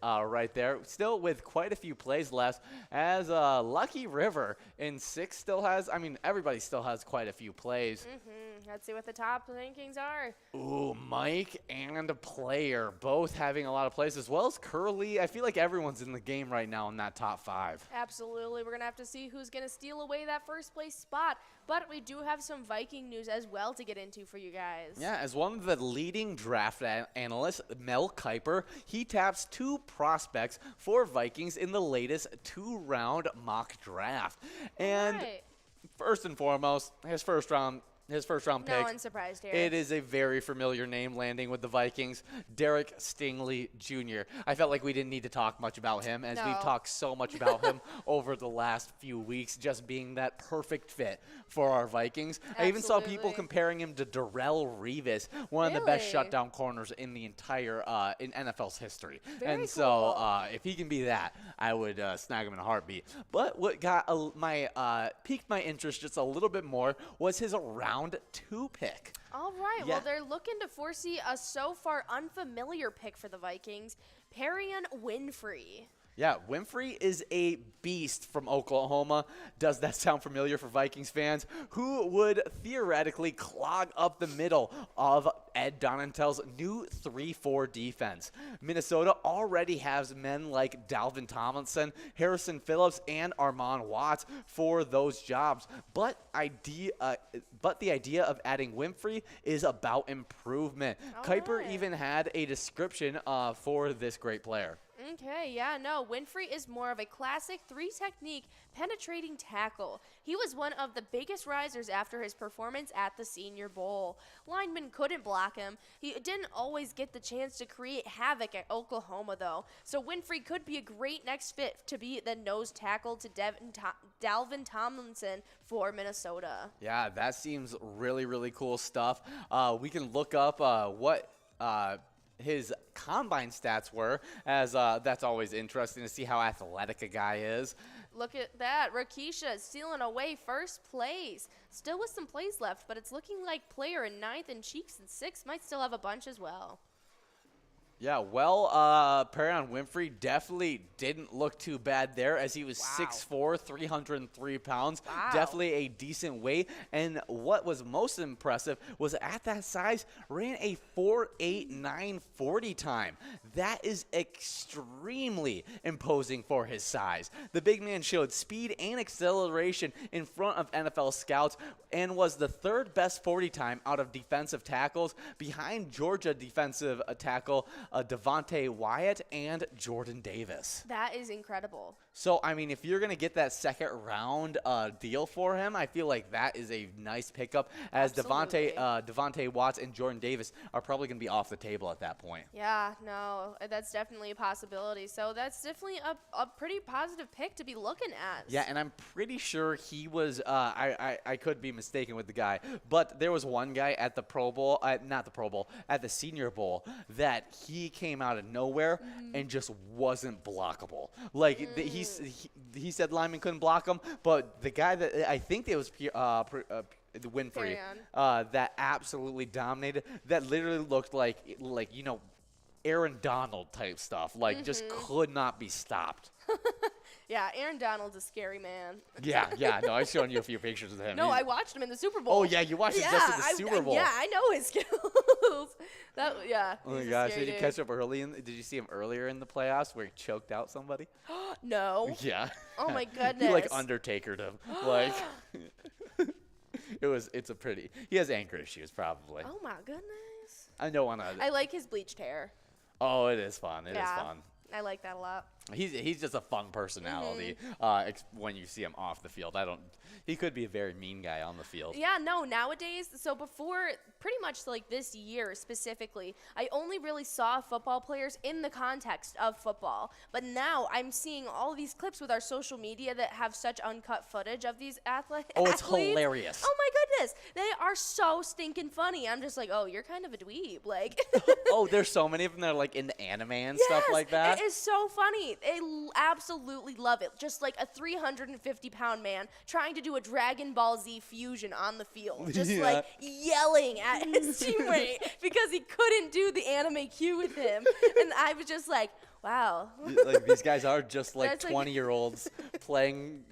right there, still with quite a few plays left, as Lucky River in 6th still has, I mean, everybody still has quite a few plays. Let's see what the top rankings are. Ooh, Mike and Player both having a lot of plays, as well as Curly. I feel like everyone's in the game right now in that top 5. Absolutely. We're going to have to see who's going to steal away that first place spot. But we do have some Viking news as well to get into for you guys. Yeah, as one of the leading draft analysts, Mel Kiper, he taps 2 prospects for Vikings in the latest 2-round mock draft. And first and foremost, his first round pick. No one's surprised here. It is a very familiar name landing with the Vikings, Derek Stingley Jr. I felt like we didn't need to talk much about him, as we've talked so much about him over the last few weeks, just being that perfect fit for our Vikings. Absolutely. I even saw people comparing him to Darrell Revis, one of the best shutdown corners in the entire in NFL's history. Very and cool. so if he can be that, I would snag him in a heartbeat. But what got piqued my interest just a little bit more was his round 2 pick. All right. Yeah. Well, they're looking to foresee a so far unfamiliar pick for the Vikings, Perion Winfrey. Yeah, Winfrey is a beast from Oklahoma. Does that sound familiar for Vikings fans? Who would theoretically clog up the middle of Ed Donatell's new 3-4 defense? Minnesota already has men like Dalvin Tomlinson, Harrison Phillips, and Armon Watts for those jobs. But the idea of adding Winfrey is about improvement. Kiper even had a description for this great player. Okay, yeah, no, Winfrey is more of a classic 3-technique penetrating tackle. He was one of the biggest risers after his performance at the Senior Bowl. Linemen couldn't block him. He didn't always get the chance to create havoc at Oklahoma, though. So Winfrey could be a great next fit to be the nose tackle to Dalvin Tomlinson for Minnesota. Yeah, that seems really, really cool stuff. We can look up what his combine stats were, as that's always interesting to see how athletic a guy is. Look at that. Rakisha stealing away first place. Still with some plays left, but it's looking like Player in 9th and Cheeks in 6th might still have a bunch as well. Yeah, well, Perion Winfrey definitely didn't look too bad there, as he was 6'4", 303 pounds. Wow. Definitely a decent weight. And what was most impressive was at that size, ran a 4.89 40 time. That is extremely imposing for his size. The big man showed speed and acceleration in front of NFL scouts and was the 3rd best 40 time out of defensive tackles, behind Georgia defensive tackle Devontae Wyatt and Jordan Davis. That is incredible. So, I mean, if you're going to get that 2nd round deal for him, I feel like that is a nice pickup, as Devontae Watts and Jordan Davis are probably going to be off the table at that point. Yeah, no, that's definitely a possibility. So that's definitely a pretty positive pick to be looking at. Yeah, and I'm pretty sure he was, I could be mistaken with the guy, but there was one guy at the Pro Bowl, not the Pro Bowl, at the Senior Bowl, that he came out of nowhere and just wasn't blockable. Like, he said linemen couldn't block him, but the guy that I think it was Winfrey that absolutely dominated, that literally looked like you know, Aaron Donald type stuff, like just could not be stopped. Yeah, Aaron Donald's a scary man. Yeah, no, I've shown you a few pictures of him. No, I watched him in the Super Bowl. Oh, yeah, you watched him just in the Super Bowl. Yeah, I know his skills. Oh my gosh, did you catch up early? Did you see him earlier in the playoffs where he choked out somebody? No. Yeah. Oh my goodness. He like Undertaker'd him. Like, he has anger issues probably. Oh my goodness. I don't want to. I like his bleached hair. Oh, it is fun. It is fun. I like that a lot. He's just a fun personality when you see him off the field. He could be a very mean guy on the field. Yeah, no, nowadays, so before, pretty much like this year specifically, I only really saw football players in the context of football. But now I'm seeing all these clips with our social media that have such uncut footage of these athletes. Oh, it's hilarious. Oh my goodness. They are so stinking funny. I'm just like, oh, you're kind of a dweeb. Like. Oh, there's so many of them that are like into anime and stuff like that. It is so funny. They absolutely love it. Just like a 350-pound man trying to do a Dragon Ball Z fusion on the field. Just like yelling at his teammate because he couldn't do the anime cue with him. And I was just like, Wow. Like these guys are just like That's like- 20-year-olds playing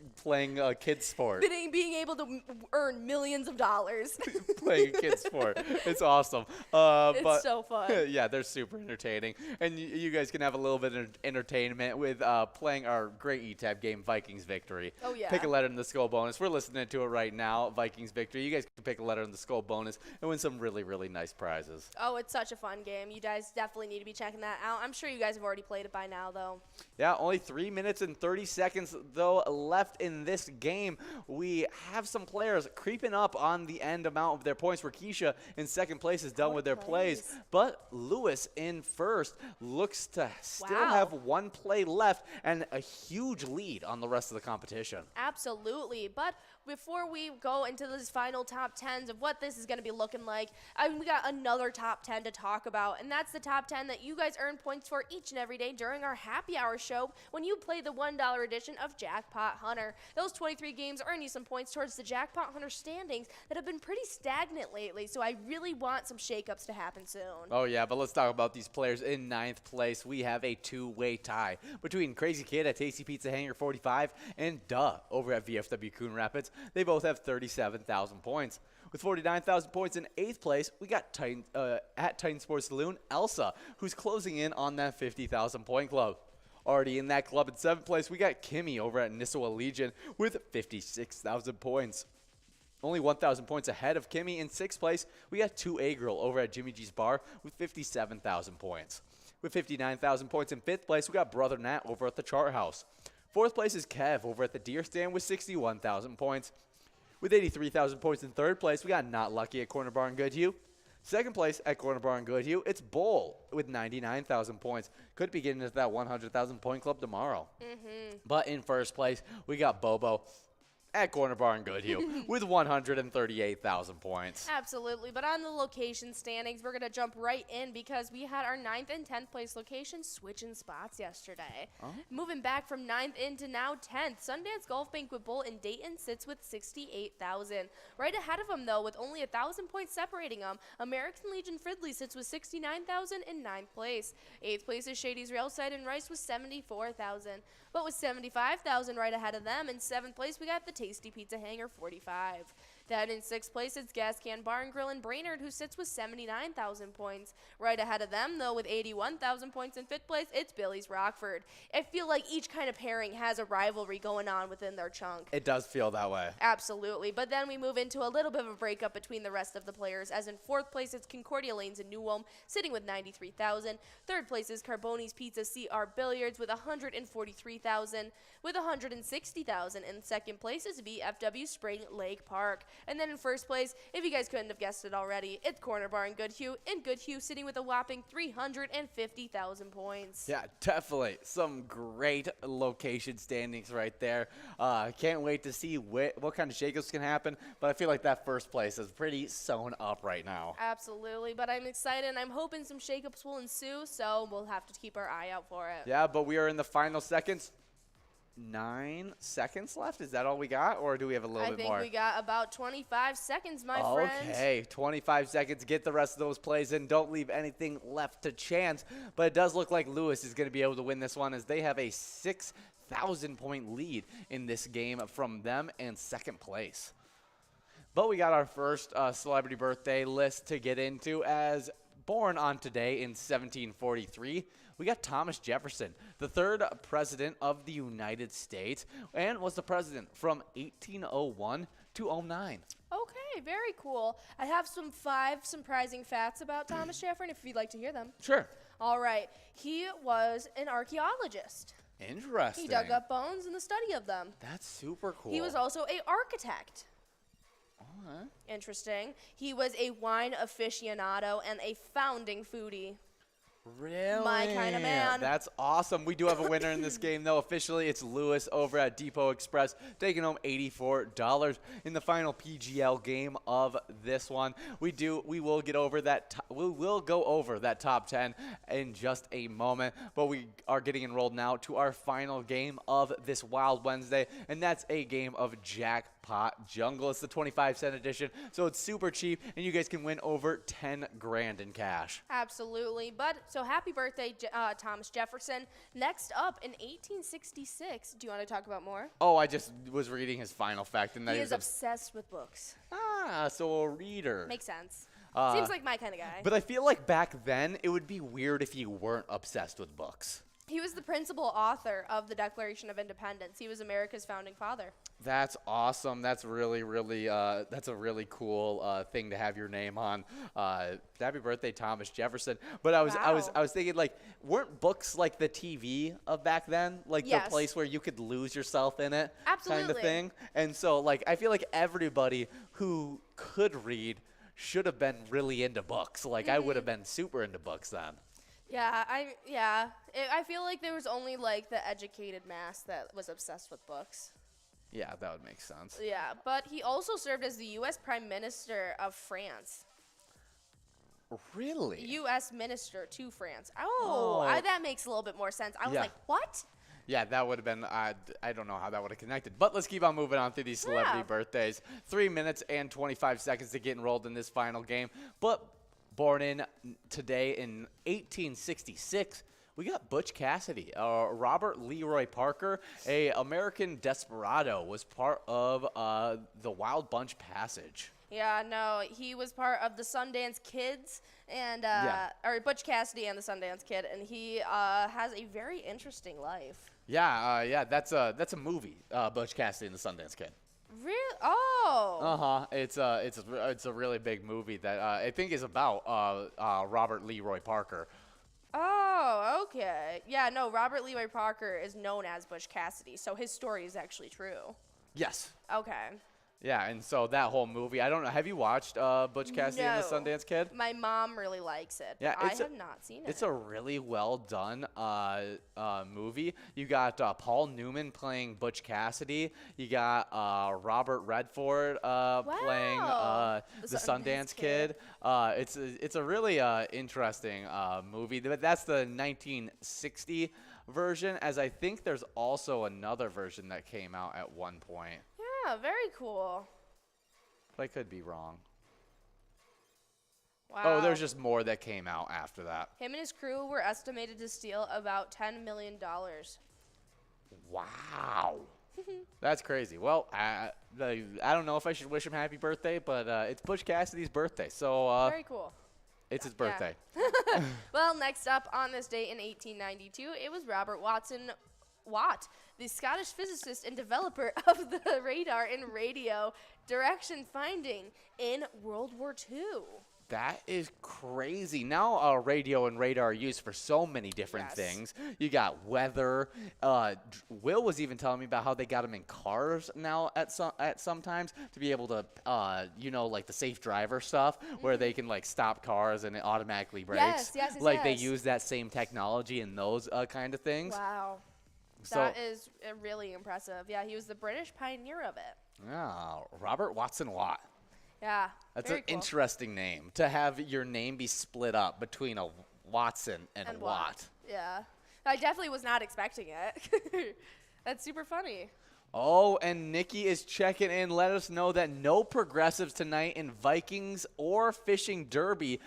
a kid's sport. Being able to earn millions of dollars. Playing a kid's sport. It's awesome. It's But so fun. yeah, they're super entertaining. And you guys can have a little bit of entertainment with playing our great ETAB game, Vikings Victory. Oh, yeah. Pick a letter in the skull bonus. We're listening to it right now, Vikings Victory. You guys can pick a letter in the skull bonus and win some really, really nice prizes. Oh, it's such a fun game. You guys definitely need to be checking that out. I'm sure you guys have already played it by now, though. Yeah, only 3 minutes and 30 seconds, though, left in this game. We have some players creeping up on the end amount of their points, where Keisha in second place is done with their plays. But Lewis in first looks to still have one play left and a huge lead on the rest of the competition. Absolutely. But before we go into this final top 10s of what this is going to be looking like, we got another top 10 to talk about, and that's the top 10 that you guys earn points for each and every day during our happy hour show when you play the $1 edition of Jackpot Hunter. Those 23 games earn you some points towards the Jackpot Hunter standings that have been pretty stagnant lately, so I really want some shakeups to happen soon. Oh, yeah, but let's talk about these players. In ninth place, we have a two-way tie between Crazy Kid at Tasty Pizza Hangar 45 and Duh over at VFW Coon Rapids. They both have 37,000 points. With 49,000 points in 8th place, we got at Titan Sports Saloon, Elsa, who's closing in on that 50,000 point club. Already in that club in 7th place, we got Kimmy over at Nisswa Legion with 56,000 points. Only 1,000 points ahead of Kimmy in 6th place, we got 2A Girl over at Jimmy G's Bar with 57,000 points. With 59,000 points in 5th place, we got Brother Nat over at the Chart House. 4th place is Kev over at the Deer Stand with 61,000 points. With 83,000 points in 3rd place, we got Not Lucky at Corner Bar in Goodhue. 2nd place at Corner Bar in Goodhue, it's Bull with 99,000 points. Could be getting into that 100,000 point club tomorrow. But in 1st place, we got Bobo at Corner Bar in Goodhue with 138,000 points. Absolutely, but on the location standings, we're going to jump right in because we had our 9th and 10th place locations switching spots yesterday. Moving back from 9th into now 10th, Sundance Golf Banquet Bowl in Dayton sits with 68,000. Right ahead of them, though, with only 1,000 points separating them, American Legion Fridley sits with 69,000 in 9th place. 8th place is Shady's Railside and Rice with 74,000. But with 75,000 right ahead of them, in 7th place, we got the Tasty Pizza Hangar 45. Then in 6th place, it's Gas Can Bar and Grill in Brainerd, who sits with 79,000 points. Right ahead of them, though, with 81,000 points in 5th place, it's Billy's Rockford. I feel like each kind of pairing has a rivalry going on within their chunk. It does feel that way. Absolutely. But then we move into a little bit of a breakup between the rest of the players, as in 4th place, it's Concordia Lanes in New Ulm, sitting with 93,000. 3rd place is Carboni's Pizza CR Billiards with 143,000. With 160,000. In 2nd place is VFW Spring Lake Park. And then in 1st place, if you guys couldn't have guessed it already, it's Corner Bar in Goodhue, sitting with a whopping 350,000 points. Yeah, definitely. Some great location standings right there. Can't wait to see what kind of shakeups can happen, but I feel like that 1st place is pretty sewn up right now. Absolutely, but I'm excited, and I'm hoping some shakeups will ensue, so we'll have to keep our eye out for it. Yeah, but we are in the final seconds. 9 seconds left? Is that all we got, or do we have a little bit more? I think we got about 25 seconds, my friend. Okay, 25 seconds. Get the rest of those plays in. Don't leave anything left to chance. But it does look like Lewis is going to be able to win this one, as they have a 6,000 point lead in this game from them and 2nd place. But we got our first celebrity birthday list to get into, as born on today in 1743. We got Thomas Jefferson, the 3rd president of the United States, and was the president from 1801 to 09. Okay, very cool. I have some 5 surprising facts about Thomas Jefferson, if you'd like to hear them. Sure. All right. He was an archaeologist. Interesting. He dug up bones in the study of them. That's super cool. He was also an architect. Interesting. He was a wine aficionado and a founding foodie. Really? My kind of man. That's awesome. We do have a winner in this game, though. Officially, it's Lewis over at Depot Express, taking home $84 in the final PGL game of this one. We will get over that. We will go over that top 10 in just a moment, but we are getting enrolled now to our final game of this Wild Wednesday, and that's a game of Jackpot Jackpot Jungle. It's the 25-cent edition, so it's super cheap, and you guys can win over 10 grand in cash. Absolutely. But so happy birthday, Thomas Jefferson. Next up in 1866, do you want to talk about more? Oh, I just was reading his final fact, and that He he is was obsessed with books. so a reader. Makes sense. Seems like my kind of guy. But I feel like back then it would be weird if you weren't obsessed with books. He was the principal author of the Declaration of Independence. He was America's founding father. That's awesome. That's really, really, that's a really cool thing to have your name on. Happy birthday, Thomas Jefferson. But I was thinking, like, weren't books like the TV of back then, like Yes. the place where you could lose yourself in it, kind Absolutely. of thing? And so, like, I feel like everybody who could read should have been really into books. Like, I would have been super into books then. Yeah, I feel like there was only like the educated mass that was obsessed with books. Yeah, that would make sense. Yeah, but he also served as the U.S. Prime Minister of France. Really? U.S. Minister to France. Oh. That makes a little bit more sense. I was Yeah. like, what? Yeah, that would have been, I don't know how that would have connected. But let's keep on moving on through these celebrity Yeah. birthdays. 3 minutes and 25 seconds to get enrolled in this final game. But born in today in 1866, we got Butch Cassidy. Robert Leroy Parker, a American desperado, was part of the Wild Bunch Passage. Yeah, no, he was part of the Sundance Kids and or Butch Cassidy and the Sundance Kid, and he has a very interesting life. Yeah, that's a movie, Butch Cassidy and the Sundance Kid. Really? Oh. It's a really big movie that I think is about Robert Leroy Parker. Oh, okay. Yeah, no, Robert Leroy Parker is known as Butch Cassidy, so his story is actually true. Yes. Okay. Yeah, and so that whole movie, I don't know. Have you watched Butch Cassidy and the No. Sundance Kid? My mom really likes it. Yeah, but I it's a- have not seen it. It's a really well done movie. You got Paul Newman playing Butch Cassidy. You got Robert Redford playing Wow. the Sundance Kid. It's a really interesting movie. That's the 1960 version, as I think there's also another version that came out at one point. Yeah, very cool. But I could be wrong. Wow. Oh, there's just more that came out after that. Him and his crew were estimated to steal about $10 million. Wow. That's crazy. Well, I don't know if I should wish him happy birthday, but it's Butch Cassidy's birthday, so Very cool. it's his birthday. Well, next up on this date in 1892, it was Robert Watt, the Scottish physicist and developer of the radar and radio direction finding in World War II. That is crazy. Now radio and radar are used for so many different Yes. things. You got weather. Will was even telling me about how they got them in cars now at some times to be able to, like the safe driver stuff where they can like stop cars and it automatically brakes. Yes, Like they yes. use that same technology in those kind of things. Wow. So, That is really impressive. Yeah, he was the British pioneer of it. yeah, Robert Watson Watt. Yeah. That's very an cool. interesting name to have your name be split up between a Watson and a Watt. Yeah. I definitely was not expecting it. That's super funny. Oh, and Nikki is checking in. Let us know that no progressives tonight in Vikings or Fishing Derby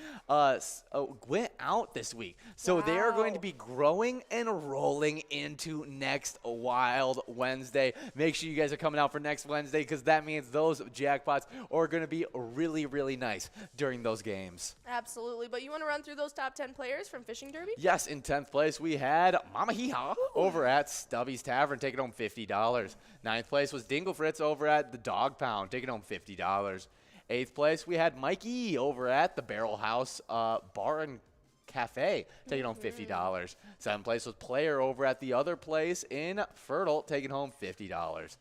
went out this week. So they are going to Wow. be growing and rolling into next Wild Wednesday. Make sure you guys are coming out for next Wednesday because that means those jackpots are going to be really, really nice during those games. Absolutely. But you want to run through those top 10 players from Fishing Derby? Yes, in 10th place, we had Mama Hee-Haw over at Stubby's Tavern, taking home $50. 9th place was Dingle Fritz over at the Dog Pound, taking home $50. 8th place, we had Mikey over at the Barrel House Bar and Cafe, taking home $50. 7th place was Player over at the other place in Fertile, taking home $50.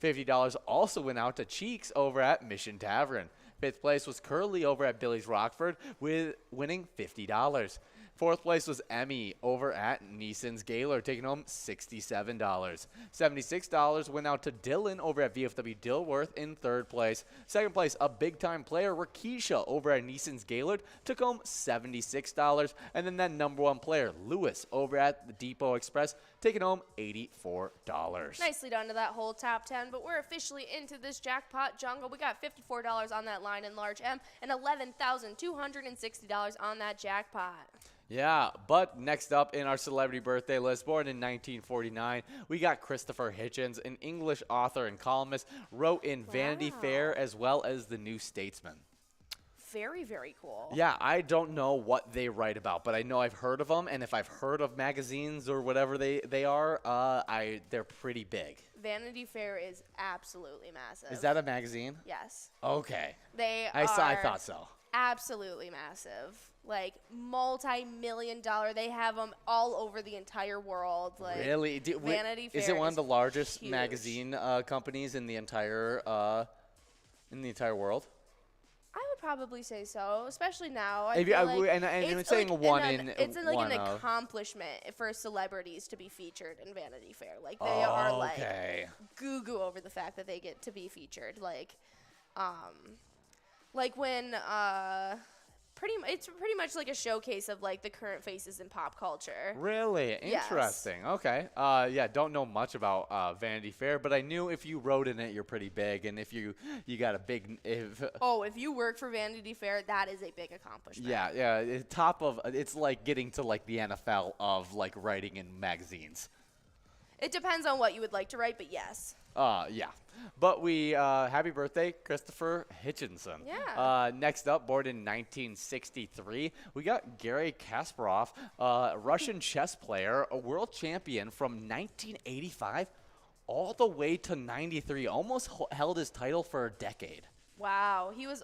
$50 also went out to Cheeks over at Mission Tavern. 5th place was Curly over at Billy's Rockford with winning $50. Fourth place was Emmy over at Neeson's Gaylor, taking home $67. $76 went out to Dylan over at VFW Dilworth in third place. Second place, a big-time player, Rakisha over at Neeson's Gaylord, took home $76. And then that number one player, Lewis over at the Depot Express, taking home $84. Nicely done to that whole top 10, but we're officially into this jackpot jungle. We got $54 on that line in large M and $11,260 on that jackpot. Yeah, but next up in our celebrity birthday list, born in 1949, we got Christopher Hitchens, an English author and columnist, wrote in Vanity Fair as well as The New Statesman. Very, very cool. Yeah, I don't know what they write about, but I know I've heard of them, and if I've heard of magazines or whatever they are, they're pretty big. Vanity Fair is absolutely massive. Is that a magazine? Yes. Okay. I thought so. Absolutely massive. Like, multi-million-dollar. They have them all over the entire world. Like, Really? Vanity Fair is it one of the largest huge. magazine companies in the entire world? I would probably say so, especially now. I'm saying it's like an accomplishment for celebrities to be featured in Vanity Fair. Like, they are like goo over the fact that they get to be featured. Like when it's pretty much like a showcase of like the current faces in pop culture. Really? Interesting. Yes. Okay. Don't know much about Vanity Fair, but I knew if you wrote in it, you're pretty big, and if you got a big if you work for Vanity Fair, that is a big accomplishment. Yeah. It's like getting to like the NFL of like writing in magazines. It depends on what you would like to write, but yes. Yeah. But happy birthday, Christopher Hitchenson. Yeah. Next up, born in 1963, we got Garry Kasparov, Russian chess player, a world champion from 1985 all the way to 93, almost held his title for a decade. Wow. He is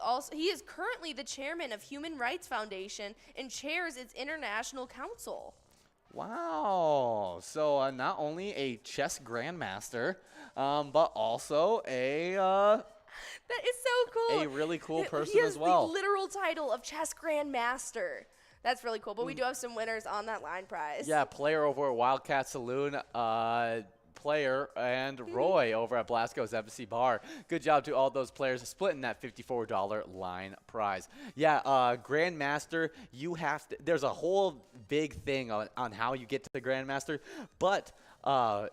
currently the chairman of Human Rights Foundation and chairs its international council. Wow. So not only a chess grandmaster, but also that is so cool. A really cool person he has as well. The literal title of chess grandmaster. That's really cool. But we do have some winners on that line prize. Yeah, player over at Wildcat Saloon, player, and Roy over at Blasco's Embassy Bar. Good job to all those players splitting that $54 line prize. Yeah, Grandmaster, there's a whole big thing on how you get to the Grandmaster, but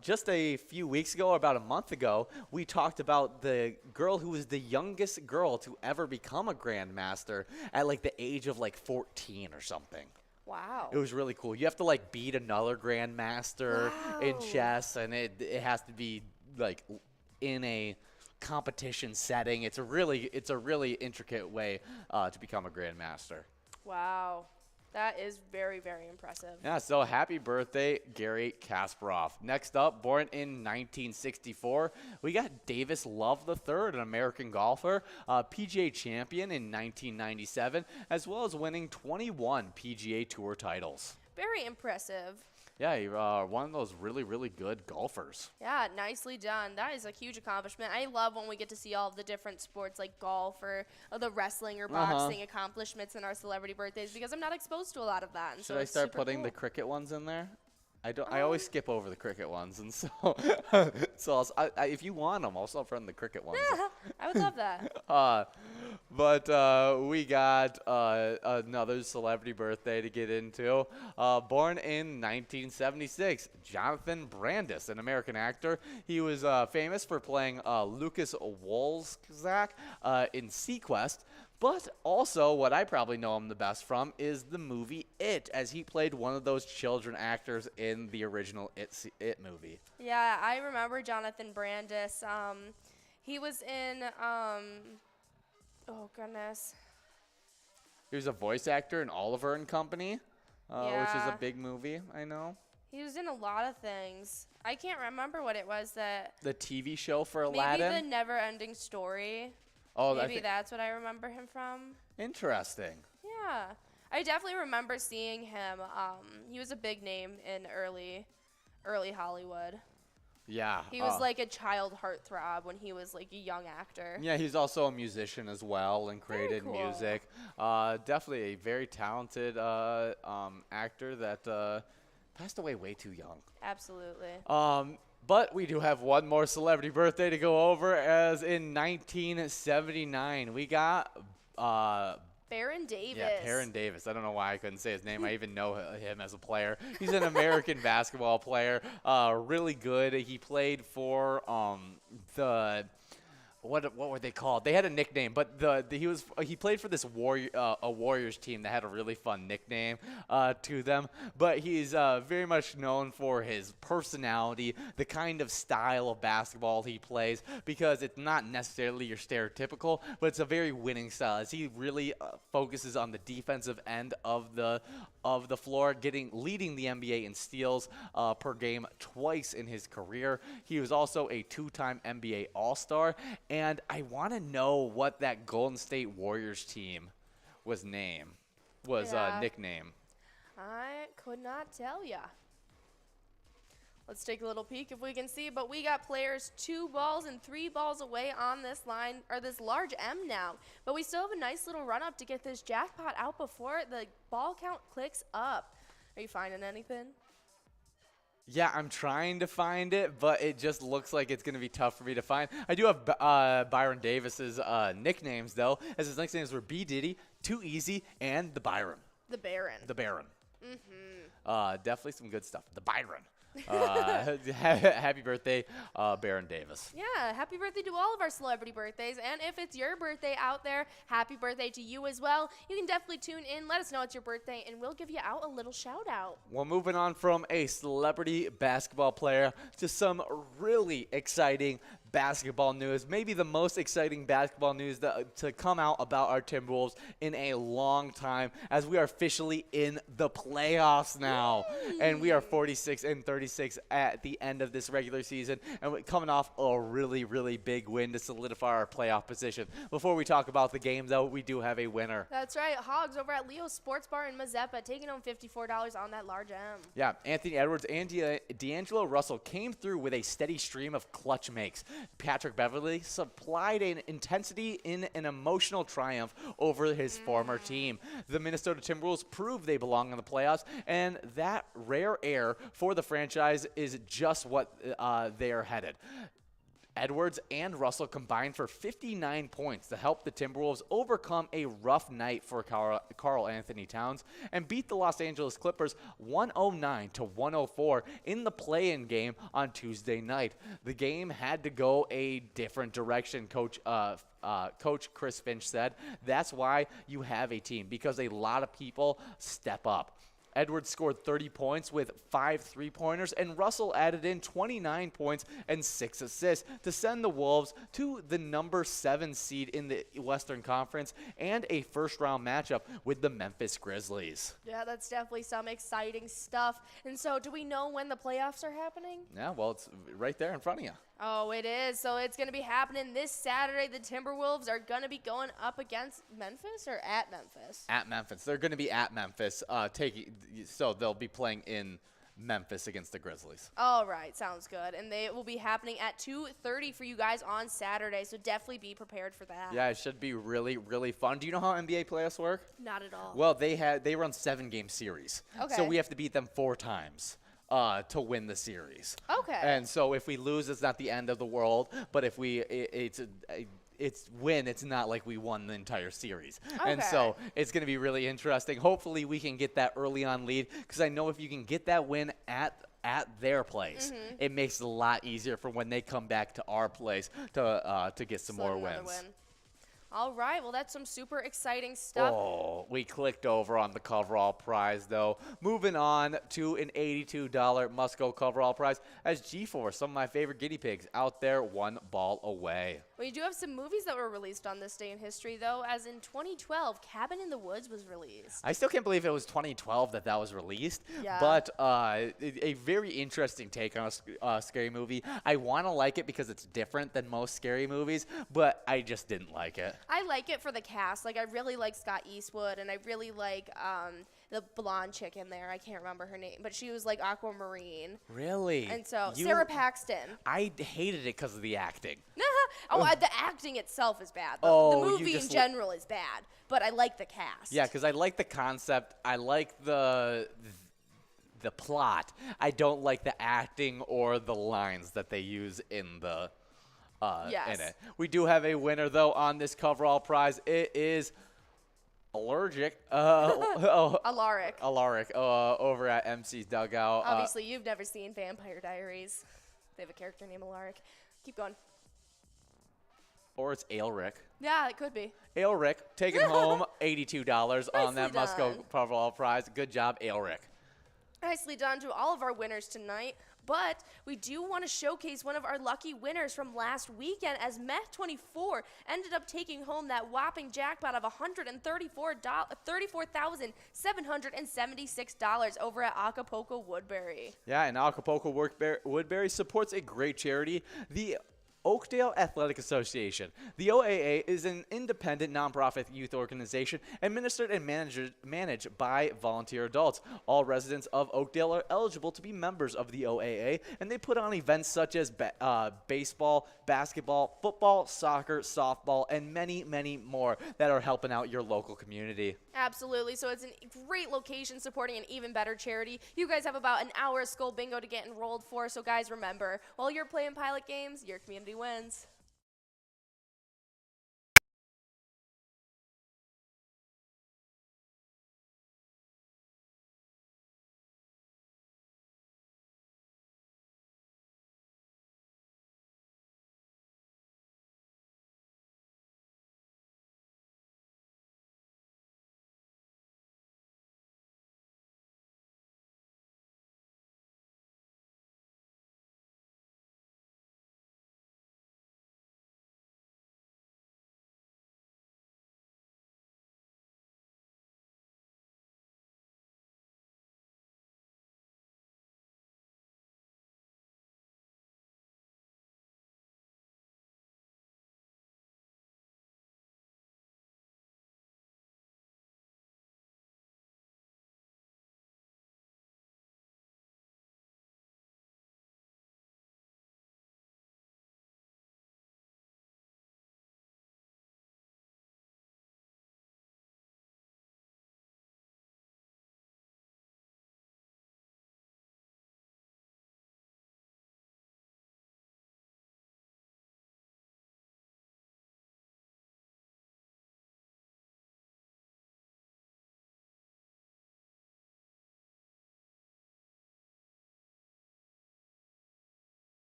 just a few weeks ago, or about a month ago, we talked about the girl who was the youngest girl to ever become a Grandmaster at like the age of like 14 or something. Wow. It was really cool. You have to like beat another grandmaster in chess, and it has to be like in a competition setting. It's a really intricate way to become a grandmaster. Wow. That is very, very impressive. Yeah, so happy birthday, Garry Kasparov. Next up, born in 1964, we got Davis Love III, an American golfer, PGA champion in 1997, as well as winning 21 PGA Tour titles. Very impressive. Yeah, you're one of those really, really good golfers. Yeah, nicely done. That is a huge accomplishment. I love when we get to see all of the different sports like golf or the wrestling or boxing accomplishments in our celebrity birthdays because I'm not exposed to a lot of that. And Should I start putting the cricket ones in there? I always skip over the cricket ones, and so if you want them, I'll start putting the cricket ones. I would love that. But we got another celebrity birthday to get into. Born in 1976, Jonathan Brandis, an American actor. He was famous for playing Lucas Wolszak in Sequest. But also, what I probably know him the best from is the movie It, as he played one of those children actors in the original It movie. Yeah, I remember Jonathan Brandis. He was in, oh goodness. He was a voice actor in Oliver and Company, which is a big movie, I know. He was in a lot of things. I can't remember what it was that. The TV show for Aladdin? Maybe The Never Ending Story. Oh, maybe that's what I remember him from. Interesting. Yeah. I definitely remember seeing him. He was a big name in early Hollywood. Yeah. He was like a child heartthrob when he was like a young actor. Yeah, he's also a musician as well and created cool. music. Definitely a very talented actor that passed away way too young. Absolutely. But we do have one more celebrity birthday to go over, as in 1979 we got Baron Davis. Yeah, Baron Davis. I don't know why I couldn't say his name. I even know him as a player. He's an American basketball player. Really good. He played for the what were they called? They had a nickname, but he played for this Warriors team that had a really fun nickname to them. But he's very much known for his personality, the kind of style of basketball he plays, because it's not necessarily your stereotypical, but it's a very winning style, as he really focuses on the defensive end of the floor, leading the NBA in steals per game twice in his career. He was also a 2-time NBA All-Star, and I want to know what that Golden State Warriors team was nickname. I could not tell ya. Let's take a little peek if we can see, but we got players 2 balls and 3 balls away on this line, or this large M now. But we still have a nice little run up to get this jackpot out before the ball count clicks up. Are you finding anything? Yeah, I'm trying to find it, but it just looks like it's going to be tough for me to find. I do have Byron Davis's nicknames, though, as his nicknames were B. Diddy, Too Easy, and the Byron. The Baron. The Baron. Mm-hmm. Definitely some good stuff. The Byron. Happy birthday, Baron Davis. Yeah, happy birthday to all of our celebrity birthdays. And if it's your birthday out there, happy birthday to you as well. You can definitely tune in, let us know it's your birthday, and we'll give you out a little shout out. Well, moving on from a celebrity basketball player to some really exciting basketball news, maybe the most exciting basketball news to come out about our Timberwolves in a long time, as we are officially in the playoffs now. And we are 46-36 at the end of this regular season, and we're coming off a really, really big win to solidify our playoff position. Before we talk about the game, though, we do have a winner. That's right. Hogs over at Leo's Sports Bar in Mazeppa, taking home $54 on that large M. Yeah, Anthony Edwards and D'Angelo Russell came through with a steady stream of clutch makes. Patrick Beverley supplied an intensity in an emotional triumph over his former team. The Minnesota Timberwolves proved they belong in the playoffs, and that rare air for the franchise is just what they are headed. Edwards and Russell combined for 59 points to help the Timberwolves overcome a rough night for Karl Anthony Towns and beat the Los Angeles Clippers 109-104 in the play-in game on Tuesday night. The game had to go a different direction, Coach Chris Finch said. That's why you have a team, because a lot of people step up. Edwards scored 30 points with 5 3-pointers, and Russell added in 29 points and 6 assists to send the Wolves to the number 7 seed in the Western Conference and a first-round matchup with the Memphis Grizzlies. Yeah, that's definitely some exciting stuff. And so, do we know when the playoffs are happening? Yeah, well, it's right there in front of you. Oh, it is. So it's going to be happening this Saturday. The Timberwolves are going to be going up against Memphis or at Memphis? At Memphis. They're going to be at Memphis, so they'll be playing in Memphis against the Grizzlies. All right, sounds good. And they will be happening at 2:30 for you guys on Saturday, so definitely be prepared for that. Yeah, it should be really, really fun. Do you know how NBA playoffs work? Not at all. Well, they run 7-game series. Okay. So we have to beat them 4 times. To win the series. Okay. And so if we lose, it's not the end of the world. But if it's win, it's not like we won the entire series. Okay. And so it's going to be really interesting. Hopefully we can get that early on lead, because I know if you can get that win at their place, it makes it a lot easier for when they come back to our place to get some more wins. Win. All right, well, that's some super exciting stuff. Oh, we clicked over on the coverall prize, though. Moving on to an $82 must-go coverall prize, as G-Force, some of my favorite guinea pigs, out there 1 ball away. We do have some movies that were released on this day in history, though, as in 2012, Cabin in the Woods was released. I still can't believe it was 2012 that was released. Yeah. But a very interesting take on a scary movie. I want to like it because it's different than most scary movies, but I just didn't like it. I like it for the cast. Like, I really like Scott Eastwood, and I really like the blonde chick in there. I can't remember her name, but she was like aquamarine. Really? And so Sarah Paxton. I hated it because of the acting. The acting itself is bad. Oh, The you movie in just general is bad, but I like the cast. Yeah, because I like the concept. I like the plot. I don't like the acting or the lines that they use in the in it. We do have a winner though on this coverall prize. It is Alaric over at MC's Dugout. Obviously, you've never seen Vampire Diaries. They have a character named Alaric. Keep going. Or it's Aelric. Yeah, it could be. Aelric taking home $82 on that Nicely Musco done. coverall prize. Good job, Aelric. Nicely done to all of our winners tonight. But we do want to showcase one of our lucky winners from last weekend, as Meth24 ended up taking home that whopping jackpot of $34,776 over at Acapulco Woodbury. Yeah, and Acapulco Woodbury supports a great charity, the Oakdale Athletic Association. The OAA is an independent nonprofit youth organization administered and managed by volunteer adults. All residents of Oakdale are eligible to be members of the OAA, and they put on events such as baseball, basketball, football, soccer, softball, and many, many more that are helping out your local community. Absolutely. So it's a great location supporting an even better charity. You guys have about an hour of Skull Bingo to get enrolled for. So guys, remember, while you're playing pilot games, your community wins.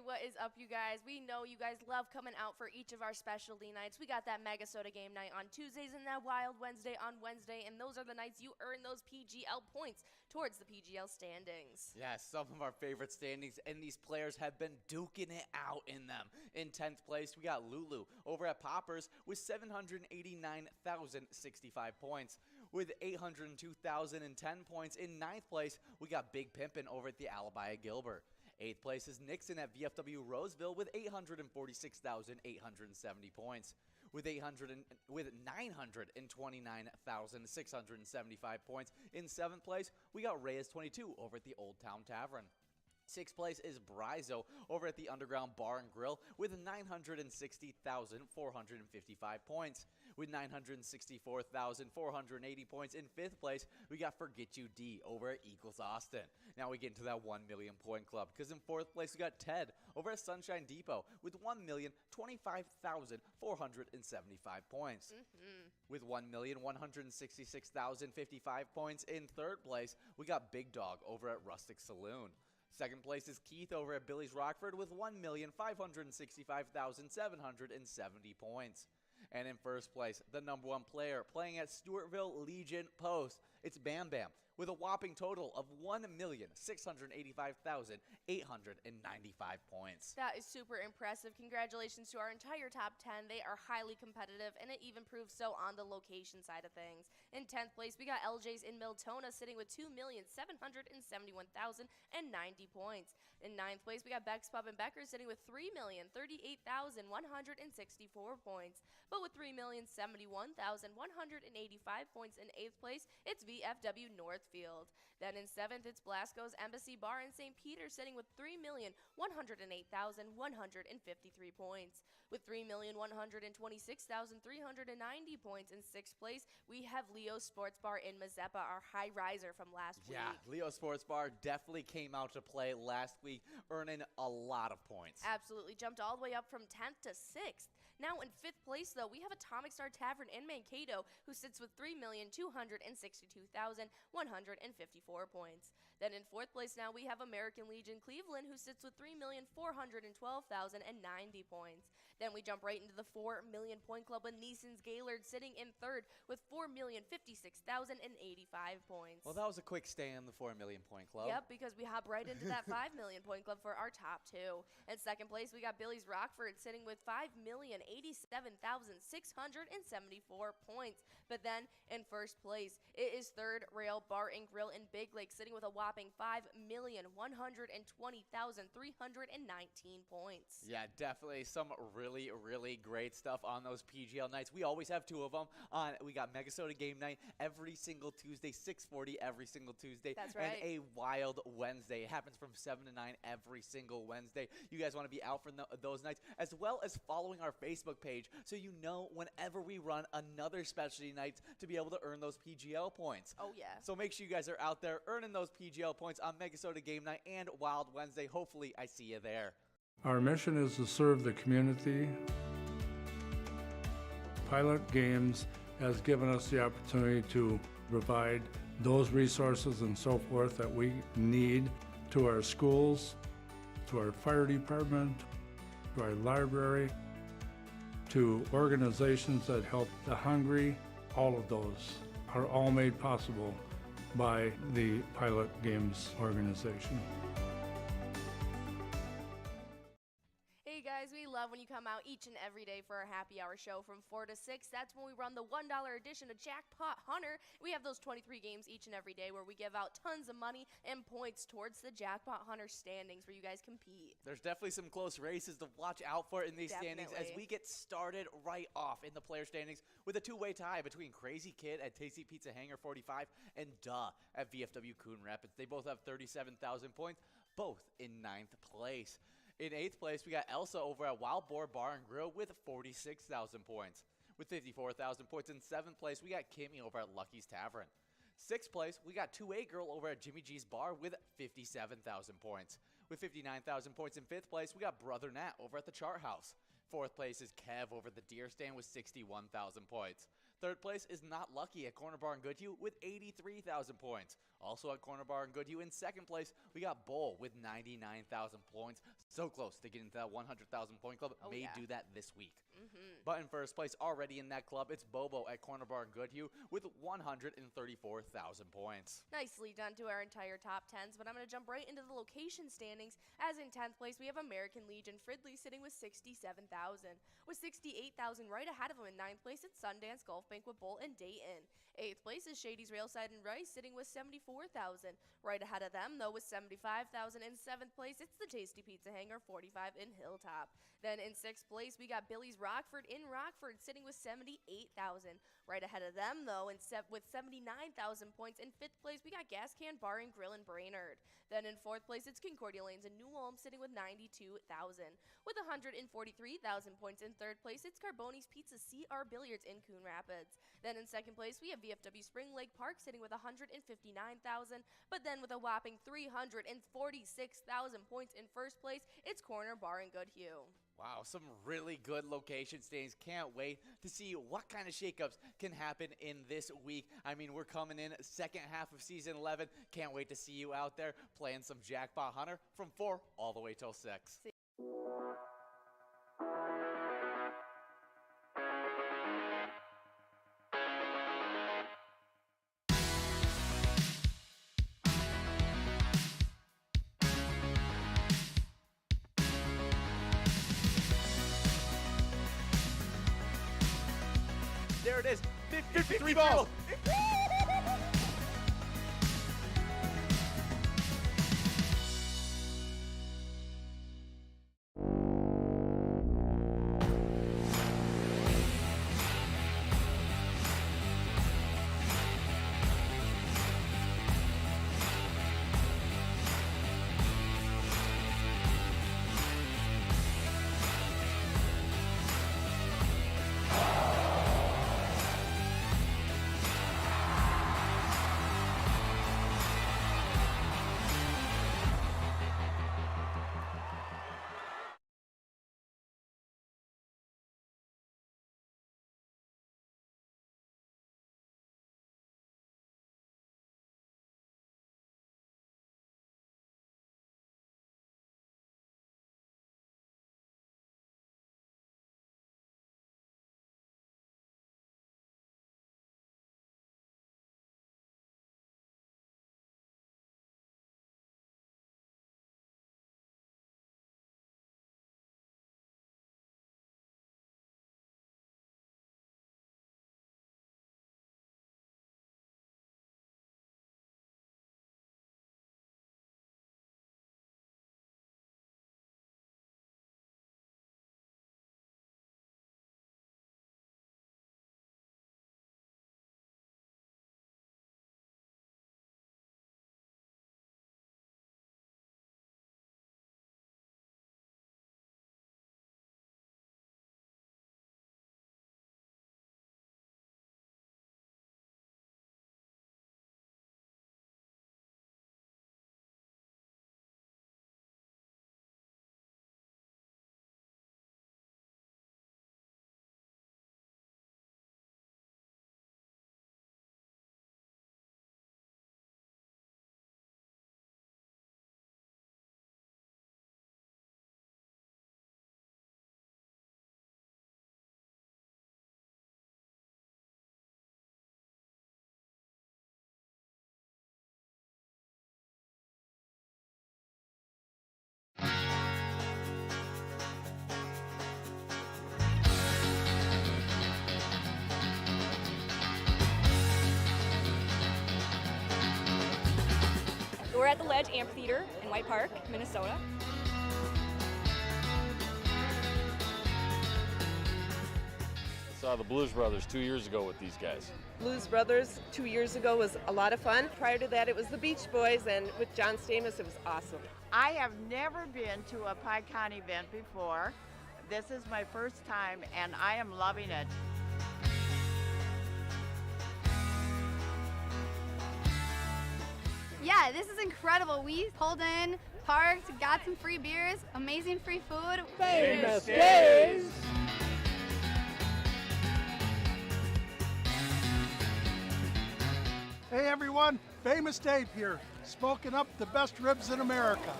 What is up, you guys? We know you guys love coming out for each of our specialty nights. We got that MegaSota game night on Tuesdays and that Wild Wednesday on Wednesday, and those are the nights you earn those PGL points towards the PGL standings. Yeah, some of our favorite standings, and these players have been duking it out in them. In 10th place, we got Lulu over at Poppers with 789,065 points. With 802,010 points in 9th place, we got Big Pimpin' over at the Alibi at Gilbert. 8th place is Nixon at VFW Roseville with 846,870 points. With 929,675 points in 7th place, we got Reyes 22 over at the Old Town Tavern. Sixth place is Brizo over at the Underground Bar and Grill with 960,455 points. With 964,480 points in fifth place, we got Forget You D over at Eagles Austin. Now we get into that 1 million point club, because in fourth place we got Ted over at Sunshine Depot with 1,025,475 points. With 1,166,055 points in third place, we got Big Dog over at Rustic Saloon. Second place is Keith over at Billy's Rockford with 1,565,770 points. And in first place, the number one player playing at Stewartville Legion Post, it's Bam Bam with a whopping total of 1,685,895 points. That is super impressive. Congratulations to our entire top 10. They are highly competitive, and it even proves so on the location side of things. In 10th place, we got LJ's in Miltona sitting with 2,771,090 points. In 9th place, we got Beck's Pub and Becker sitting with 3,038,164 points. But with 3,071,185 points in 8th place, it's VFW Northfield. Then in 7th, it's Blasco's Embassy Bar in St. Peter sitting with 3,108,153 points. With 3,126,390 points in 6th place, we have Leo's Sports Bar in Mazeppa, our high riser from last week. Yeah, Leo Sports Bar definitely came out to play last week, earning a lot of points. Absolutely, jumped all the way up from 10th to 6th. Now in 5th place, though, we have Atomic Star Tavern in Mankato, who sits with 3,262,154 points. Then in 4th place now, we have American Legion Cleveland, who sits with 3,412,090 points. Then we jump right into the 4 million point club with Neeson's Gaylord sitting in 3rd with 4,056,085 points. Well, that was a quick stay in the 4 million point club. Yep, because we hop right into that 5 million point club for our top 2. In 2nd place, we got Billy's Rockford sitting with 5,087,674 points. But then in 1st place, it is Third Rail Bar and Grill in Big Lake sitting with a whopping 5,120,319 points. Yeah, definitely some really, really great stuff on those PGL nights. We always have 2 of them. We got MegaSota game night every single Tuesday, 6:40 every single Tuesday. That's right. And a Wild Wednesday. It happens from 7 to 9 every single Wednesday. You guys want to be out for those nights, as well as following our Facebook page so you know whenever we run another specialty night to be able to earn those PGL points. Oh, yeah. So make sure you guys are out there earning those PGL points on MegaSota game night and Wild Wednesday. Hopefully I see you there. Our mission is to serve the community. Pilot Games has given us the opportunity to provide those resources and so forth that we need to our schools, to our fire department, to our library, to organizations that help the hungry. All of those are all made possible by the Pilot Games organization. Hey guys, we love when you come out each and every day for our happy hour show from 4 to 6. That's when we run the $1 edition of Jackpot Hunter. We have those 23 games each and every day where we give out tons of money and points towards the Jackpot Hunter standings where you guys compete. There's definitely some close races to watch out for in these standings as we get started right off in the player standings with a 2-way tie between Crazy Kid at Tasty Pizza Hangar 45 and Duh at VFW Coon Rapids. They both have 37,000 points, both in 9th place. In 8th place, we got Elsa over at Wild Boar Bar and Grill with 46,000 points. With 54,000 points in 7th place, we got Kimmy over at Lucky's Tavern. 6th place, we got 2A Girl over at Jimmy G's Bar with 57,000 points. With 59,000 points in 5th place, we got Brother Nat over at the Chart House. 4th place is Kev over at the Deer Stand with 61,000 points. 3rd place is Not Lucky at Corner Bar and Goodhue with 83,000 points. Also at Corner Bar and Goodhue in 2nd place, we got Bull with 99,000 points. So close to getting to that 100,000 point club. May do that this week. But in 1st place, already in that club, it's Bobo at Corner Bar and Goodhue with 134,000 points. Nicely done to our entire top 10s, but I'm going to jump right into the location standings. As in 10th place, we have American Legion Fridley sitting with 67,000. With 68,000 right ahead of him in 9th place, it's Sundance Golf Banquet Bowl and Dayton. 8th place is Shady's Railside and Rice sitting with 74,000. $74,000. Right ahead of them, though, with $75,000 in 7th place, it's the Tasty Pizza Hanger, $45,000 in Hilltop. Then in 6th place, we got Billy's Rockford in Rockford, sitting with $78,000. Right ahead of them, though, with 79,000 points. In 5th place, we got Gas Can Bar and Grill in Brainerd. Then in 4th place, it's Concordia Lanes in New Ulm, sitting with 92,000. With 143,000 points in 3rd place, it's Carboni's Pizza CR Billiards in Coon Rapids. Then in 2nd place, we have VFW Spring Lake Park, sitting with 159,000. But then with a whopping 346,000 points in 1st place, it's Corner Bar in Goodhue. Wow, some really good location standings. Can't wait to see what kind of shakeups can happen in this week. I mean, we're coming in second half of season 11. Can't wait to see you out there playing some Jackpot Hunter from 4 all the way till 6. There it is, 53 balls. We're at the Ledge Amphitheater in White Park, Minnesota. Saw the Blues Brothers 2 years ago with these guys. Blues Brothers 2 years ago was a lot of fun. Prior to that, it was the Beach Boys, and with John Stamos, it was awesome. I have never been to a PyCon event before. This is my first time, and I am loving it. Yeah, this is incredible. We pulled in, parked, got some free beers, amazing free food. Famous Days! Hey everyone, Famous Dave here, smoking up the best ribs in America.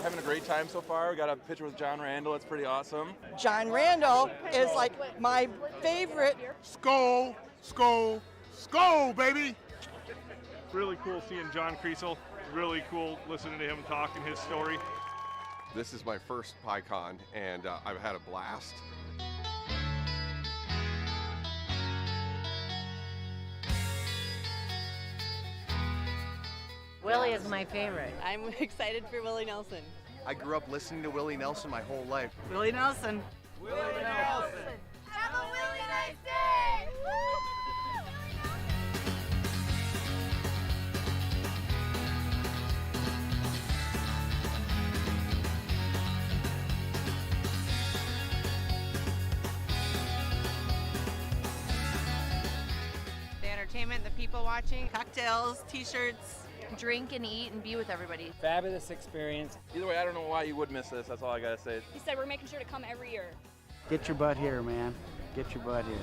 Having a great time so far. We got a picture with John Randall. It's pretty awesome. John Randall is like my favorite. Skol, skol, skol, baby! Really cool seeing John Kriesel. Really cool listening to him talking his story. This is my first PyCon, and I've had a blast. Willie is my favorite. I'm excited for Willie Nelson. I grew up listening to Willie Nelson my whole life. Willie Nelson. Willie Nelson. Have a really nice day! The entertainment, the people watching, cocktails, t-shirts. Drink and eat and be with everybody. Fabulous experience. Either way, I don't know why you would miss this. That's all I gotta say. He said we're making sure to come every year. Get your butt here, man. Get your butt here.